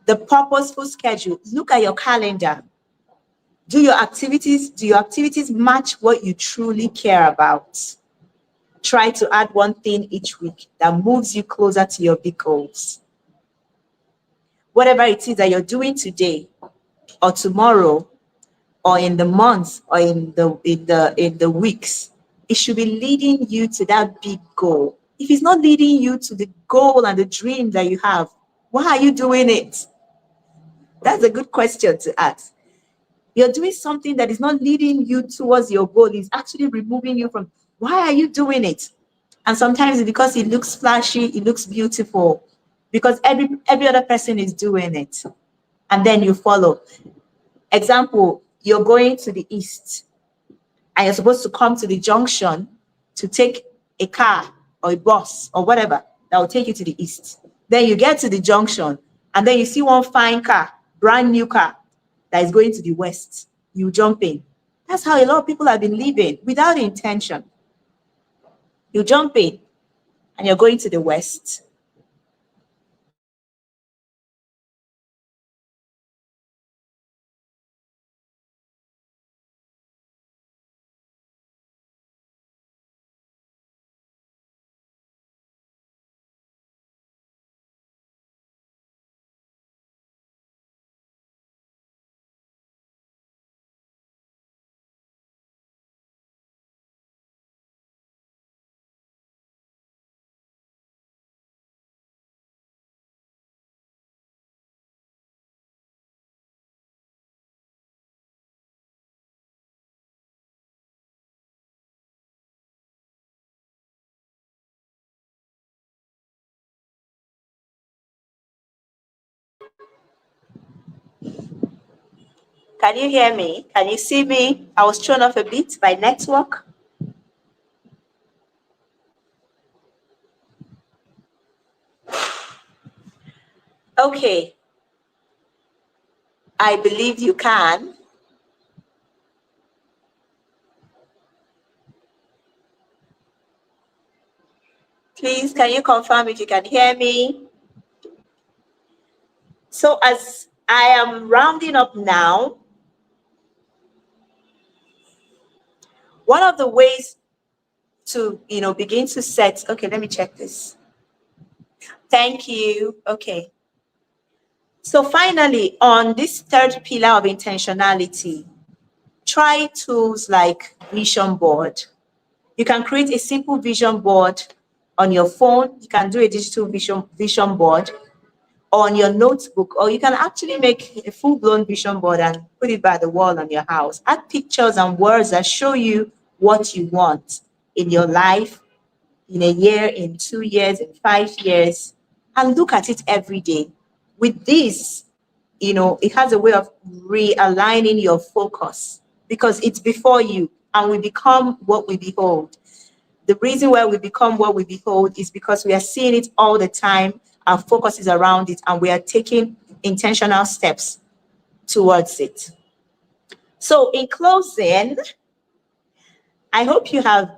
The purposeful schedule. Look at your calendar. Do your activities match what you truly care about? Try to add one thing each week that moves you closer to your big goals. Whatever it is that you're doing today or tomorrow or in the months or in the weeks, it should be leading you to that big goal. If it's not leading you to the goal and the dream that you have, why are you doing it? That's a good question to ask. You're doing something that is not leading you towards your goal. It's actually removing you from, why are you doing it? And sometimes it's because it looks flashy, it looks beautiful, because every other person is doing it. And then you follow. Example, you're going to the east and you're supposed to come to the junction to take a car or a bus or whatever that will take you to the east. Then you get to the junction and then you see one fine car, brand new car that is going to the west. You jump in. That's how a lot of people have been living without intention. You jump in and you're going to the west. Can you hear me? Can you see me? I was thrown off a bit by network. Okay. I believe you can. Please, can you confirm if you can hear me? So as I am rounding up now, one of the ways to, begin to set, okay, let me check this. Thank you. Okay. So finally, on this third pillar of intentionality, try tools like vision board. You can create a simple vision board on your phone. You can do a digital vision board on your notebook, or you can actually make a full-blown vision board and put it by the wall on your house. Add pictures and words that show you what you want in your life, in a year, in 2 years, in 5 years, and look at it every day. With this, it has a way of realigning your focus because it's before you and we become what we behold. The reason why we become what we behold is because we are seeing it all the time. Our focus is around it and we are taking intentional steps towards it. So in closing, I hope you have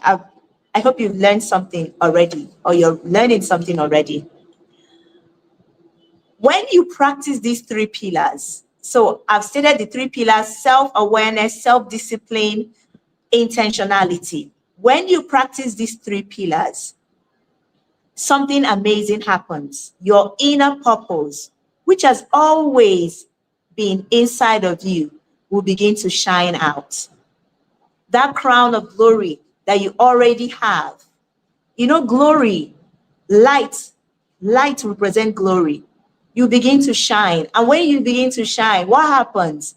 I hope you've learned something already, or you're learning something already. When you practice these 3 pillars, so I've stated the 3 pillars: self-awareness, self-discipline, intentionality. When you practice these 3 pillars, something amazing happens. Your inner purpose, which has always been inside of you, will begin to shine out. That crown of glory that you already have. Glory, light represents glory. You begin to shine. And when you begin to shine, what happens?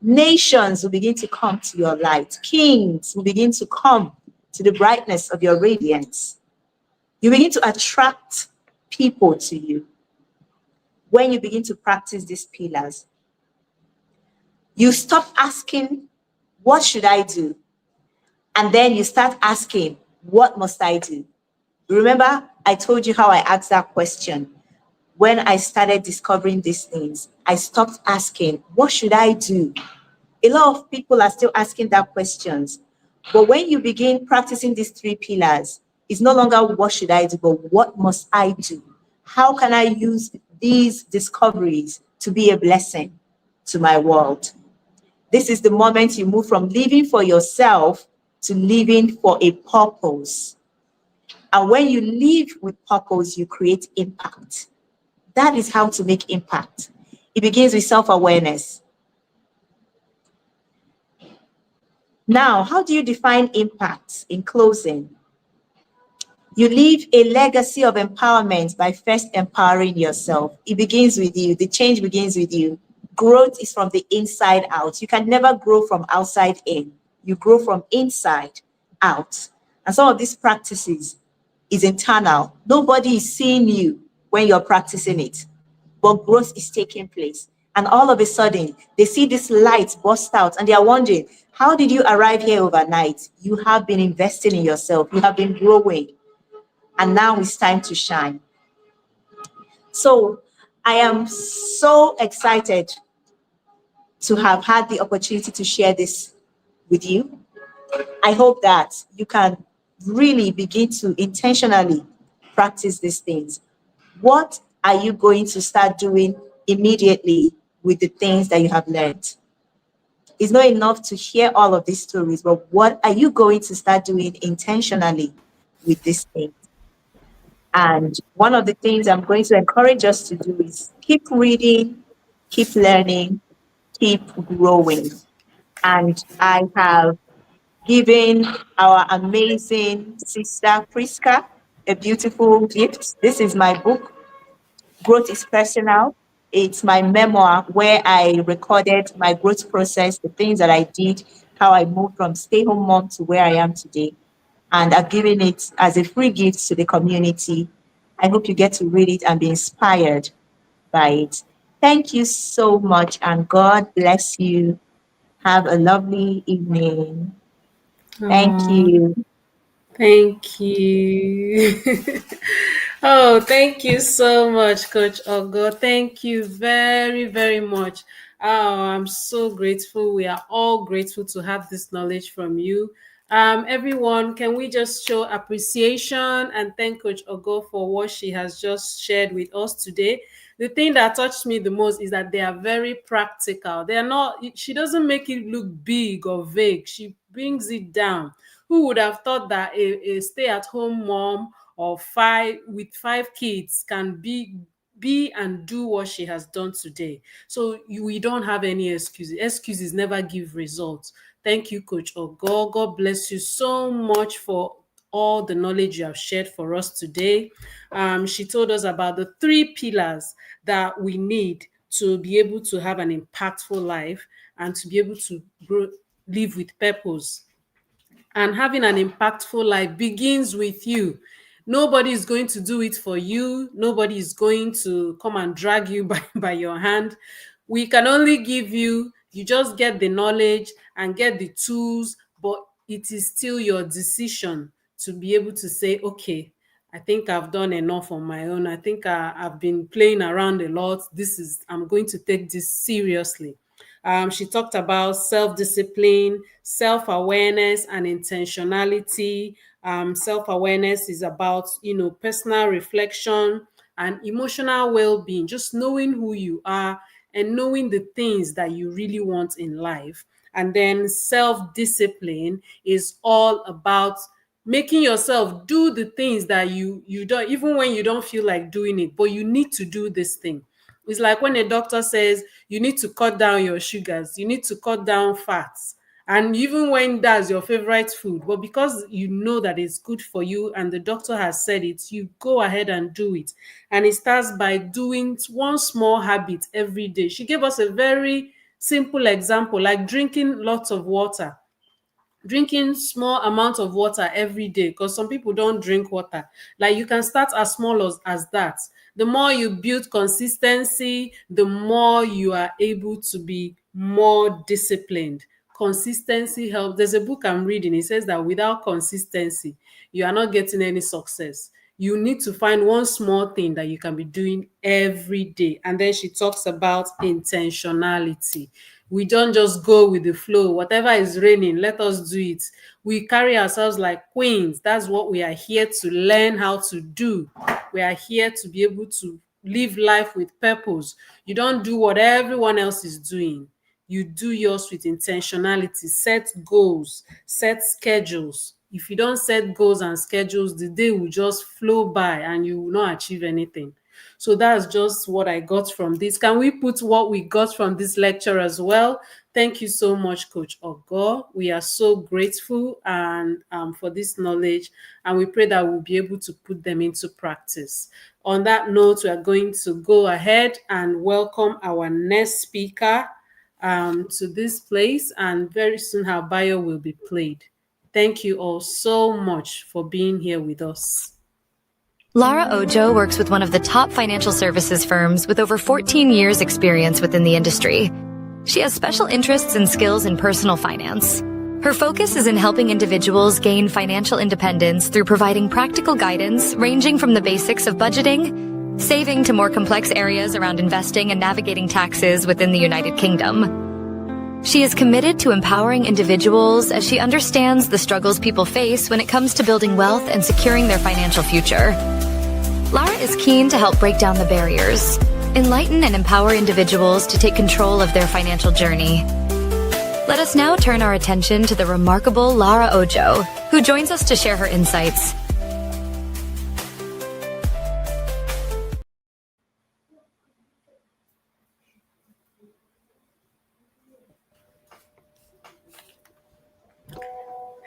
Nations will begin to come to your light. Kings will begin to come to the brightness of your radiance. You begin to attract people to you when you begin to practice these pillars. You stop asking, what should I do? And then you start asking, what must I do? Remember, I told you how I asked that question. When I started discovering these things, I stopped asking, what should I do? A lot of people are still asking that questions. But when you begin practicing these 3 pillars, it's no longer what should I do, but what must I do? How can I use these discoveries to be a blessing to my world? This is the moment you move from living for yourself to living for a purpose. And when you live with purpose, you create impact. That is how to make impact. It begins with self-awareness. Now, how do you define impact in closing? You leave a legacy of empowerment by first empowering yourself. It begins with you. The change begins with you. Growth is from the inside out. You can never grow from outside in. You grow from inside out. And some of these practices is internal. Nobody is seeing you when you're practicing it, but growth is taking place. And all of a sudden, they see this light burst out and they are wondering, how did you arrive here overnight? You have been investing in yourself. You have been growing. And now it's time to shine. So I am so excited to have had the opportunity to share this with you. I hope that you can really begin to intentionally practice these things. What are you going to start doing immediately with the things that you have learned? It's not enough to hear all of these stories, but what are you going to start doing intentionally with these things? And one of the things I'm going to encourage us to do is keep reading, keep learning, keep growing. And I have given our amazing sister Priska a beautiful gift. This is my book, Growth is Personal. It's my memoir where I recorded my growth process, the things that I did, how I moved from stay-home mom to where I am today. And I've given it as a free gift to the community. I hope you get to read it and be inspired by it. Thank you so much, and God bless you. Have a lovely evening. Thank Oh, you. thank you. Oh, thank you so much, Coach Ogo. Thank you very, very much. Oh, I'm so grateful. We are all grateful to have this knowledge from you. Everyone, can we just show appreciation and thank Coach Ogo for what she has just shared with us today? The thing that touched me the most is that they are very practical. They are not, she doesn't make it look big or vague. She brings it down. Who would have thought that a stay-at-home mom or five with 5 kids can be and do what she has done today? So we don't have any excuses. Excuses never give results. Thank you, Coach Ogo. God bless you so much for all the knowledge you have shared for us today. She told us about the 3 pillars that we need to be able to have an impactful life and to be able to live with purpose. And having an impactful life begins with you. Nobody is going to do it for you. Nobody is going to come and drag you by your hand. We can only give you just get the knowledge and get the tools, but it is still your decision to be able to say, okay, I think I've done enough on my own. I think I've been playing around a lot. I'm going to take this seriously. She talked about self-discipline, self-awareness, and intentionality. Self-awareness is about, personal reflection and emotional well-being, just knowing who you are and knowing the things that you really want in life. And then self-discipline is all about making yourself do the things that you don't, even when you don't feel like doing it, but you need to do this thing. It's like when a doctor says you need to cut down your sugars, you need to cut down fats. And even when that's your favorite food, but because you know that it's good for you and the doctor has said it, you go ahead and do it. And it starts by doing one small habit every day. She gave us a very simple example, like drinking lots of water, drinking small amount of water every day, because some people don't drink water. Like, you can start as small as that. The more you build consistency, the more you are able to be more disciplined. Consistency helps. There's a book I'm reading, it says that without consistency you are not getting any success. You need to find one small thing that you can be doing every day. And then she talks about intentionality. We don't just go with the flow. Whatever is raining, let us do it. We carry ourselves like queens. That's what we are here to learn how to do. We are here to be able to live life with purpose. You don't do what everyone else is doing. You do yours with intentionality. Set goals, set schedules. If you don't set goals and schedules, the day will just flow by and you will not achieve anything. So that's just what I got from this. Can we put what we got from this lecture as well? Thank you so much, Coach Ogo. We are so grateful and for this knowledge, and we pray that we'll be able to put them into practice. On that note, we are going to go ahead and welcome our next speaker to this place, and very soon her bio will be played. Thank you all so much for being here with us. Lara Ojo works with one of the top financial services firms with over 14 years experience within the industry. She has special interests and skills in personal finance. Her focus is in helping individuals gain financial independence through providing practical guidance ranging from the basics of budgeting, saving to more complex areas around investing and navigating taxes within the United Kingdom. She is committed to empowering individuals as she understands the struggles people face when it comes to building wealth and securing their financial future. Lara is keen to help break down the barriers, enlighten and empower individuals to take control of their financial journey. Let us now turn our attention to the remarkable Lara Ojo, who joins us to share her insights.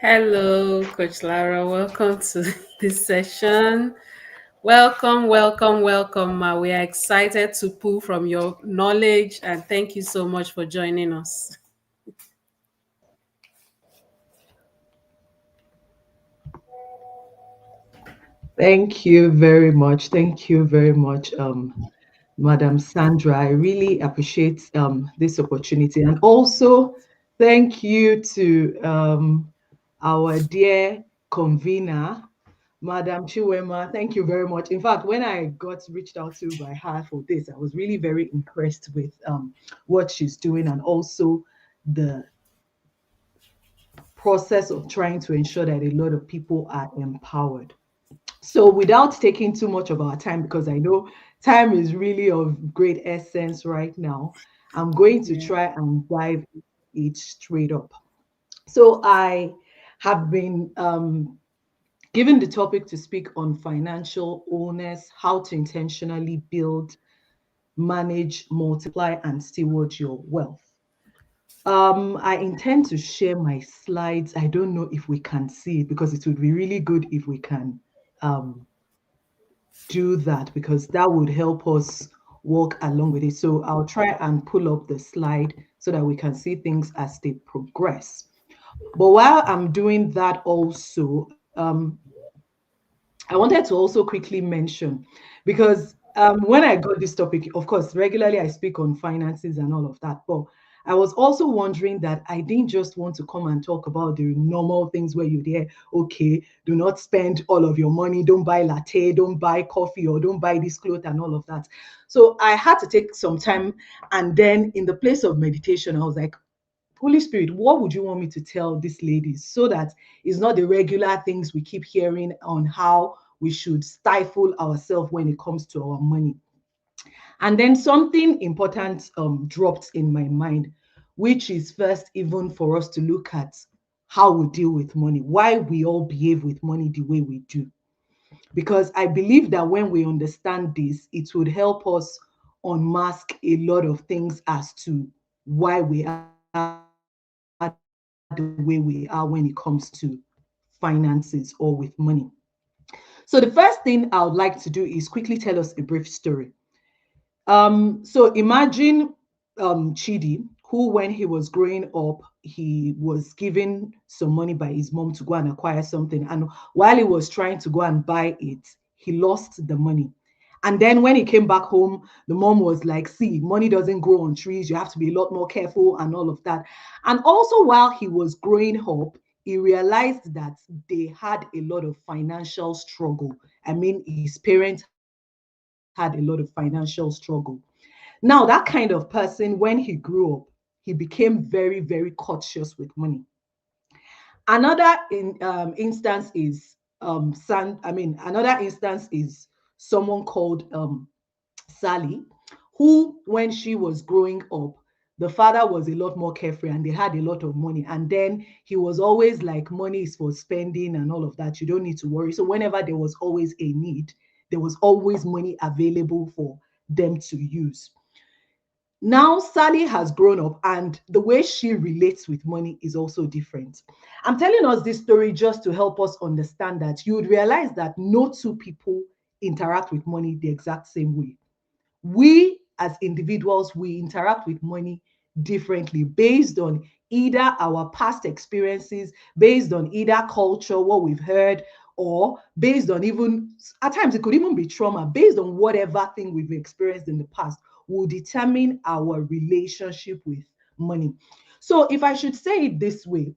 Hello, Coach Lara. Welcome to this session. Welcome, welcome, welcome. We are excited to pull from your knowledge, and thank you so much for joining us. Thank you very much. Thank you very much, Madam Sandra. I really appreciate this opportunity. And also, thank you to our dear convener, Madam Chiwema. Thank you very much. In fact, when I got reached out to by her for this, I was really very impressed with what she's doing and also the process of trying to ensure that a lot of people are empowered. So without taking too much of our time, because I know time is really of great essence right now, I'm going to try and dive it straight up. So I have been given the topic to speak on financial wellness, how to intentionally build, manage, multiply, and steward your wealth. I intend to share my slides. I don't know if we can see it because it would be really good if we can um, do that because that would help us walk along with it. So I'll try and pull up the slide so that we can see things as they progress. But while I'm doing that also, I wanted to also quickly mention because when I got this topic, of course, regularly I speak on finances and all of that, but I was also wondering that I didn't just want to come and talk about the normal things where you're there, okay, do not spend all of your money, don't buy latte, don't buy coffee, or don't buy this clothes and all of that. So I had to take some time, and then in the place of meditation, I was like, Holy Spirit, what would you want me to tell these ladies so that it's not the regular things we keep hearing on how we should stifle ourselves when it comes to our money? And then something important dropped in my mind, which is first, even for us to look at how we deal with money, why we all behave with money the way we do. Because I believe that when we understand this, it would help us unmask a lot of things as to why we are the way we are when it comes to finances or with money. So the first thing I would like to do is quickly tell us a brief story. So imagine Chidi, who when he was growing up, he was given some money by his mom to go and acquire something. And while he was trying to go and buy it, he lost the money. And then when he came back home, the mom was like, see, money doesn't grow on trees. You have to be a lot more careful and all of that. And also while he was growing up, he realized that they had a lot of financial struggle. I mean, his parents had a lot of financial struggle. Now, that kind of person, when he grew up, he became very, very cautious with money. Another instance is another instance is someone called Sally, who, when she was growing up, the father was a lot more carefree and they had a lot of money. And then he was always like, money is for spending and all of that. You don't need to worry. So, whenever there was always a need, there was always money available for them to use. Now, Sally has grown up, and the way she relates with money is also different. I'm telling us this story just to help us understand that you would realize that no two people interact with money the exact same way. We as individuals, we interact with money differently based on either our past experiences, based on either culture, what we've heard, or based on even, at times it could even be trauma, based on whatever thing we've experienced in the past will determine our relationship with money. So if I should say it this way,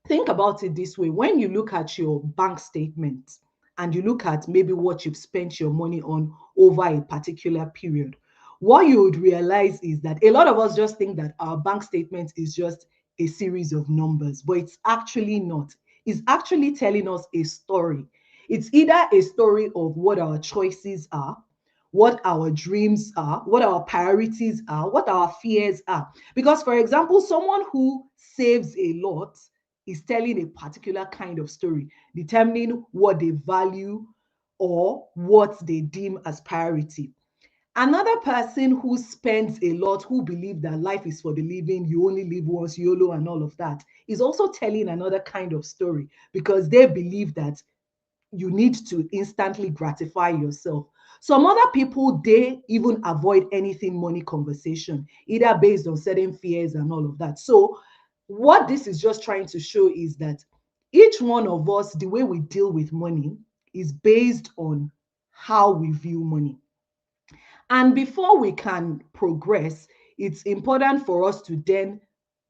think about it this way. When you look at your bank statement and you look at maybe what you've spent your money on over a particular period, what you would realize is that a lot of us just think that our bank statement is just a series of numbers, but it's actually not. It's actually telling us a story. It's either a story of what our choices are, what our dreams are, what our priorities are, what our fears are. Because, for example, someone who saves a lot is telling a particular kind of story, determining what they value or what they deem as priority. Another person who spends a lot, who believes that life is for the living, you only live once, YOLO, and all of that, is also telling another kind of story because they believe that you need to instantly gratify yourself. Some other people, they even avoid anything money conversation, either based on certain fears and all of that. So, what this is just trying to show is that each one of us, the way we deal with money is based on how we view money. And before we can progress, it's important for us to then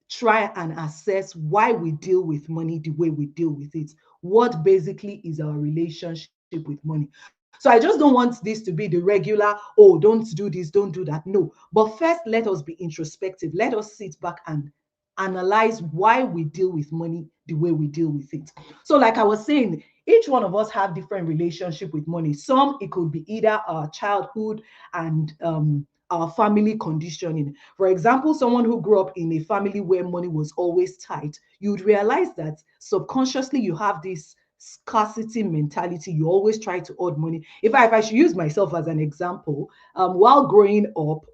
try and assess why we deal with money the way we deal with it. What basically is our relationship with money? So I just don't want this to be the regular, oh, don't do this, don't do that. No. But first, let us be introspective. Let us sit back and analyze why we deal with money the way we deal with it. So like I was saying, each one of us have different relationship with money. Some, it could be either our childhood and our family conditioning. For example, someone who grew up in a family where money was always tight, you'd realize that subconsciously you have this scarcity mentality. You always try to hoard money. If I should use myself as an example, while growing up,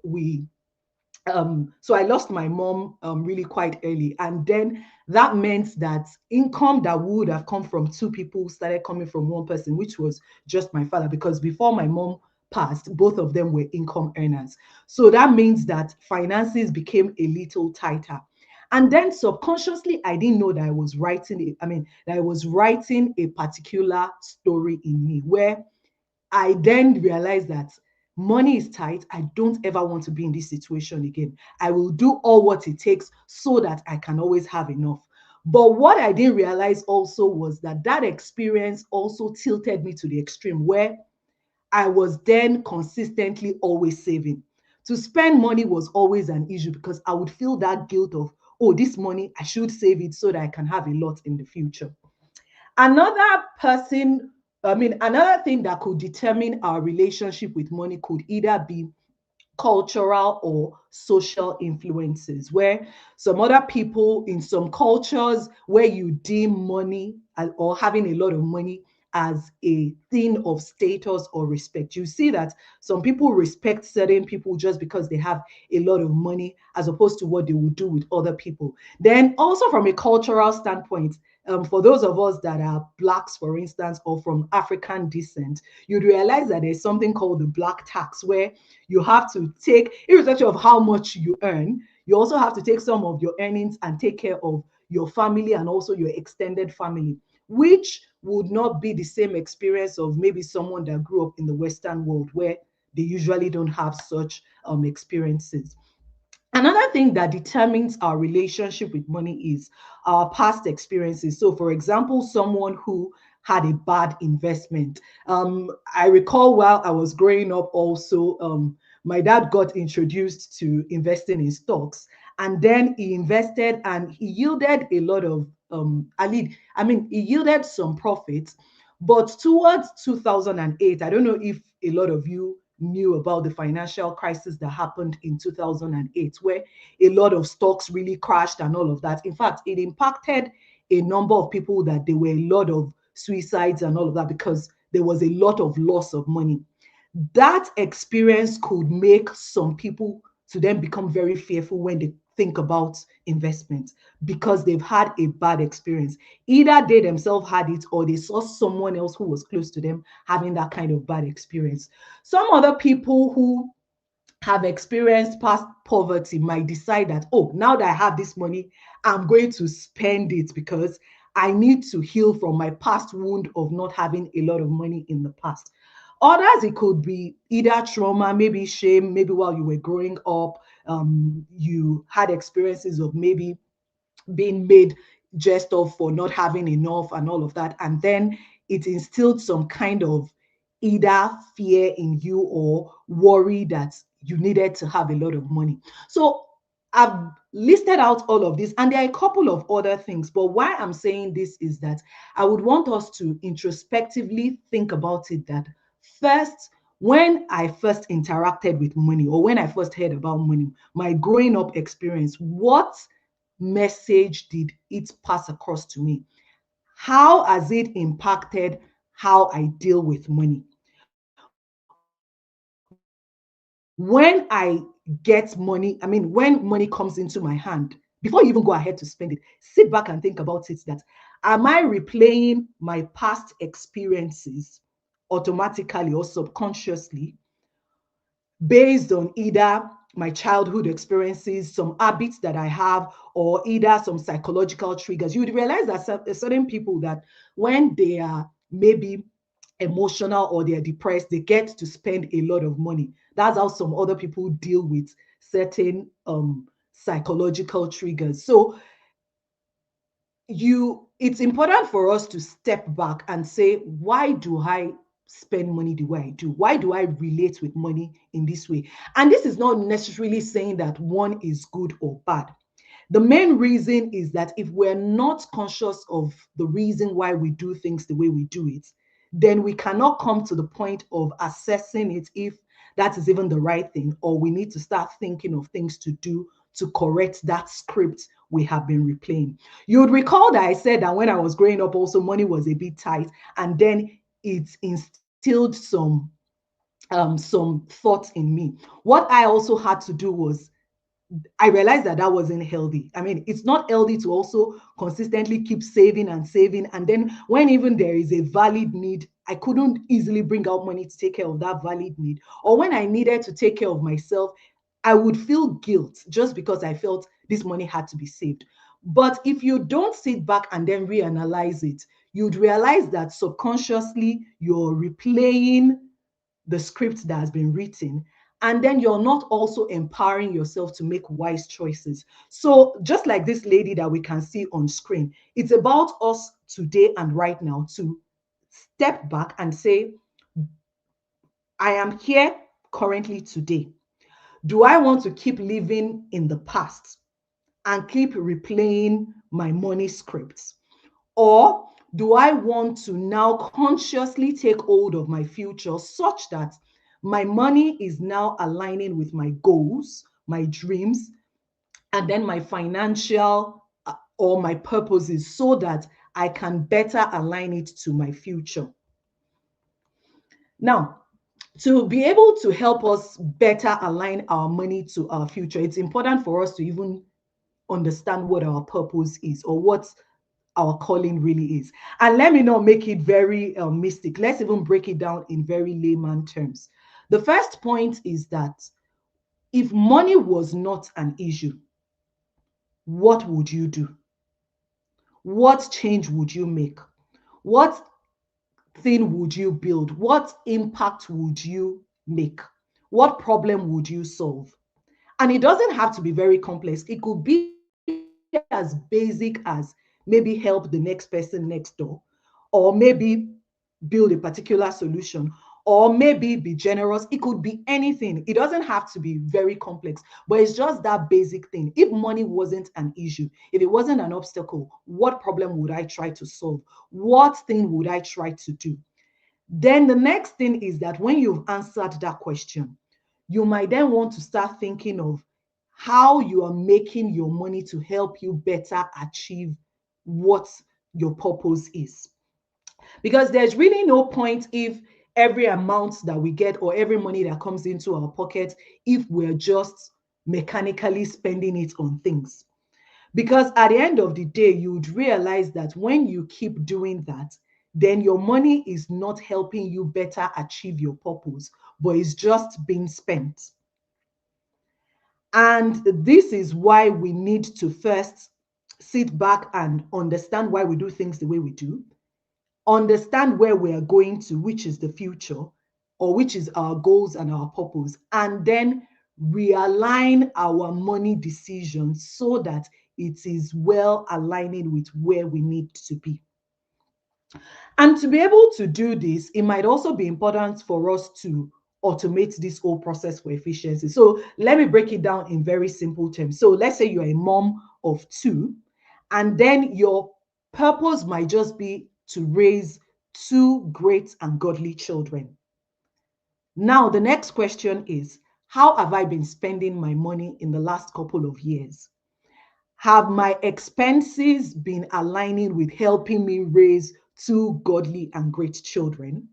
so I lost my mom really quite early, and then that meant that income that would have come from two people started coming from one person, which was just my father, because before my mom passed, both of them were income earners. So that means that finances became a little tighter. And then subconsciously, I didn't know that I was writing that I was writing a particular story in me, where I then realized that money is tight. I don't ever want to be in this situation again. I will do all what it takes so that I can always have enough. But what I didn't realize also was that that experience also tilted me to the extreme, where I was then consistently always saving. To spend money was always an issue because I would feel that guilt of, oh, this money, I should save it so that I can have a lot in the future. Another thing that could determine our relationship with money could either be cultural or social influences, where some other people in some cultures where you deem money or having a lot of money as a thing of status or respect. You see that some people respect certain people just because they have a lot of money as opposed to what they would do with other people. Then also from a cultural standpoint, for those of us that are blacks, for instance, or from African descent, you'd realize that there's something called the black tax, where you have to take, irrespective of how much you earn, you also have to take some of your earnings and take care of your family and also your extended family, which would not be the same experience of maybe someone that grew up in the Western world, where they usually don't have such experiences. Another thing that determines our relationship with money is our past experiences. So, for example, someone who had a bad investment. I recall while I was growing up, also, my dad got introduced to investing in stocks, and then he invested and he yielded a lot of he yielded some profits. But towards 2008, I don't know if a lot of you knew about the financial crisis that happened in 2008, where a lot of stocks really crashed and all of that. In fact, it impacted a number of people, that there were a lot of suicides and all of that because there was a lot of loss of money. That experience could make some people to then become very fearful when they think about investments because they've had a bad experience. Either they themselves had it or they saw someone else who was close to them having that kind of bad experience. Some other people who have experienced past poverty might decide that, oh, now that I have this money, I'm going to spend it because I need to heal from my past wound of not having a lot of money in the past. Others, it could be either trauma, maybe shame, maybe while you were growing up, you had experiences of maybe being made jest of for not having enough and all of that. And then it instilled some kind of either fear in you or worry that you needed to have a lot of money. So I've listed out all of this, and there are a couple of other things. But why I'm saying this is that I would want us to introspectively think about it, that first, when I first interacted with money or when I first heard about money, my growing up experience, what message did it pass across to me? How has it impacted how I deal with money? When I get money, when money comes into my hand, before you even go ahead to spend it, sit back and think about it, that am I replaying my past experiences automatically or subconsciously based on either my childhood experiences, some habits that I have, or either some psychological triggers? You would realize that certain people, that when they are maybe emotional or they're depressed, they get to spend a lot of money. That's how some other people deal with certain psychological triggers. So it's important for us to step back and say, why do I spend money the way I do? Why do I relate with money in this way? And this is not necessarily saying that one is good or bad. The main reason is that if we're not conscious of the reason why we do things the way we do it, then we cannot come to the point of assessing it if that is even the right thing, or we need to start thinking of things to do to correct that script we have been replaying. You would recall that I said that when I was growing up, also money was a bit tight, and then it instilled some thoughts in me. What I also had to do was I realized that that wasn't healthy. I mean, it's not healthy to also consistently keep saving and saving. And then when even there is a valid need, I couldn't easily bring out money to take care of that valid need. Or when I needed to take care of myself, I would feel guilt just because I felt this money had to be saved. But if you don't sit back and then reanalyze it, you'd realize that subconsciously you're replaying the script that has been written, and then you're not also empowering yourself to make wise choices. So just like this lady that we can see on screen, it's about us today and right now to step back and say, I am here currently today. Do I want to keep living in the past and keep replaying my money scripts? Or do I want to now consciously take hold of my future such that my money is now aligning with my goals, my dreams, and then my financial or my purposes, so that I can better align it to my future? Now, to be able to help us better align our money to our future, it's important for us to even understand what our purpose is, or what our calling really is. And let me not make it very mystic. Let's even break it down in very layman terms. The first point is that if money was not an issue, what would you do? What change would you make? What thing would you build? What impact would you make? What problem would you solve? And it doesn't have to be very complex. It could be as basic as maybe help the next person next door, or maybe build a particular solution, or maybe be generous. It could be anything. It doesn't have to be very complex, but it's just that basic thing. If money wasn't an issue, if it wasn't an obstacle, what problem would I try to solve? What thing would I try to do? Then the next thing is that when you've answered that question, you might then want to start thinking of how you are making your money to help you better achieve what your purpose is. Because there's really no point if every amount that we get or every money that comes into our pocket, if we're just mechanically spending it on things. Because at the end of the day, you'd realize that when you keep doing that, then your money is not helping you better achieve your purpose, but it's just being spent. And this is why we need to first sit back and understand why we do things the way we do, understand where we are going to, which is the future, or which is our goals and our purpose, and then realign our money decisions so that it is well aligning with where we need to be. And to be able to do this, it might also be important for us to automate this whole process for efficiency. So let me break it down in very simple terms. So let's say you're a mom of two, and then your purpose might just be to raise two great and godly children. Now, the next question is, how have I been spending my money in the last couple of years? Have my expenses been aligning with helping me raise two godly and great children?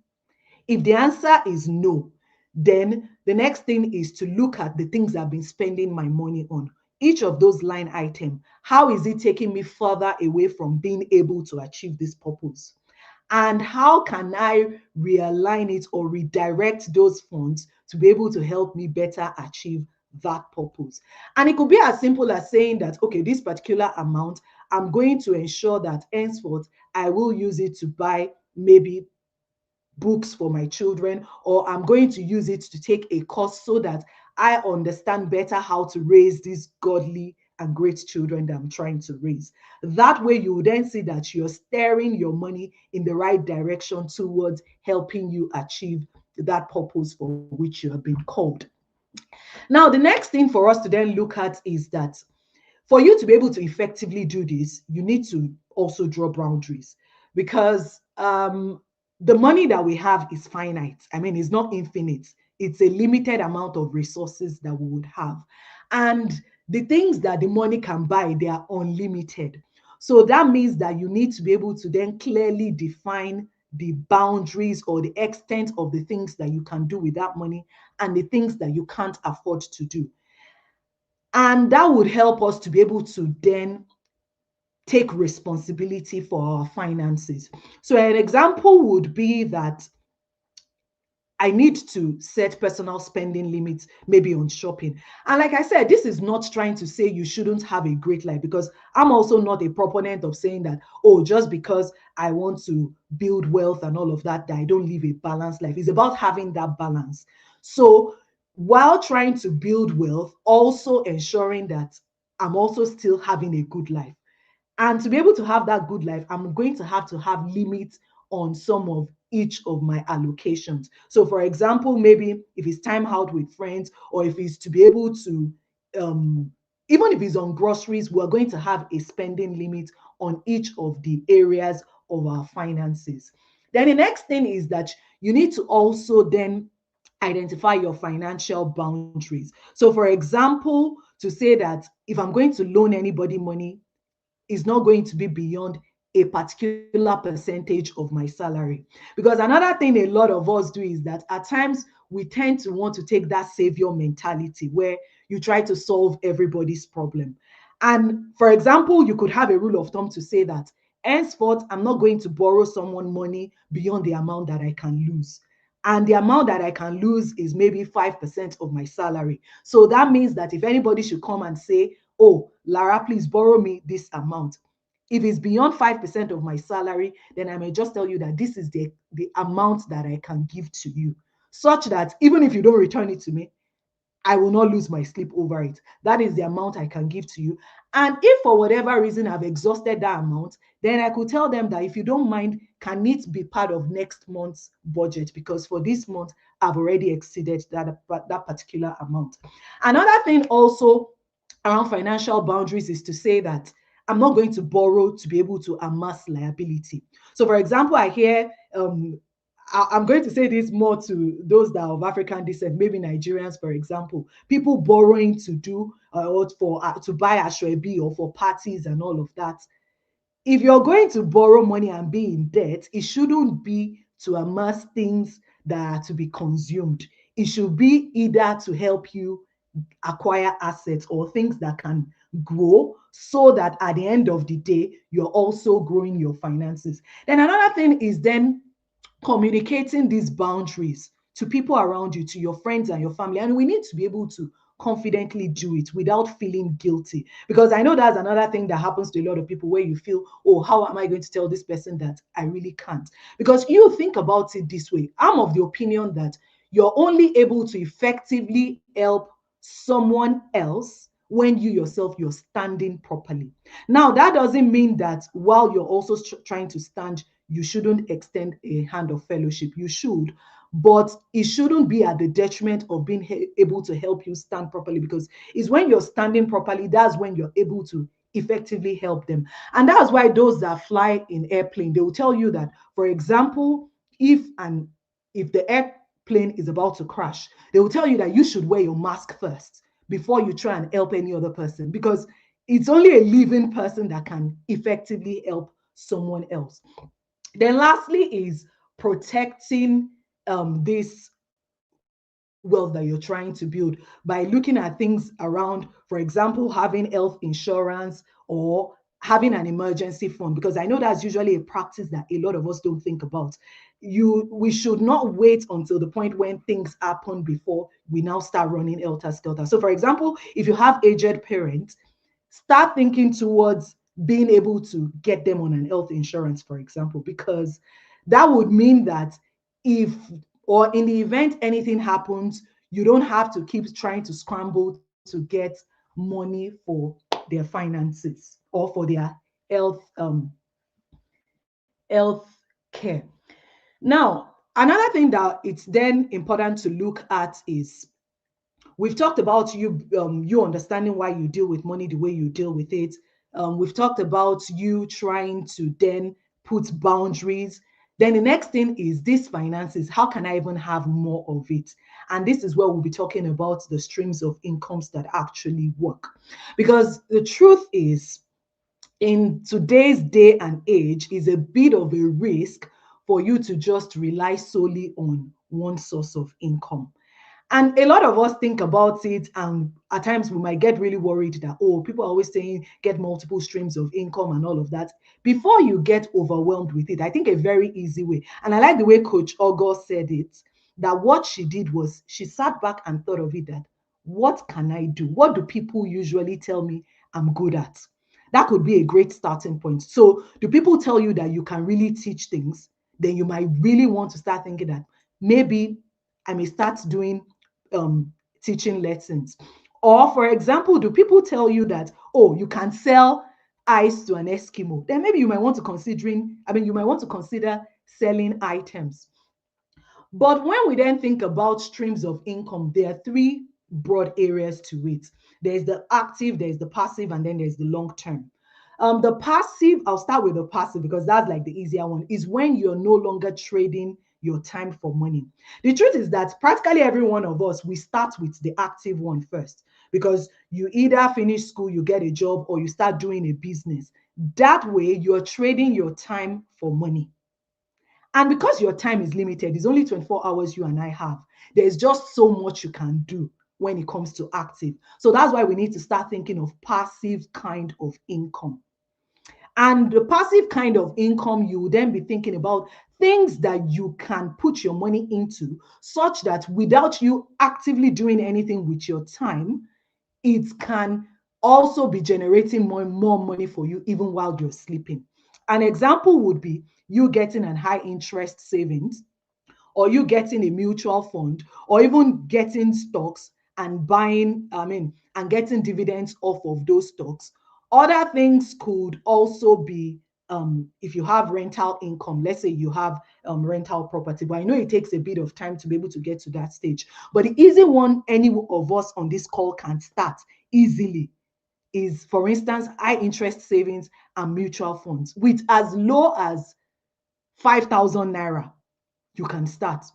If the answer is no, then the next thing is to look at the things I've been spending my money on. Each of those line items, how is it taking me further away from being able to achieve this purpose? And how can I realign it or redirect those funds to be able to help me better achieve that purpose? And it could be as simple as saying that, okay, this particular amount, I'm going to ensure that henceforth I will use it to buy maybe books for my children, or I'm going to use it to take a course so that I understand better how to raise these godly and great children that I'm trying to raise. That way, you will then see that you're steering your money in the right direction towards helping you achieve that purpose for which you have been called. Now, the next thing for us to then look at is that for you to be able to effectively do this, you need to also draw boundaries, because the money that we have is finite. I mean, it's not infinite. It's a limited amount of resources that we would have. And the things that the money can buy, they are unlimited. So that means that you need to be able to then clearly define the boundaries or the extent of the things that you can do with that money and the things that you can't afford to do. And that would help us to be able to then take responsibility for our finances. So an example would be that I need to set personal spending limits, maybe on shopping. And like I said, this is not trying to say you shouldn't have a great life, because I'm also not a proponent of saying that, oh, just because I want to build wealth and all of that, that I don't live a balanced life. It's about having that balance. So while trying to build wealth, also ensuring that I'm also still having a good life. And to be able to have that good life, I'm going to have limits on some of each of my allocations. So for example, maybe if it's time out with friends, or if it's to be able to, even if it's on groceries, we're going to have a spending limit on each of the areas of our finances. Then the next thing is that you need to also then identify your financial boundaries. So for example, to say that if I'm going to loan anybody money, is not going to be beyond a particular percentage of my salary. Because another thing a lot of us do is that at times we tend to want to take that savior mentality where you try to solve everybody's problem. And for example, you could have a rule of thumb to say that henceforth, I'm not going to borrow someone money beyond the amount that I can lose. And the amount that I can lose is maybe 5% of my salary. So that means that if anybody should come and say, oh, Lara, please borrow me this amount. If it's beyond 5% of my salary, then I may just tell you that this is the amount that I can give to you, such that even if you don't return it to me, I will not lose my sleep over it. That is the amount I can give to you. And if for whatever reason I've exhausted that amount, then I could tell them that if you don't mind, can it be part of next month's budget? Because for this month, I've already exceeded that particular amount. Another thing also around financial boundaries is to say that I'm not going to borrow to be able to amass liability. So for example, I hear I'm going to say this more to those that are of African descent, maybe Nigerians, for example, people borrowing to do or to buy ashwebi or for parties and all of that. If you're going to borrow money and be in debt, it shouldn't be to amass things that are to be consumed. It should be either to help you acquire assets or things that can grow, so that at the end of the day, you're also growing your finances. Then another thing is then communicating these boundaries to people around you, to your friends and your family. And we need to be able to confidently do it without feeling guilty. Because I know that's another thing that happens to a lot of people, where you feel, oh, how am I going to tell this person that I really can't? Because you think about it this way. I'm of the opinion that you're only able to effectively help someone else when you yourself, you're standing properly. Now, that doesn't mean that while you're also trying to stand, you shouldn't extend a hand of fellowship. You should, but it shouldn't be at the detriment of being able to help you stand properly, because it's when you're standing properly, that's when you're able to effectively help them. And that's why those that fly in airplane, they will tell you that, for example, if the airplane is about to crash, they will tell you that you should wear your mask first before you try and help any other person, because it's only a living person that can effectively help someone else. Then lastly is protecting this wealth that you're trying to build by looking at things around, for example, having health insurance or having an emergency fund, because I know that's usually a practice that a lot of us don't think about. We should not wait until the point when things happen before we now start running helter-skelter. So for example, if you have aged parents, start thinking towards being able to get them on an health insurance, for example, because that would mean that if, or in the event anything happens, you don't have to keep trying to scramble to get money for their finances or for their health health care. Now, another thing that it's then important to look at is, we've talked about you understanding why you deal with money the way you deal with it. We've talked about you trying to then put boundaries. Then the next thing is this finances. How can I even have more of it? And this is where we'll be talking about the streams of incomes that actually work. Because the truth is, in today's day and age, is a bit of a risk for you to just rely solely on one source of income. And a lot of us think about it, and at times we might get really worried that, oh, people are always saying get multiple streams of income and all of that. Before you get overwhelmed with it, I think a very easy way, and I like the way Coach August said it, that what she did was she sat back and thought of it, that what can I do? What do people usually tell me I'm good at? That could be a great starting point. So, do people tell you that you can really teach things? Then you might really want to start thinking that maybe I may start doing teaching lessons. Or, for example, do people tell you that, oh, you can sell ice to an Eskimo? Then maybe you might want to you might want to consider selling items. But when we then think about streams of income, there are three broad areas to it. There's the active, there's the passive, and then there's the long term. The passive, I'll start with the passive because that's like the easier one, is when you're no longer trading your time for money. The truth is that practically every one of us, we start with the active one first, because you either finish school, you get a job, or you start doing a business. That way, you're trading your time for money. And because your time is limited, it's only 24 hours you and I have. There's just so much you can do when it comes to active. So that's why we need to start thinking of passive kind of income. And the passive kind of income, you will then be thinking about things that you can put your money into, such that without you actively doing anything with your time, it can also be generating more money for you even while you're sleeping. An example would be you getting a high interest savings, or you getting a mutual fund, or even getting stocks and and getting dividends off of those stocks. Other things could also be, if you have rental income, let's say you have rental property, but I know it takes a bit of time to be able to get to that stage. But the easy one any of us on this call can start easily is, for instance, high interest savings and mutual funds. With as low as 5,000 naira, you can start.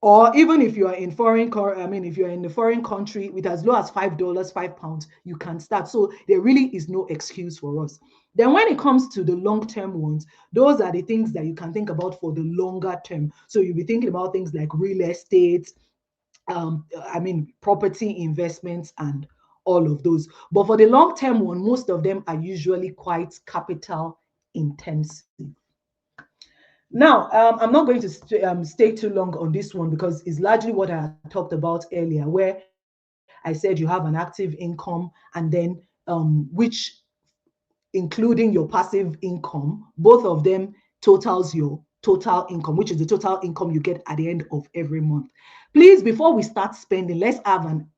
Or even if you are in if you're in a foreign country, with as low as $5, £5, you can start. So there really is no excuse for us. Then when it comes to the long-term ones, those are the things that you can think about for the longer term. So you'll be thinking about things like real estate, property investments and all of those. But for the long-term one, most of them are usually quite capital intensive. Now, I'm not going to stay too long on this one because it's largely what I talked about earlier, where I said you have an active income and then which, including your passive income, both of them totals your total income, which is the total income you get at the end of every month. Please, before we start spending, let's have an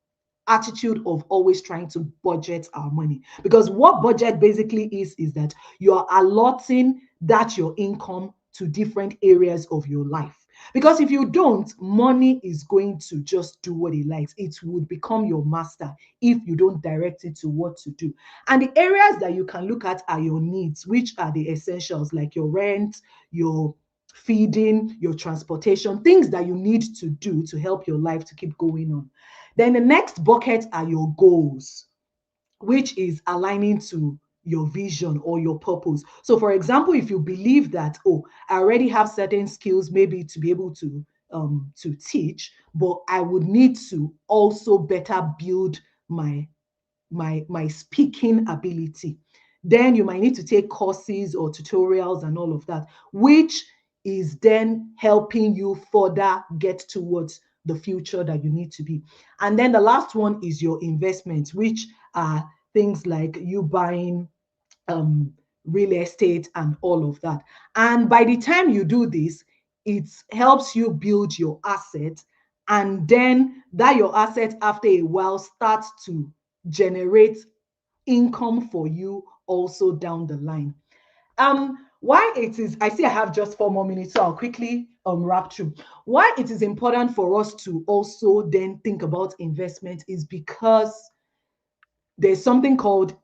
attitude of always trying to budget our money, because what budget basically is that you are allotting that your income to different areas of your life. Because if you don't, money is going to just do what it likes. It would become your master if you don't direct it to what to do. And the areas that you can look at are your needs, which are the essentials like your rent, your feeding, your transportation, things that you need to do to help your life to keep going on. Then the next bucket are your goals, which is aligning to your vision or your purpose. So for example, if you believe that, oh, I already have certain skills maybe to be able to teach, but I would need to also better build my speaking ability, then you might need to take courses or tutorials and all of that, which is then helping you further get towards the future that you need to be. And then the last one is your investments, which are things like you buying real estate and all of that. And by the time you do this, it helps you build your asset, and then that your asset after a while starts to generate income for you also down the line. Why it is, I see I have just 4 more minutes, so I'll quickly wrap through. Why it is important for us to also then think about investment is because there's something called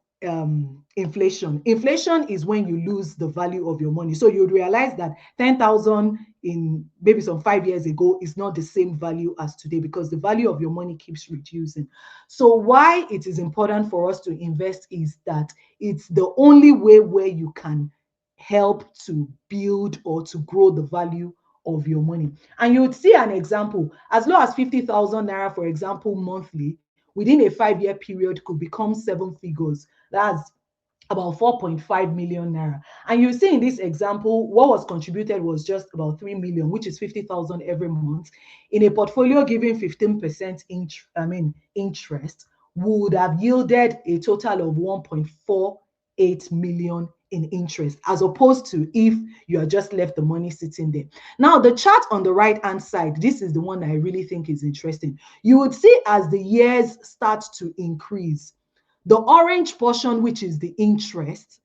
inflation. Inflation is when you lose the value of your money. So you realize that 10,000 in maybe some 5 years ago is not the same value as today, because the value of your money keeps reducing. So why it is important for us to invest is that it's the only way where you can help to build or to grow the value of your money. And you would see an example, as low as 50,000 naira, for example, monthly, within a 5-year period could become 7 figures. That's about 4.5 million naira. And you see in this example, what was contributed was just about 3 million, which is 50,000 every month. In a portfolio giving 15% interest, would have yielded a total of 1.48 million in interest, as opposed to if you are just left the money sitting there. Now, the chart on the right hand side, this is the one I really think is interesting. You would see as the years start to increase, the orange portion, which is the interest,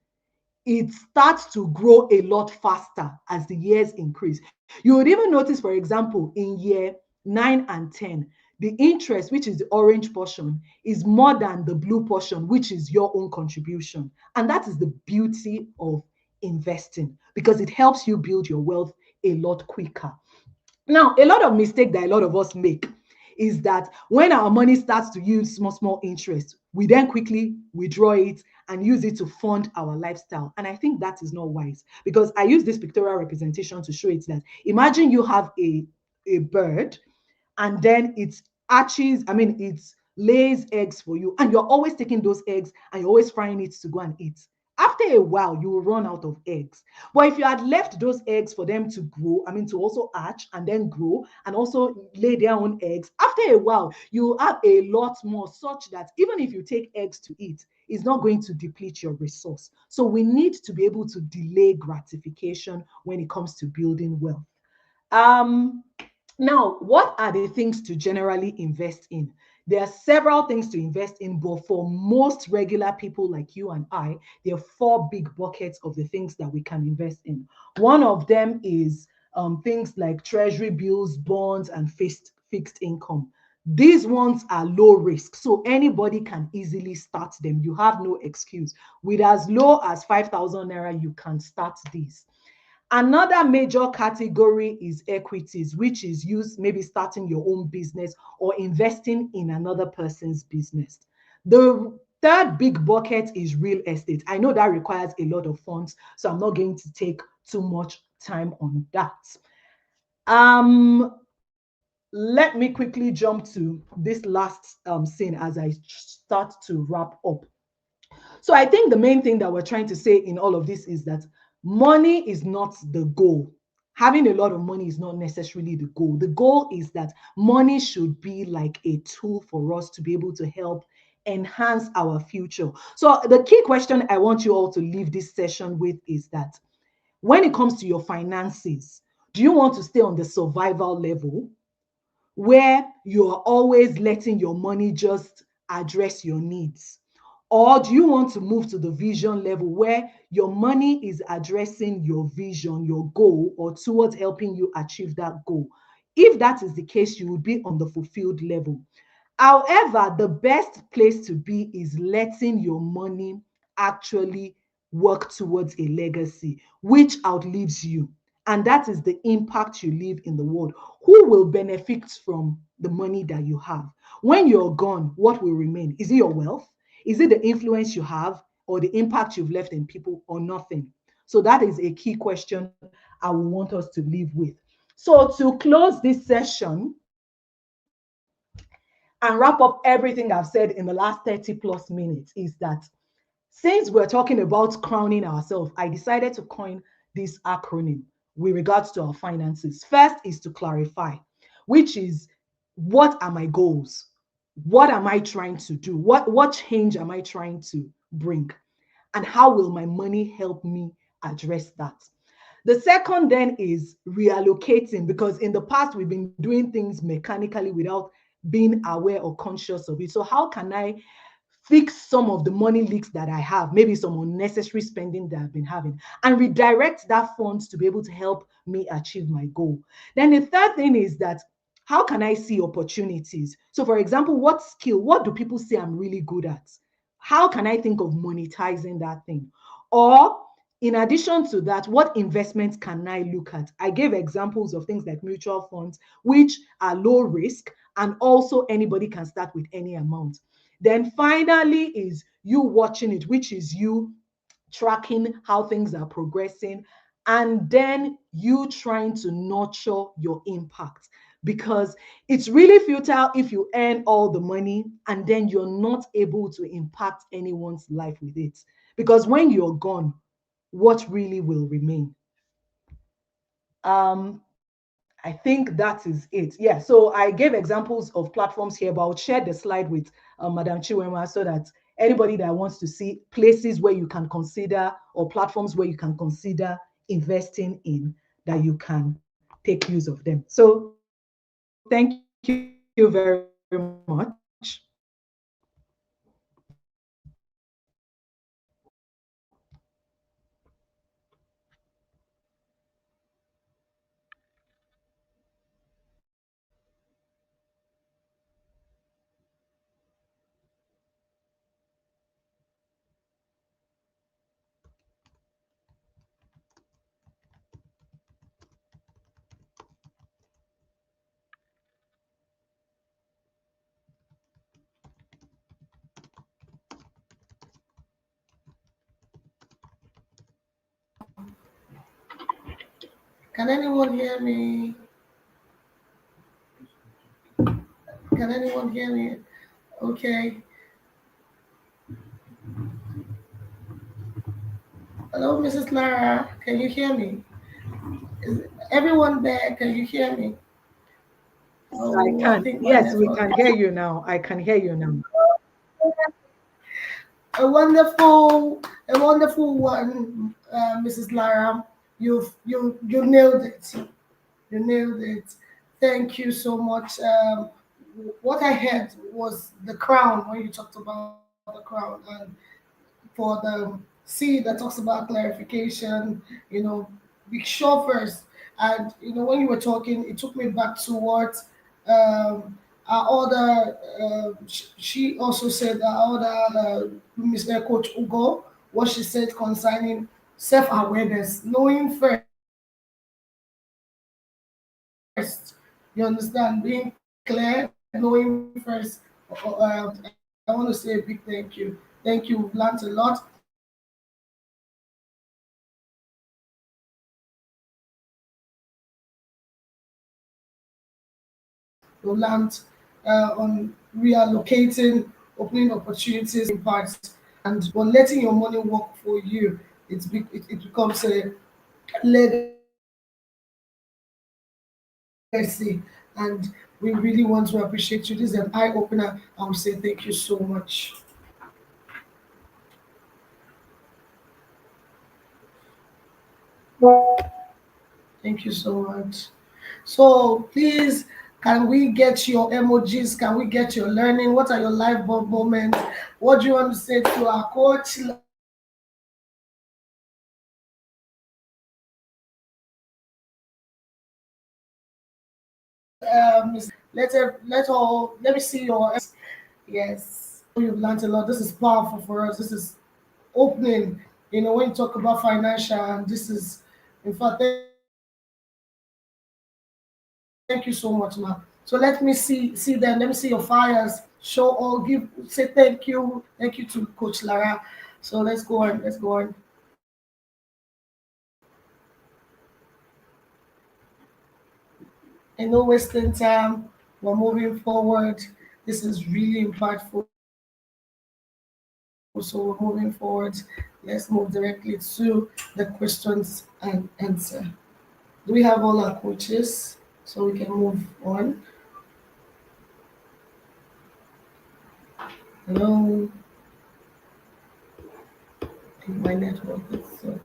it starts to grow a lot faster as the years increase. You would even notice, for example, in year 9 and 10, the interest, which is the orange portion, is more than the blue portion, which is your own contribution. And that is the beauty of investing, because it helps you build your wealth a lot quicker. Now, a lot of mistake that a lot of us make is that when our money starts to yield small interest, we then quickly withdraw it and use it to fund our lifestyle. And I think that is not wise, because I use this pictorial representation to show it that imagine you have a bird, and then it hatches, it lays eggs for you, and you're always taking those eggs and you're always frying it to go and eat. After a while, you will run out of eggs. But if you had left those eggs for them to grow, to also hatch and then grow and also lay their own eggs, after a while, you will have a lot more, such that even if you take eggs to eat, it's not going to deplete your resource. So we need to be able to delay gratification when it comes to building wealth. Now, what are the things to generally invest in? There are several things to invest in, but for most regular people like you and I, there are 4 big buckets of the things that we can invest in. One of them is things like treasury bills, bonds, and fixed income. These ones are low risk, so anybody can easily start them. You have no excuse. With as low as 5,000 naira, you can start these. Another major category is equities, which is used maybe starting your own business or investing in another person's business. The third big bucket is real estate. I know that requires a lot of funds, so I'm not going to take too much time on that. Let me quickly jump to this last scene as I start to wrap up. So I think the main thing that we're trying to say in all of this is that money is not the goal. Having a lot of money is not necessarily the goal. The goal is that money should be like a tool for us to be able to help enhance our future. So the key question I want you all to leave this session with is that when it comes to your finances, do you want to stay on the survival level where you're always letting your money just address your needs? Or do you want to move to the vision level where your money is addressing your vision, your goal, or towards helping you achieve that goal? If that is the case, you will be on the fulfilled level. However, the best place to be is letting your money actually work towards a legacy which outlives you. And that is the impact you leave in the world. Who will benefit from the money that you have? When you're gone, what will remain? Is it your wealth? Is it the influence you have or the impact you've left in people, or nothing? So that is a key question I will want us to leave with. So to close this session and wrap up everything I've said in the last 30 plus minutes is that since we're talking about crowning ourselves, I decided to coin this acronym with regards to our finances. First is to clarify, which is, what are my goals? What am I trying to do? What change am I trying to bring? And how will my money help me address that? The second then is reallocating, because in the past we've been doing things mechanically without being aware or conscious of it. So how can I fix some of the money leaks that I have, maybe some unnecessary spending that I've been having, and redirect that funds to be able to help me achieve my goal? Then the third thing is that how can I see opportunities? So for example, what do people say I'm really good at? How can I think of monetizing that thing? Or in addition to that, what investments can I look at? I gave examples of things like mutual funds, which are low risk, and also anybody can start with any amount. Then finally is you watching it, which is you tracking how things are progressing, and then you trying to nurture your impact. Because it's really futile if you earn all the money and then you're not able to impact anyone's life with it. Because when you're gone, what really will remain? I think that is it. Yeah. So I gave examples of platforms here, but I'll share the slide with Madam Chiwema so that anybody that wants to see places where you can consider, or platforms where you can consider investing in, that you can take use of them. So thank you very much. Can anyone hear me? Can anyone hear me? Okay. Hello, Mrs. Lara. Can you hear me? Is everyone there? Can you hear me? I Oh, I can. think my Yes, we network. can hear you now. I can hear you now. A wonderful one, Mrs. Lara. You nailed it. You nailed it. Thank you so much. What I heard was the crown when you talked about the crown, and for the C that talks about clarification, be sure first. And when you were talking, it took me back to what our other. She also said our other Mr. Coach Ugo, what she said concerning self-awareness, knowing first. You understand? Being clear, knowing first. I want to say a big thank you. Thank you. We've learned a lot. And we really want to appreciate you. This is an eye-opener. We learned on reallocating, opening opportunities in parts, and on letting your money work for you. It becomes a legacy, and we really want to appreciate you. This is an eye-opener. I would say thank you so much. Thank you so much. So please, can we get your emojis? Can we get your learning? What are your live bulb moments? What do you want to say to our coach, let me see your. Yes, you've learned a lot. This is powerful for us. This is opening. When you talk about financial, and this is, in fact, thank you so much, ma. So let me see them. Let me see your fires. Show or give. Say thank you to Coach Lara. So let's go on. Let's go on. And no wasting time. We're moving forward. This is really impactful. So we're moving forward. Let's move directly to the questions and answer. Do we have all our coaches? So we can move on. Hello. My network is so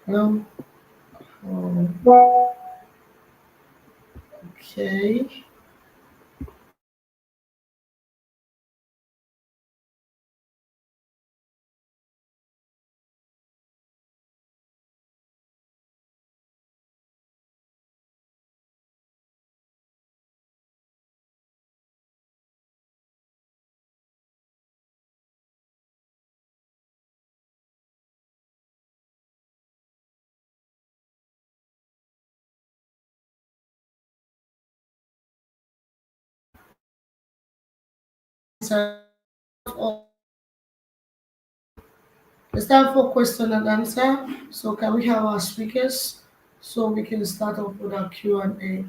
Hello. Okay. So, it's time for question and answer. So can we have our speakers so we can start off with our Q&A?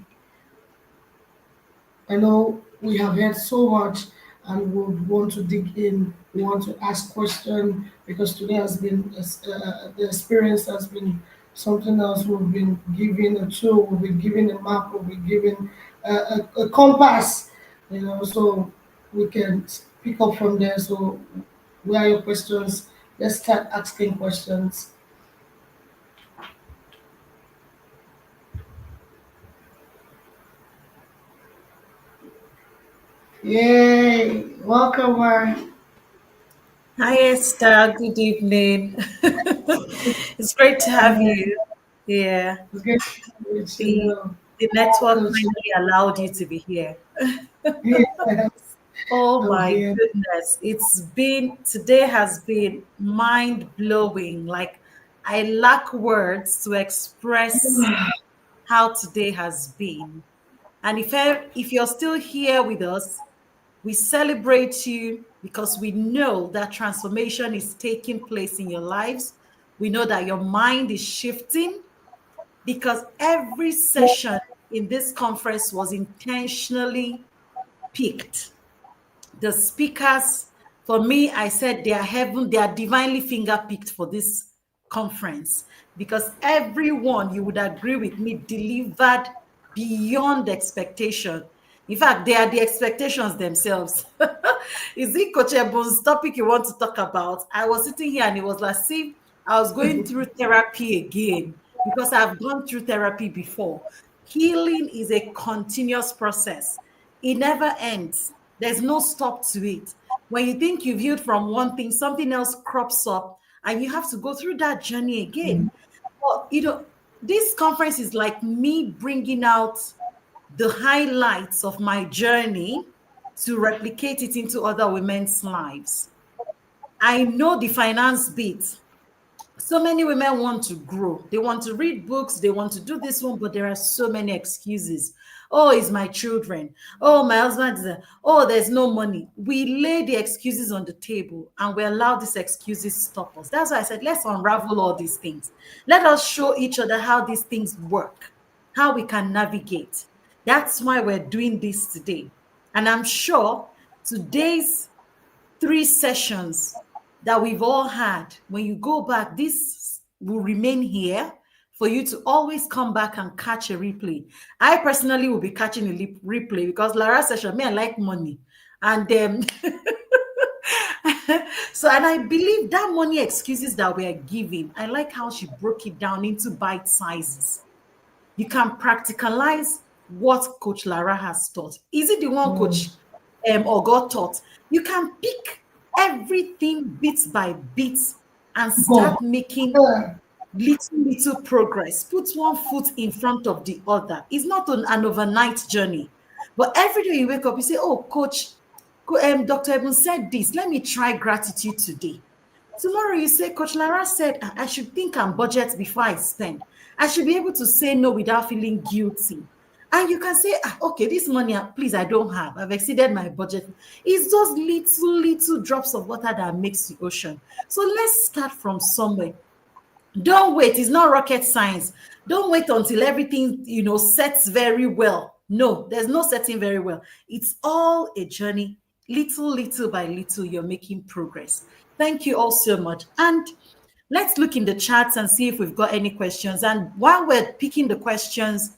I know we have heard so much and we want to dig in. We want to ask questions because today has been the experience has been something else. We've been given a tool, we've been given a map, we've been given a compass, so we can pick up from there. So, where are your questions? Let's start asking questions. Yay! Welcome, Warren. Hi, Esther. Good evening. It's great to have Yeah, you here. it's good to meet The, you, the network Coach. finally allowed you to be here. Yes, Oh I'm my here. goodness. Today has been mind blowing. Like, I lack words to express how today has been. And if you're still here with us, we celebrate you because we know that transformation is taking place in your lives. We know that your mind is shifting because every session in this conference was intentionally picked. The speakers, for me, I said they are divinely fingerpicked for this conference because everyone, you would agree with me, delivered beyond expectation. In fact, they are the expectations themselves. Is it Coach Ebun's topic you want to talk about? I was sitting here and it was like, see, I was going through therapy again because I've gone through therapy before. Healing is a continuous process. It never ends. There's no stop to it. When you think you've healed from one thing, something else crops up and you have to go through that journey again. But, this conference is like me bringing out the highlights of my journey to replicate it into other women's lives. I know the finance bit. So many women want to grow. They want to read books. They want to do this one, but there are so many excuses. Oh, it's my children. Oh, my husband is oh, there's no money. We lay the excuses on the table and we allow these excuses stop us. That's why I said, let's unravel all these things. Let us show each other how these things work, how we can navigate. That's why we're doing this today. And I'm sure today's 3 sessions that we've all had, when you go back, this will remain here for you to always come back and catch a replay. I personally will be catching a replay because Lara's session, me, I like money. And so, and I believe that money excuses that we are giving, I like how she broke it down into bite sizes. You can practicalize what Coach Lara has taught. Is it the one Coach or God taught? You can pick everything bit by bit and Go. start making Yeah. little progress. Put one foot in front of the other. It's not an overnight journey. But every day you wake up, you say, oh, Coach, Dr. Ebun said this. Let me try gratitude today. Tomorrow you say, Coach Lara said, I should think and budget before I spend. I should be able to say no without feeling guilty. And you can say, okay, this money, please, I don't have. I've exceeded my budget. It's those little drops of water that makes the ocean. So let's start from somewhere. Don't wait. It's not rocket science. Don't wait until everything, sets very well. No, there's no setting very well. It's all a journey. Little by little, you're making progress. Thank you all so much. And let's look in the chats and see if we've got any questions. And while we're picking the questions,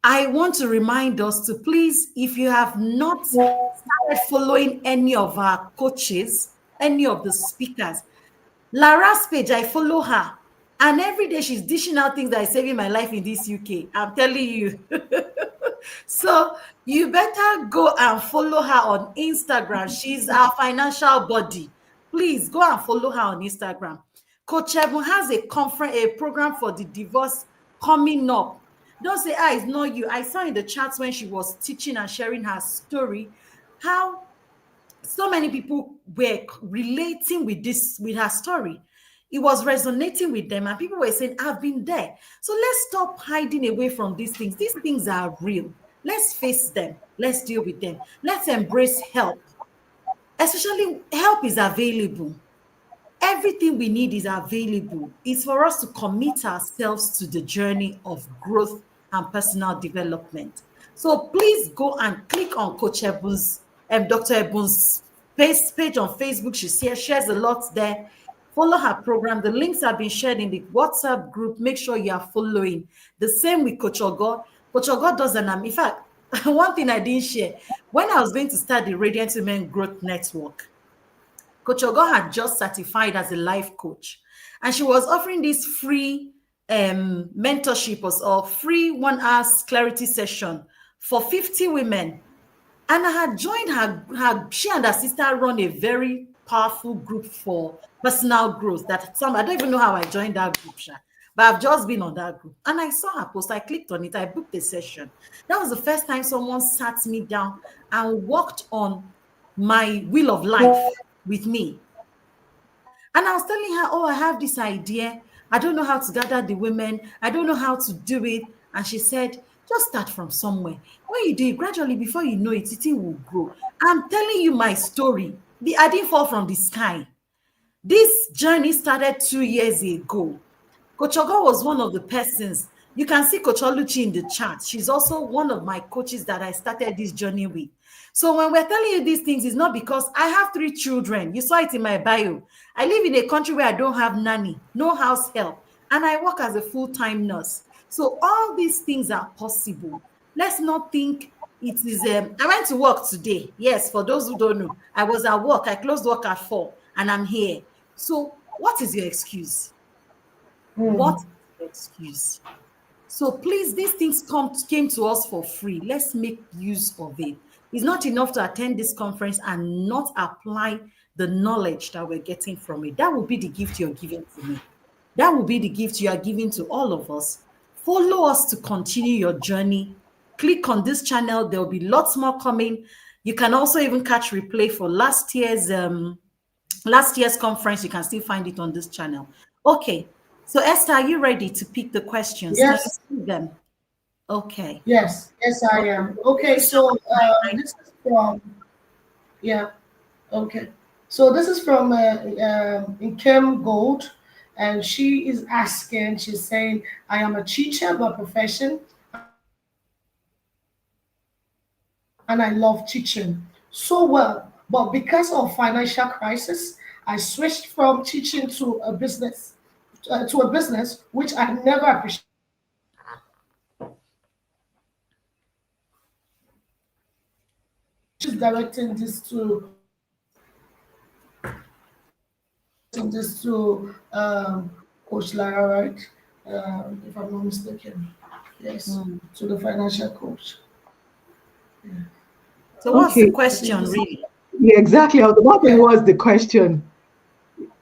I want to remind us to please, if you have not started following any of our coaches, any of the speakers, Lara's page, I follow her. And every day she's dishing out things that are saving my life in this UK. I'm telling you. So you better go and follow her on Instagram. She's our financial body. Please go and follow her on Instagram. Coach Ebun has a conference, a program for the divorce coming up. Don't say, it's not you. I saw in the chats when she was teaching and sharing her story, how so many people were relating with her story. It was resonating with them, and people were saying, I've been there. So let's stop hiding away from these things. These things are real. Let's face them. Let's deal with them. Let's embrace help. Especially, help is available. Everything we need is available. It's for us to commit ourselves to the journey of growth and personal development. So please go and click on Coach Ebun's, Dr. Ebun's page on Facebook. She shares a lot there. Follow her program. The links have been shared in the WhatsApp group. Make sure you are following. The same with Coach Ogo. Coach Ogo does in fact, one thing I didn't share, when I was going to start the Radiant Women Growth Network, Coach Ogo had just certified as a life coach, and she was offering this free mentorship or free 1 hour clarity session for 50 women. And I had joined her. She and her sister run a very powerful group for personal growth. I don't even know how I joined that group, but I've just been on that group. And I saw her post. I clicked on it. I booked a session. That was the first time someone sat me down and worked on my wheel of life with me. And I was telling her, I have this idea. I don't know how to gather the women. I don't know how to do it. And she said, just start from somewhere. When you do it, gradually, before you know it, it will grow. I'm telling you my story. I didn't fall from the sky. This journey started 2 years ago. Coach Ogo was one of the persons. You can see Coach Oluchi in the chat. She's also one of my coaches that I started this journey with. So when we're telling you these things, it's not because I have 3 children. You saw it in my bio. I live in a country where I don't have nanny, no house help, and I work as a full-time nurse. So all these things are possible. Let's not think it is. I went to work today. Yes, for those who don't know, I was at work. I closed work at 4, and I'm here. So what is your excuse? What is your excuse? So please, these things came to us for free. Let's make use of it. It's not enough to attend this conference and not apply the knowledge that we're getting from it. That will be the gift you're giving to me. That will be the gift you are giving to all of us. Follow us to continue your journey. Click on this channel. There will be lots more coming. You can also even catch replay for last year's conference. You can still find it on this channel. Okay. So Esther, are you ready to pick the questions? Yes. Can you see them? Okay. Yes, I am. Okay, so this is from, okay. So this is from Inkem Gold, and she is asking, she's saying, I am a teacher by profession, and I love teaching so well. But because of financial crisis, I switched from teaching to a business, which I never appreciated. She's directing this to Coach Lara, right? If I'm not mistaken. Yes, to the financial coach. Yeah. So what's the question, really? Yeah, exactly. What was the question?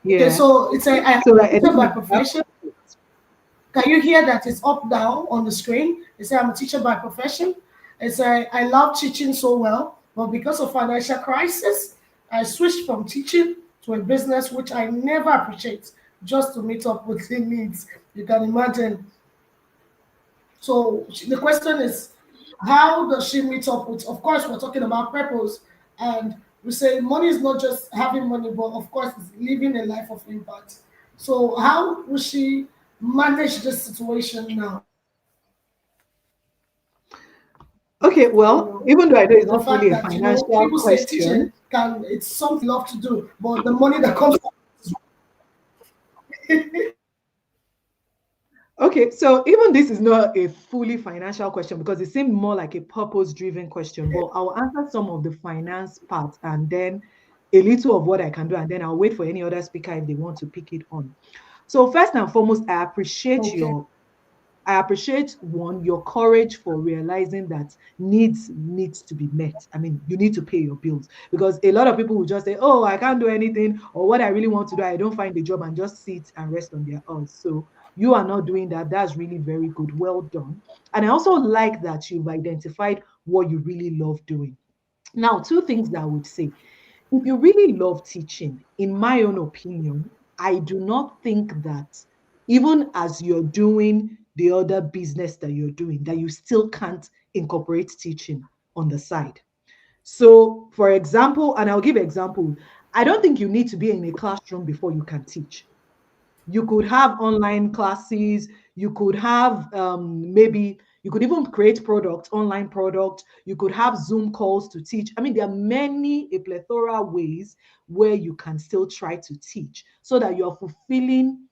Yeah. Okay, so it's a teacher by profession. Can you hear that? It's up down on the screen. It's I'm a teacher by profession. It's I love teaching so well, but because of financial crisis, I switched from teaching to a business which I never appreciate, just to meet up with the needs. You can imagine. So the question is, how does she meet up with? Of course, we're talking about purpose, and we say money is not just having money, but of course, it's living a life of impact. So how will she manage this situation now? Okay, well, even though I know it's not fully a financial people question, say teaching it's something you love to do, but the money that comes. Okay, so even this is not a fully financial question because it seemed more like a purpose-driven question, but I'll answer some of the finance part and then a little of what I can do, and then I'll wait for any other speaker if they want to pick it on. So first and foremost, Okay. I appreciate one, your courage for realizing that needs to be met. I mean, you need to pay your bills because a lot of people will just say, "Oh, I can't do anything," or "What I really want to do, I don't find a job," and just sit and rest on their own. So you are not doing that. That's really very good. Well done. And I also like that you've identified what you really love doing. Now, two things that I would say. If you really love teaching, in my own opinion, I do not think that even as you're doing the other business that you're doing, that you still can't incorporate teaching on the side. So, for example, and I'll give an example, I don't think you need to be in a classroom before you can teach. You could have online classes. You could have maybe you could even create product, online product. You could have Zoom calls to teach. I mean, there are many, a plethora ways where you can still try to teach so that you're fulfilling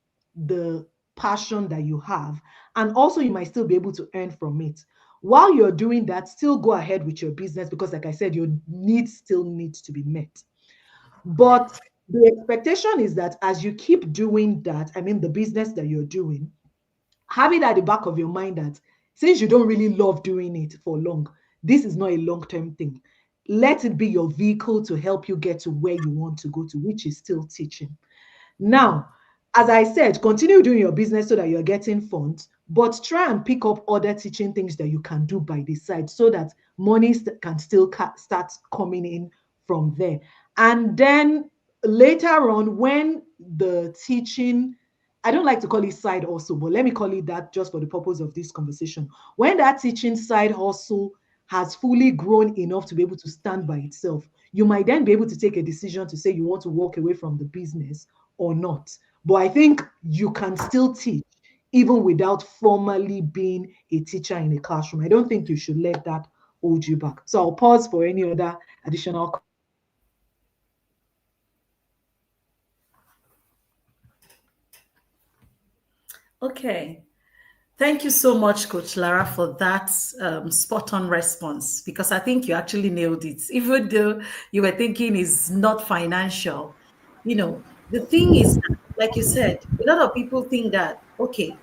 the passion that you have. And also, you might still be able to earn from it. While you're doing that, still go ahead with your business because, like I said, your needs still need to be met. But the expectation is that as you keep doing that, I mean, the business that you're doing, have it at the back of your mind that since you don't really love doing it for long, this is not a long term thing. Let it be your vehicle to help you get to where you want to go to, which is still teaching. Now, as I said, continue doing your business so that you're getting funds, but try and pick up other teaching things that you can do by the side so that money can still start coming in from there. And then later on, when the teaching, I don't like to call it side hustle, but let me call it that just for the purpose of this conversation. When that teaching side hustle has fully grown enough to be able to stand by itself, you might then be able to take a decision to say you want to walk away from the business or not. But I think you can still teach even without formally being a teacher in a classroom. I don't think you should let that hold you back. So I'll pause for any other additional. Okay. Thank you so much, Coach Lara, for that spot on response because I think you actually nailed it. Even though you were thinking it's not financial, the thing is, like you said, a lot of people think that, okay,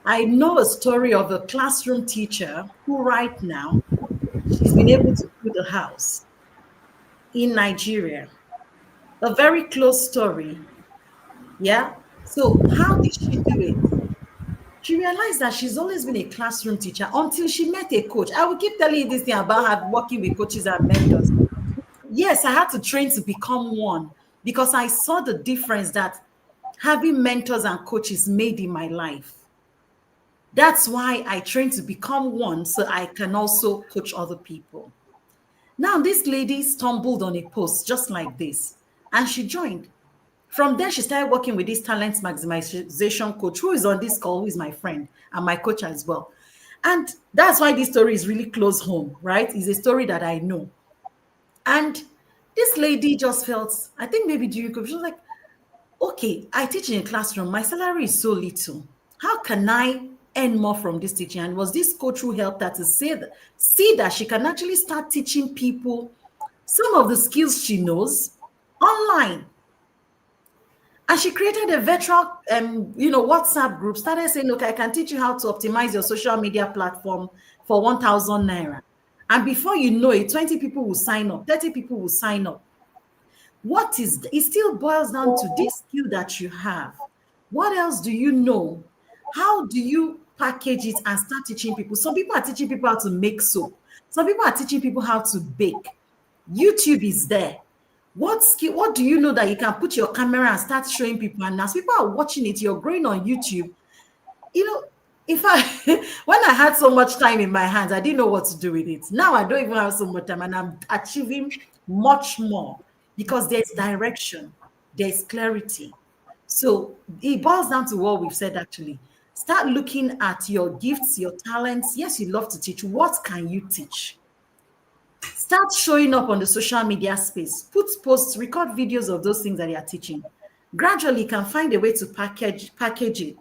I know a story of a classroom teacher who, right now, she's been able to build a house in Nigeria. A very close story. Yeah. So, how did she do it? She realized that she's always been a classroom teacher until she met a coach. I will keep telling you this thing about her working with coaches and mentors. Yes, I had to train to become one because I saw the difference that having mentors and coaches made in my life. That's why I trained to become one so I can also coach other people. Now, this lady stumbled on a post just like this and she joined. From there, she started working with this talent maximization coach who is on this call, who is my friend and my coach as well. And that's why this story is really close home, right? It's a story that I know. And this lady just felt, I think maybe during COVID, she was like, okay, I teach in a classroom. My salary is so little. How can I earn more from this teaching? And it was this coach who helped her to see that she can actually start teaching people some of the skills she knows online. And she created a virtual, WhatsApp group, started saying, look, I can teach you how to optimize your social media platform for 1,000 Naira. And before you know it, 20 people will sign up, 30 people will sign up. It still boils down to this skill that you have. What else do you know? How do you package it and start teaching people? Some people are teaching people how to make soap. Some people are teaching people how to bake. YouTube is there. What do you know that you can put your camera and start showing people? And as people are watching it, you're growing on YouTube. If when I had so much time in my hands, I didn't know what to do with it. Now I don't even have so much time and I'm achieving much more because there's direction, there's clarity. So it boils down to what we've said actually. Start looking at your gifts, your talents. Yes, you love to teach. What can you teach? Start showing up on the social media space. Put posts, record videos of those things that you are teaching. Gradually, you can find a way to package it.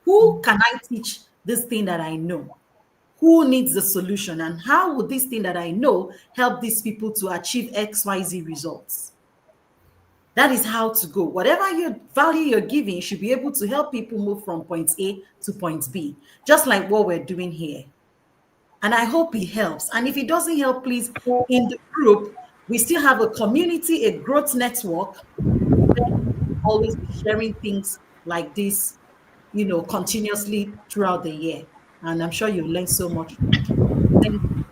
Who can I teach this thing that I know? Who needs the solution? And how would this thing that I know help these people to achieve XYZ results? That is how to go. Whatever your value you're giving, you should be able to help people move from point A to point B, just like what we're doing here. And I hope it helps. And if it doesn't help, please, in the group, we still have a community, a growth network, where we always be sharing things like this, continuously throughout the year. And I'm sure you've learned so much from it. Thank you.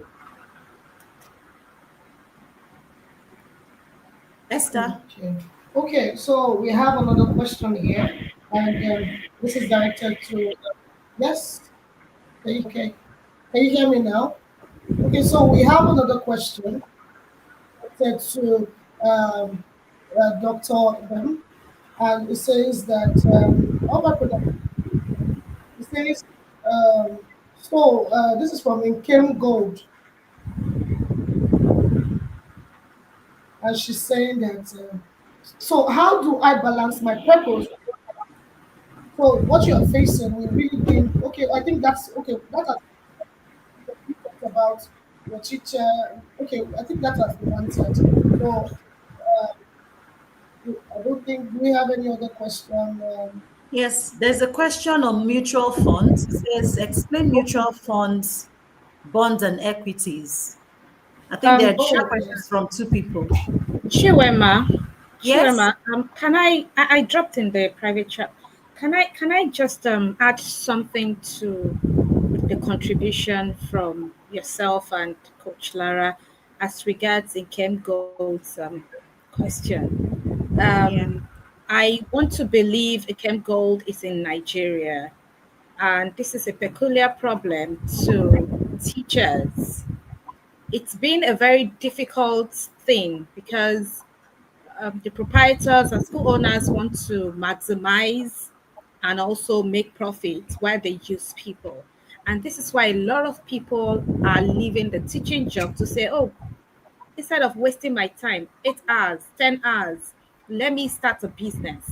Esther? Okay. Okay, so we have another question here, and this is directed to, yes, okay. Can you hear me now? Okay, so we have another question directed to Dr. Ebun, and it says that, oh my goodness, it says, this is from Inkem Gold, and she's saying that, so how do I balance my purpose? So what you're facing will really bring, okay, I think that's, okay, that has you talked about your teacher, okay, I think that has been answered. So I don't think, do we have any other question? Yes, there's a question on mutual funds. It says, explain mutual funds, bonds, and equities. I think there are Oh, questions yes. from two people. Chiwema, Yes? can I dropped in the private chat. Can I just add something to the contribution from yourself and Coach Lara as regards Nkem Gold's question? Yeah. I want to believe Nkem Gold is in Nigeria, and this is a peculiar problem to teachers. It's been a very difficult thing because the proprietors and school owners want to maximize and also make profit while they use people. And this is why a lot of people are leaving the teaching job to say, oh, instead of wasting my time, 8 hours, 10 hours, let me start a business.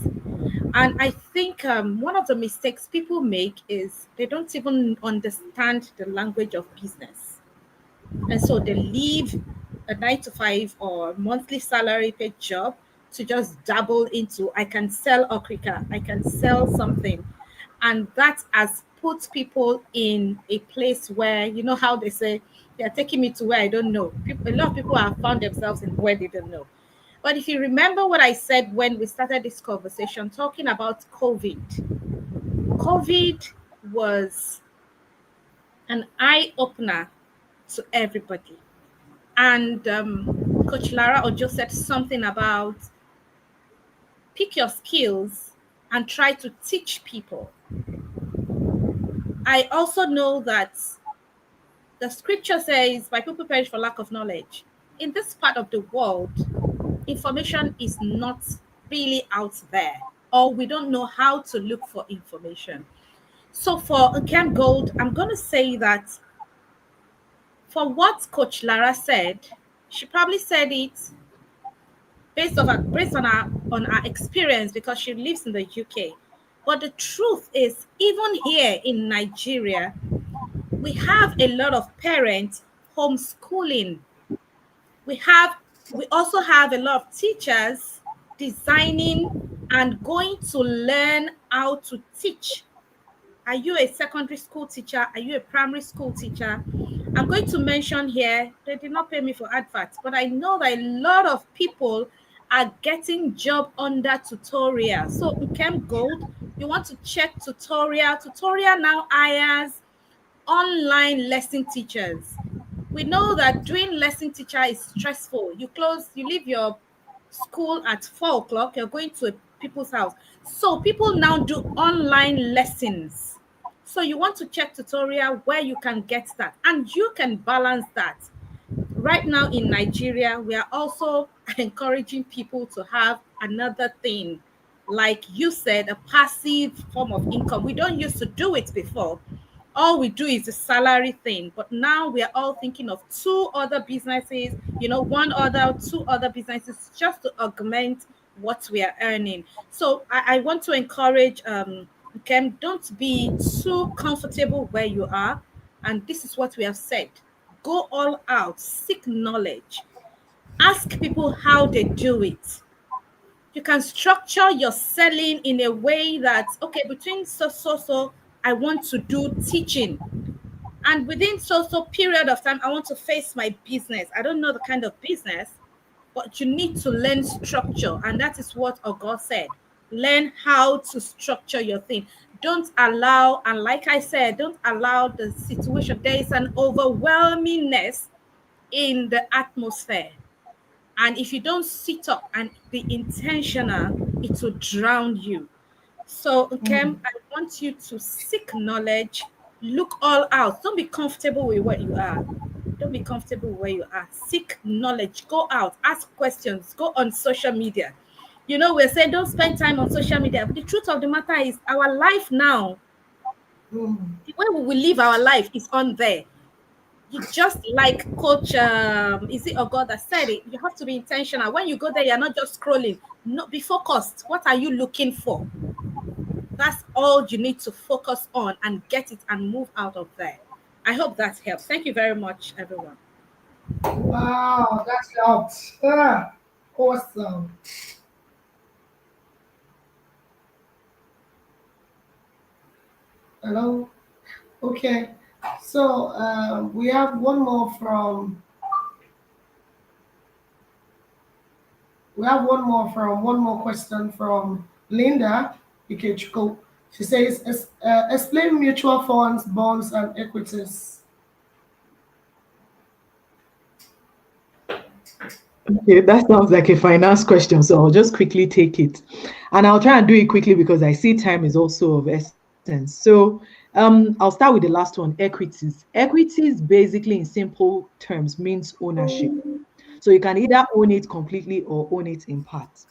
And I think one of the mistakes people make is they don't even understand the language of business. And so they leave a 9 to 5 or monthly salary paid job to just dabble into, I can sell okrika, I can sell something. And that has put people in a place where, you know how they say, they're taking me to where I don't know. A lot of people have found themselves in where they don't know. But if you remember what I said when we started this conversation, talking about COVID was an eye opener to everybody. And Coach Lara Ojo said something about pick your skills and try to teach people. I also know that the scripture says, my people perish for lack of knowledge. In this part of the world, information is not really out there, or we don't know how to look for information. So for Camp Gold, I'm going to say that for what Coach Lara said, she probably said it based on our experience because she lives in the UK. But the truth is, even here in Nigeria, we have a lot of parents homeschooling. We also have a lot of teachers designing and going to learn how to teach. Are you a secondary school teacher? Are you a primary school teacher? I'm going to mention here, they did not pay me for adverts, but I know that a lot of people are getting job under tutorial. So Camp Gold, you want to check tutorial. Tutorial now hires online lesson teachers. We know that doing lesson teacher is stressful. You leave your school at 4 o'clock, you're going to people's house. So people now do online lessons. So you want to check tutorial where you can get that, and you can balance that. Right now in Nigeria, we are also encouraging people to have another thing, like you said, a passive form of income. We don't used to do it before. All we do is the salary thing, but now we are all thinking of two other businesses, two other businesses just to augment what we are earning. So I want to encourage Kem, don't be too comfortable where you are. And this is what we have said. Go all out, seek knowledge, ask people how they do it. You can structure your selling in a way that, okay, between so, I want to do teaching. And within so period of time, I want to face my business. I don't know the kind of business, but you need to learn structure. And that is what Ogo said. Learn how to structure your thing. Don't allow, and like I said, don't allow the situation. There is an overwhelmingness in the atmosphere. And if you don't sit up and be intentional, it will drown you. So, Nkem, I want you to seek knowledge, look all out. Don't be comfortable with where you are. Don't be comfortable where you are. Seek knowledge. Go out, ask questions, go on social media. You know, we're saying don't spend time on social media, but the truth of the matter is our life now, the way we will live our life is on there. You just like Coach, is it God that said it? You have to be intentional. When you go there, you're not just scrolling. No, be focused. What are you looking for? That's all you need to focus on and get it and move out of there. I hope that helps. Thank you very much, everyone. Wow, that helped. Ah, awesome. Hello. Okay. So we have one more question from Linda Ikechukwu. She says, explain mutual funds, bonds, and equities. Okay, that sounds like a finance question, so I'll just quickly take it. And I'll try and do it quickly because I see time is also of essence. So I'll start with the last one, equities. Equities basically in simple terms means ownership. So you can either own it completely or own it in part.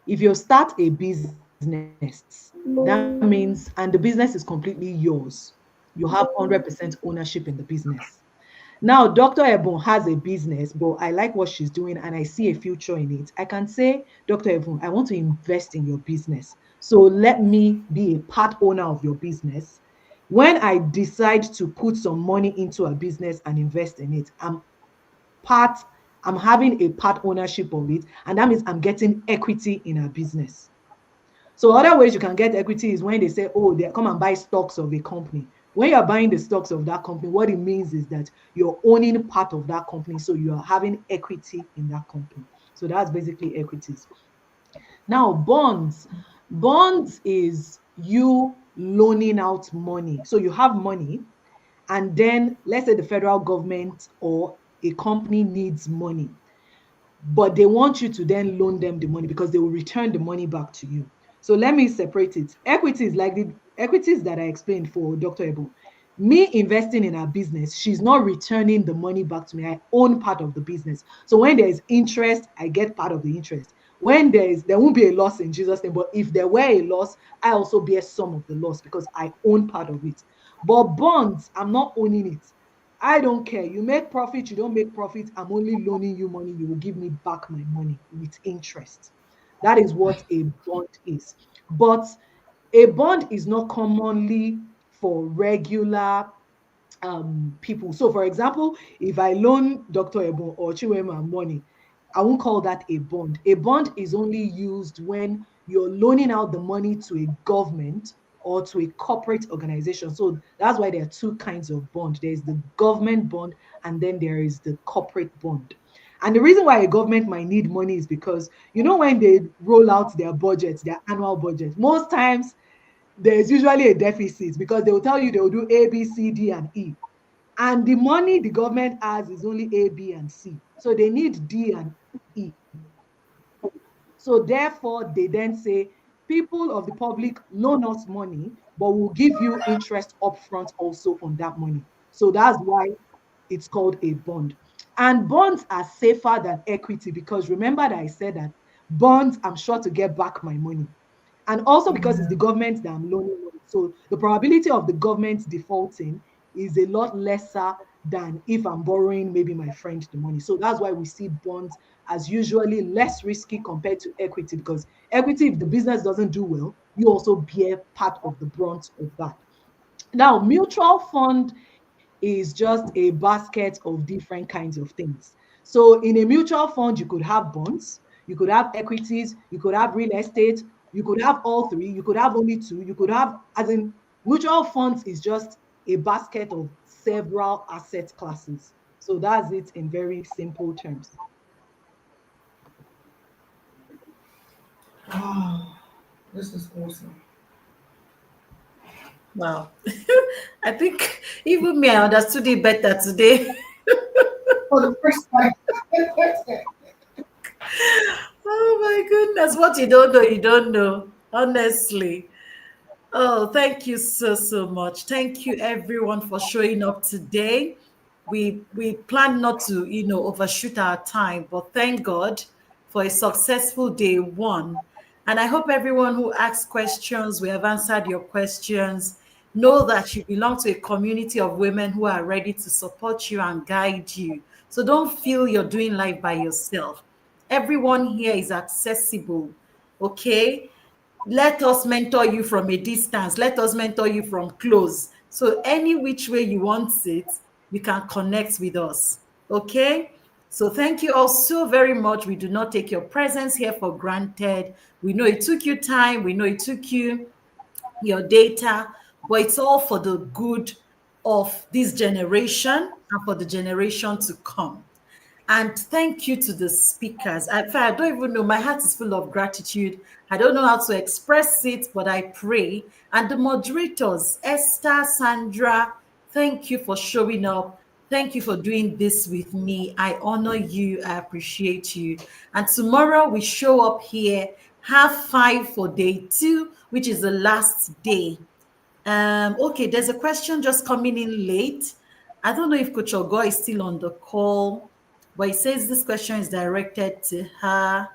If you start a business, that means, and the business is completely yours, you have 100% ownership in the business. Now, Dr. Ebun has a business, but I like what she's doing and I see a future in it. I can say, Dr. Ebun, I want to invest in your business. So let me be a part owner of your business. When I decide to put some money into a business and invest in it, part, I'm having a part ownership of it, and that means I'm getting equity in a business. So other ways you can get equity is when they say, oh, they come and buy stocks of a company. When you're buying the stocks of that company, what it means is that you're owning part of that company. So you're having equity in that company. So that's basically equities. Now, bonds. Bonds is you loaning out money. So you have money, and then let's say the federal government or a company needs money, but they want you to then loan them the money because they will return the money back to you. So let me separate it. Equities, like the equities that I explained for Dr. Ebon. Me investing in her business, she's not returning the money back to me. I own part of the business. So when there is interest, I get part of the interest. When there won't be a loss in Jesus' name, but if there were a loss, I also bear some of the loss because I own part of it. But bonds, I'm not owning it. I don't care. You make profit, you don't make profit. I'm only loaning you money. You will give me back my money with interest. That is what a bond is. But a bond is not commonly for regular people. So, for example, if I loan Dr. Ebon or Chiwema money, I won't call that a bond. A bond is only used when you're loaning out the money to a government or to a corporate organization. So that's why there are two kinds of bond. There's the government bond and then there is the corporate bond. And the reason why a government might need money is because, you know, when they roll out their budgets, their annual budget, most times there's usually a deficit because they will tell you they will do A, B, C, D, and E. And the money the government has is only A, B, and C. So they need D and E. So therefore, they then say, people of the public loan us money, but we'll give you interest upfront also on that money. So that's why it's called a bond. And bonds are safer than equity because remember that I said that bonds, I'm sure to get back my money. And also because it's the government that I'm loaning money. So the probability of the government defaulting is a lot lesser than if I'm borrowing maybe my friend the money. So that's why we see bonds as usually less risky compared to equity, because equity, if the business doesn't do well, you also bear part of the brunt of that. Now, mutual fund is just a basket of different kinds of things. So in a mutual fund, you could have bonds, You could have equities, you could have real estate, you could have all three, you could have only two, you could have, as in, mutual funds is just a basket of several asset classes. So that's it in very simple terms. Wow, this is awesome. Wow. I think even me, I understood it better today. For the first time. Oh my goodness. What you don't know, you don't know. Honestly. Oh, thank you so much. Thank you everyone for showing up today. We plan not to, overshoot our time, but thank God for a successful day one. And I hope everyone who asked questions, we have answered your questions. Know that you belong to a community of women who are ready to support you and guide you. So don't feel you're doing life by yourself. Everyone here is accessible. Okay? Let us mentor you from a distance. Let us mentor you from close. So any which way you want it, you can connect with us. Okay? So thank you all so very much. We do not take your presence here for granted. We know it took you time. We know it took you your data, but it's all for the good of this generation and for the generation to come. And thank you to the speakers. I don't even know. My heart is full of gratitude. I don't know how to express it, but I pray. And the moderators, Esther, Sandra, thank you for showing up. Thank you for doing this with me. I honor you. I appreciate you. And tomorrow we show up here, 5:30 for day 2, which is the last day. Okay, there's a question just coming in late. I don't know if Coach Ogo is still on the call, but it says this question is directed to her.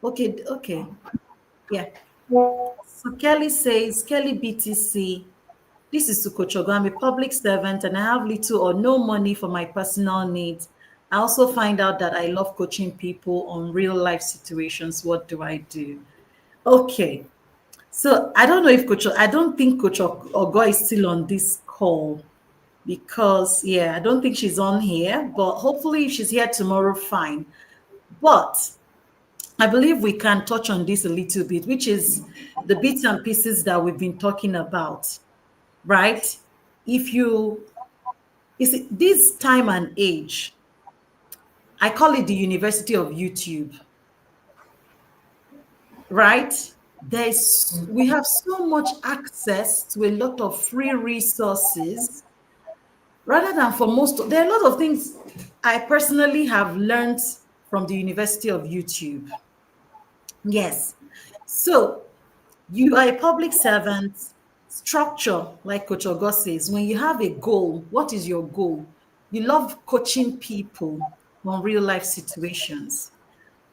Okay, yeah. So Kelly says, Kelly BTC, this is to Coach Ogo. I'm a public servant and I have little or no money for my personal needs. I also find out that I love coaching people on real life situations. What do I do? Okay. So I don't know if I don't think Coach Ogo is still on this call because, I don't think she's on here, but hopefully if she's here tomorrow, fine. But I believe we can touch on this a little bit, which is the bits and pieces that we've been talking about, right? If you see, this time and age, I call it the University of YouTube, right? We have so much access to a lot of free resources rather than there are a lot of things I personally have learned from the University of YouTube. Yes. So you are a public servant, structure, like Coach Ogo says, when you have a goal, what is your goal? You love coaching people on real life situations.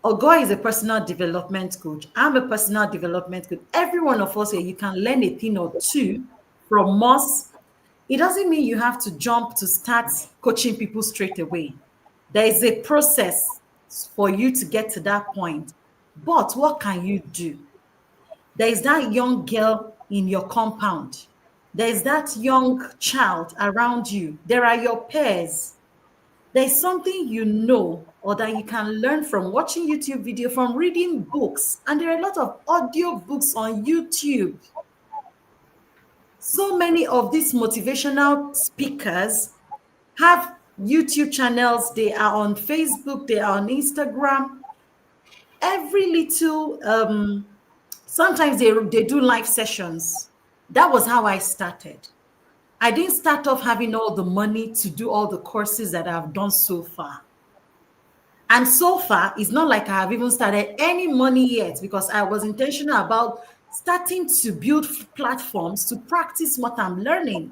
Ogo is a personal development coach. I'm a personal development coach. Every one of us here, you can learn a thing or two from us. It doesn't mean you have to jump to start coaching people straight away. There is a process for you to get to that point. But what can you do? There is that young girl in your compound. There is that young child around you. There are your peers. There's something you know or that you can learn from watching YouTube video, from reading books. And there are a lot of audio books on YouTube. So many of these motivational speakers have YouTube channels. They are on Facebook. They are on Instagram. Every little, sometimes they do live sessions. That was how I started. I didn't start off having all the money to do all the courses that I've done so far. And so far, it's not like I have even started any money yet because I was intentional about starting to build platforms to practice what I'm learning.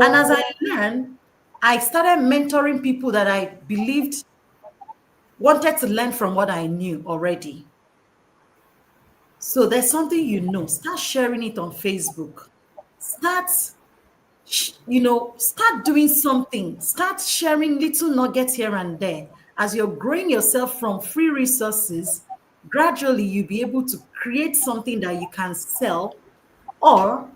And as I learn, I started mentoring people that I believed wanted to learn from what I knew already. So there's something start sharing it on Facebook. Start doing something. Start sharing little nuggets here and there. As you're growing yourself from free resources, gradually you'll be able to create something that you can sell or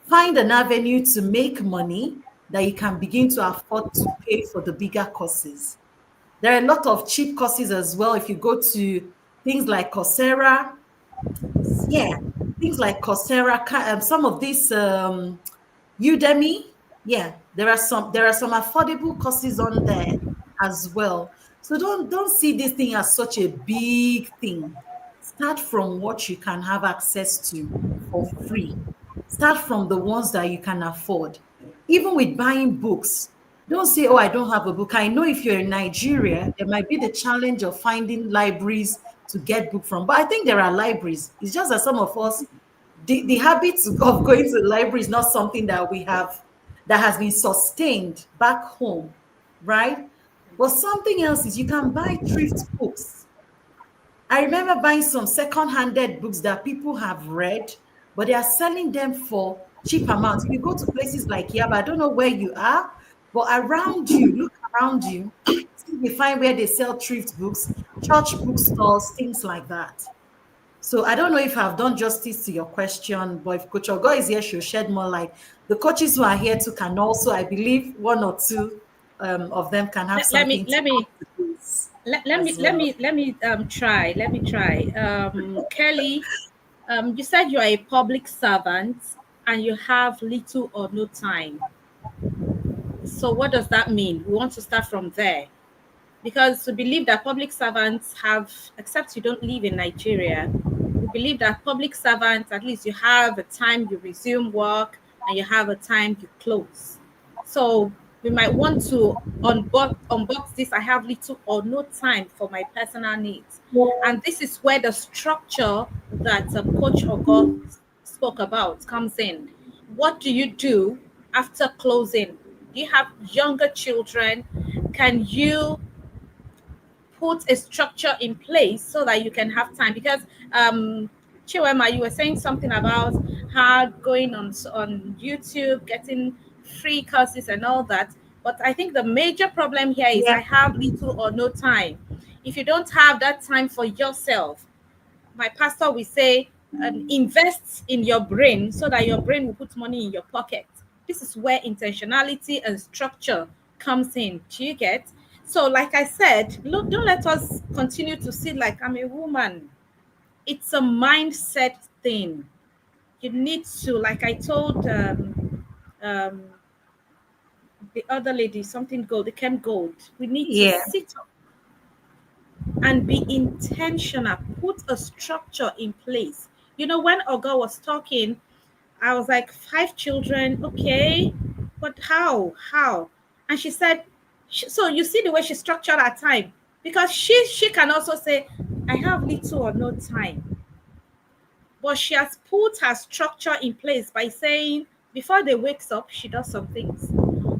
find an avenue to make money that you can begin to afford to pay for the bigger courses. There are a lot of cheap courses as well. If you go to things like Coursera, yeah, things like Coursera, some of these Udemy, yeah, there are some affordable courses on there as well. So don't see this thing as such a big thing. Start from what you can have access to for free. Start from the ones that you can afford. Even with buying books, don't say, oh, I don't have a book. I know if you're in Nigeria, there might be the challenge of finding libraries to get book from. But I think there are libraries. It's just that some of us, the habit of going to the library is not something that we have that has been sustained back home, right? But something else is you can buy thrift books. I remember buying some second-handed books that people have read, but they are selling them for cheap amounts. If you go to places like Yaba, I don't know where you are, but around you, look around you, see if you find where they sell thrift books, church bookstores, things like that. So I don't know if I've done justice to your question, but if Coach Ogo is here, she'll shed more light. The coaches who are here too can also, I believe, one or two of them can have Let something me to let me add to this let me as let well. me let me try. Let me try. Kelly, you said you are a public servant and you have little or no time. So what does that mean? We want to start from there. Because we believe that public servants have, except you don't live in Nigeria, we believe that public servants, at least you have a time you resume work and you have a time you close. So we might want to unbox this. I have little or no time for my personal needs. And this is where the structure that Coach Ogo spoke about comes in. What do you do after closing? Do you have younger children? Can you put a structure in place so that you can have time? Because Chiwema, you were saying something about how going on YouTube, getting free courses and all that. But I think the major problem here is Yeah. I have little or no time. If you don't have that time for yourself, my pastor will say, invest in your brain so that your brain will put money in your pocket. This is where intentionality and structure comes in. Do you get? So, like I said, look, don't let us continue to see like I'm a woman. It's a mindset thing. You need to, like I told um, the other lady, something gold, the Ken Gold. We need to Yeah. sit up and be intentional, put a structure in place. You know, when Oga was talking, I was like, 5 children, okay, but how? How? And she said, so you see the way she structured her time, because she can also say, I have little or no time, but she has put her structure in place by saying, before they wakes up, she does some things.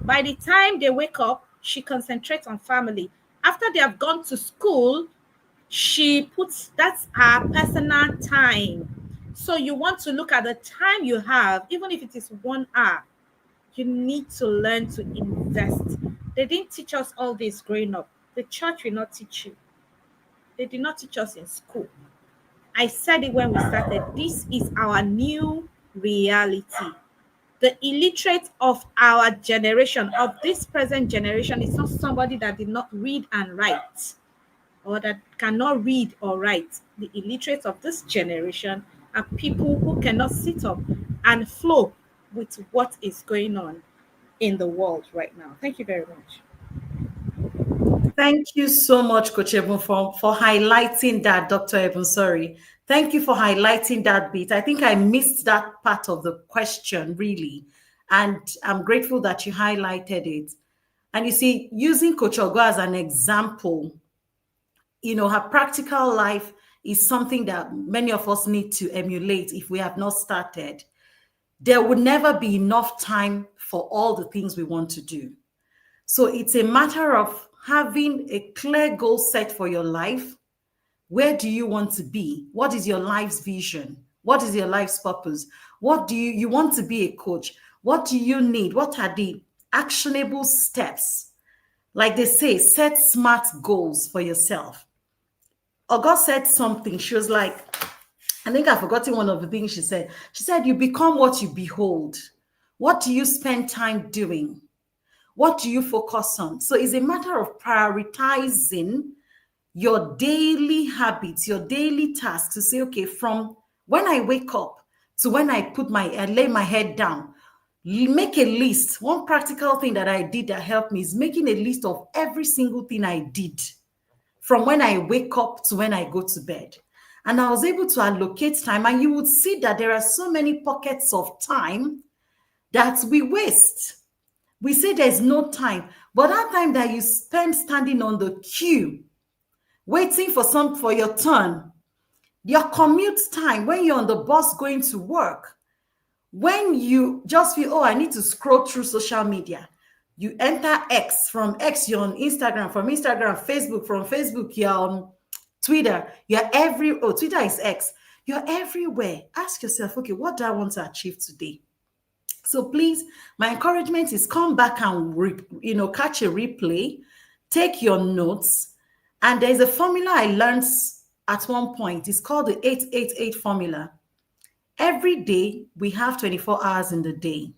By the time they wake up, she concentrates on family. After they have gone to school, she puts, that's her personal time. So you want to look at the time you have, even if it is 1 hour, you need to learn to invest. They didn't teach us all this growing up. The church will not teach you. They did not teach us in school. I said it when we started. This is our new reality. The illiterate of our generation, of this present generation, is not somebody that did not read and write, or that cannot read or write. The illiterate of this generation are people who cannot sit up and flow with what is going on in the world right now. Thank you very much. Thank you so much, Coach Ebun, for highlighting that, Dr. Ebun. Sorry. Thank you for highlighting that bit. I think I missed that part of the question, really. And I'm grateful that you highlighted it. And you see, using Coach Ogo as an example, her practical life is something that many of us need to emulate if we have not started. There would never be enough time for all the things we want to do. So it's a matter of having a clear goal set for your life. Where do you want to be? What is your life's vision? What is your life's purpose? What do you want to be a coach? What do you need? What are the actionable steps? Like they say, set smart goals for yourself. Ogo said something. She was like, I think I've forgotten one of the things she said. She said, you become what you behold. What do you spend time doing? What do you focus on? So it's a matter of prioritizing your daily habits, your daily tasks to say, okay, from when I wake up to when I lay my head down, make a list. One practical thing that I did that helped me is making a list of every single thing I did from when I wake up to when I go to bed. And I was able to allocate time, and you would see that there are so many pockets of time that we waste. We say there's no time, but that time that you spend standing on the queue, waiting for your turn, your commute time when you're on the bus going to work, when you just feel, oh, I need to scroll through social media, you enter X. From X, you're on Instagram. From Instagram, Facebook. From Facebook, you're on Twitter. Twitter is X. You're everywhere. Ask yourself, okay, what do I want to achieve today? So please, my encouragement is come back and catch a replay, take your notes, and there's a formula I learned at one point. It's called the 888 formula. Every day we have 24 hours in the day.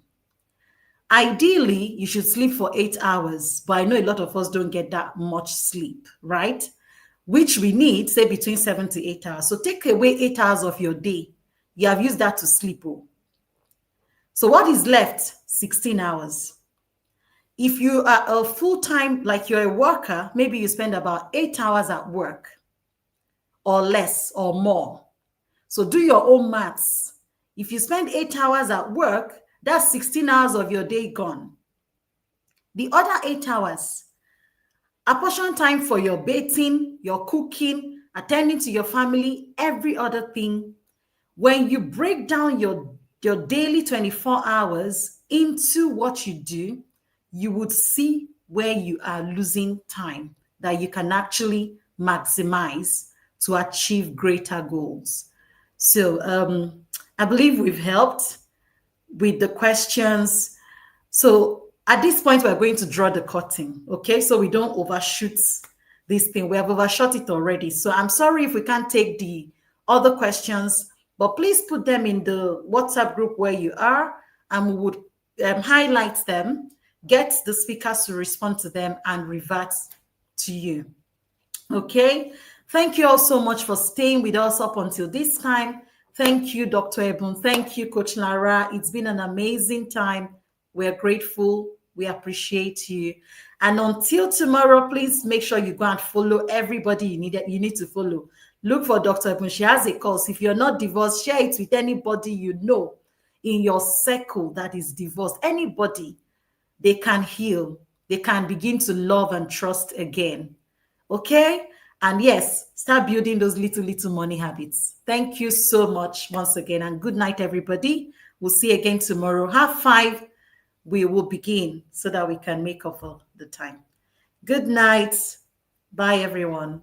Ideally, you should sleep for 8 hours, but I know a lot of us don't get that much sleep, right? Which we need, say, between 7 to 8 hours. So take away 8 hours of your day. You have used that to sleep. So what is left? 16 hours. If you are a full-time, like you're a worker, maybe you spend about 8 hours at work or less or more. So do your own maths. If you spend 8 hours at work, that's 16 hours of your day gone. The other 8 hours, apportion time for your bathing, your cooking, attending to your family, every other thing. When you break down your daily 24 hours into what you do, you would see where you are losing time that you can actually maximize to achieve greater goals. So I believe we've helped with the questions. So at this point, we're going to draw the curtain, okay? So we don't overshoot this thing. We have overshot it already. So I'm sorry if we can't take the other questions, but please put them in the WhatsApp group where you are, and we would highlight them, get the speakers to respond to them, and revert to you. Okay? Thank you all so much for staying with us up until this time. Thank you, Dr. Ebun. Thank you, Coach Lara. It's been an amazing time. We're grateful. We appreciate you. And until tomorrow, please make sure you go and follow everybody you need to follow. Look for Dr. Ebun. She has a course. If you're not divorced, share it with anybody you know in your circle that is divorced. Anybody, they can heal. They can begin to love and trust again. Okay? And yes, start building those little money habits. Thank you so much once again, and good night, everybody. We'll see you again tomorrow. 5:30, we will begin so that we can make up for the time. Good night. Bye, everyone.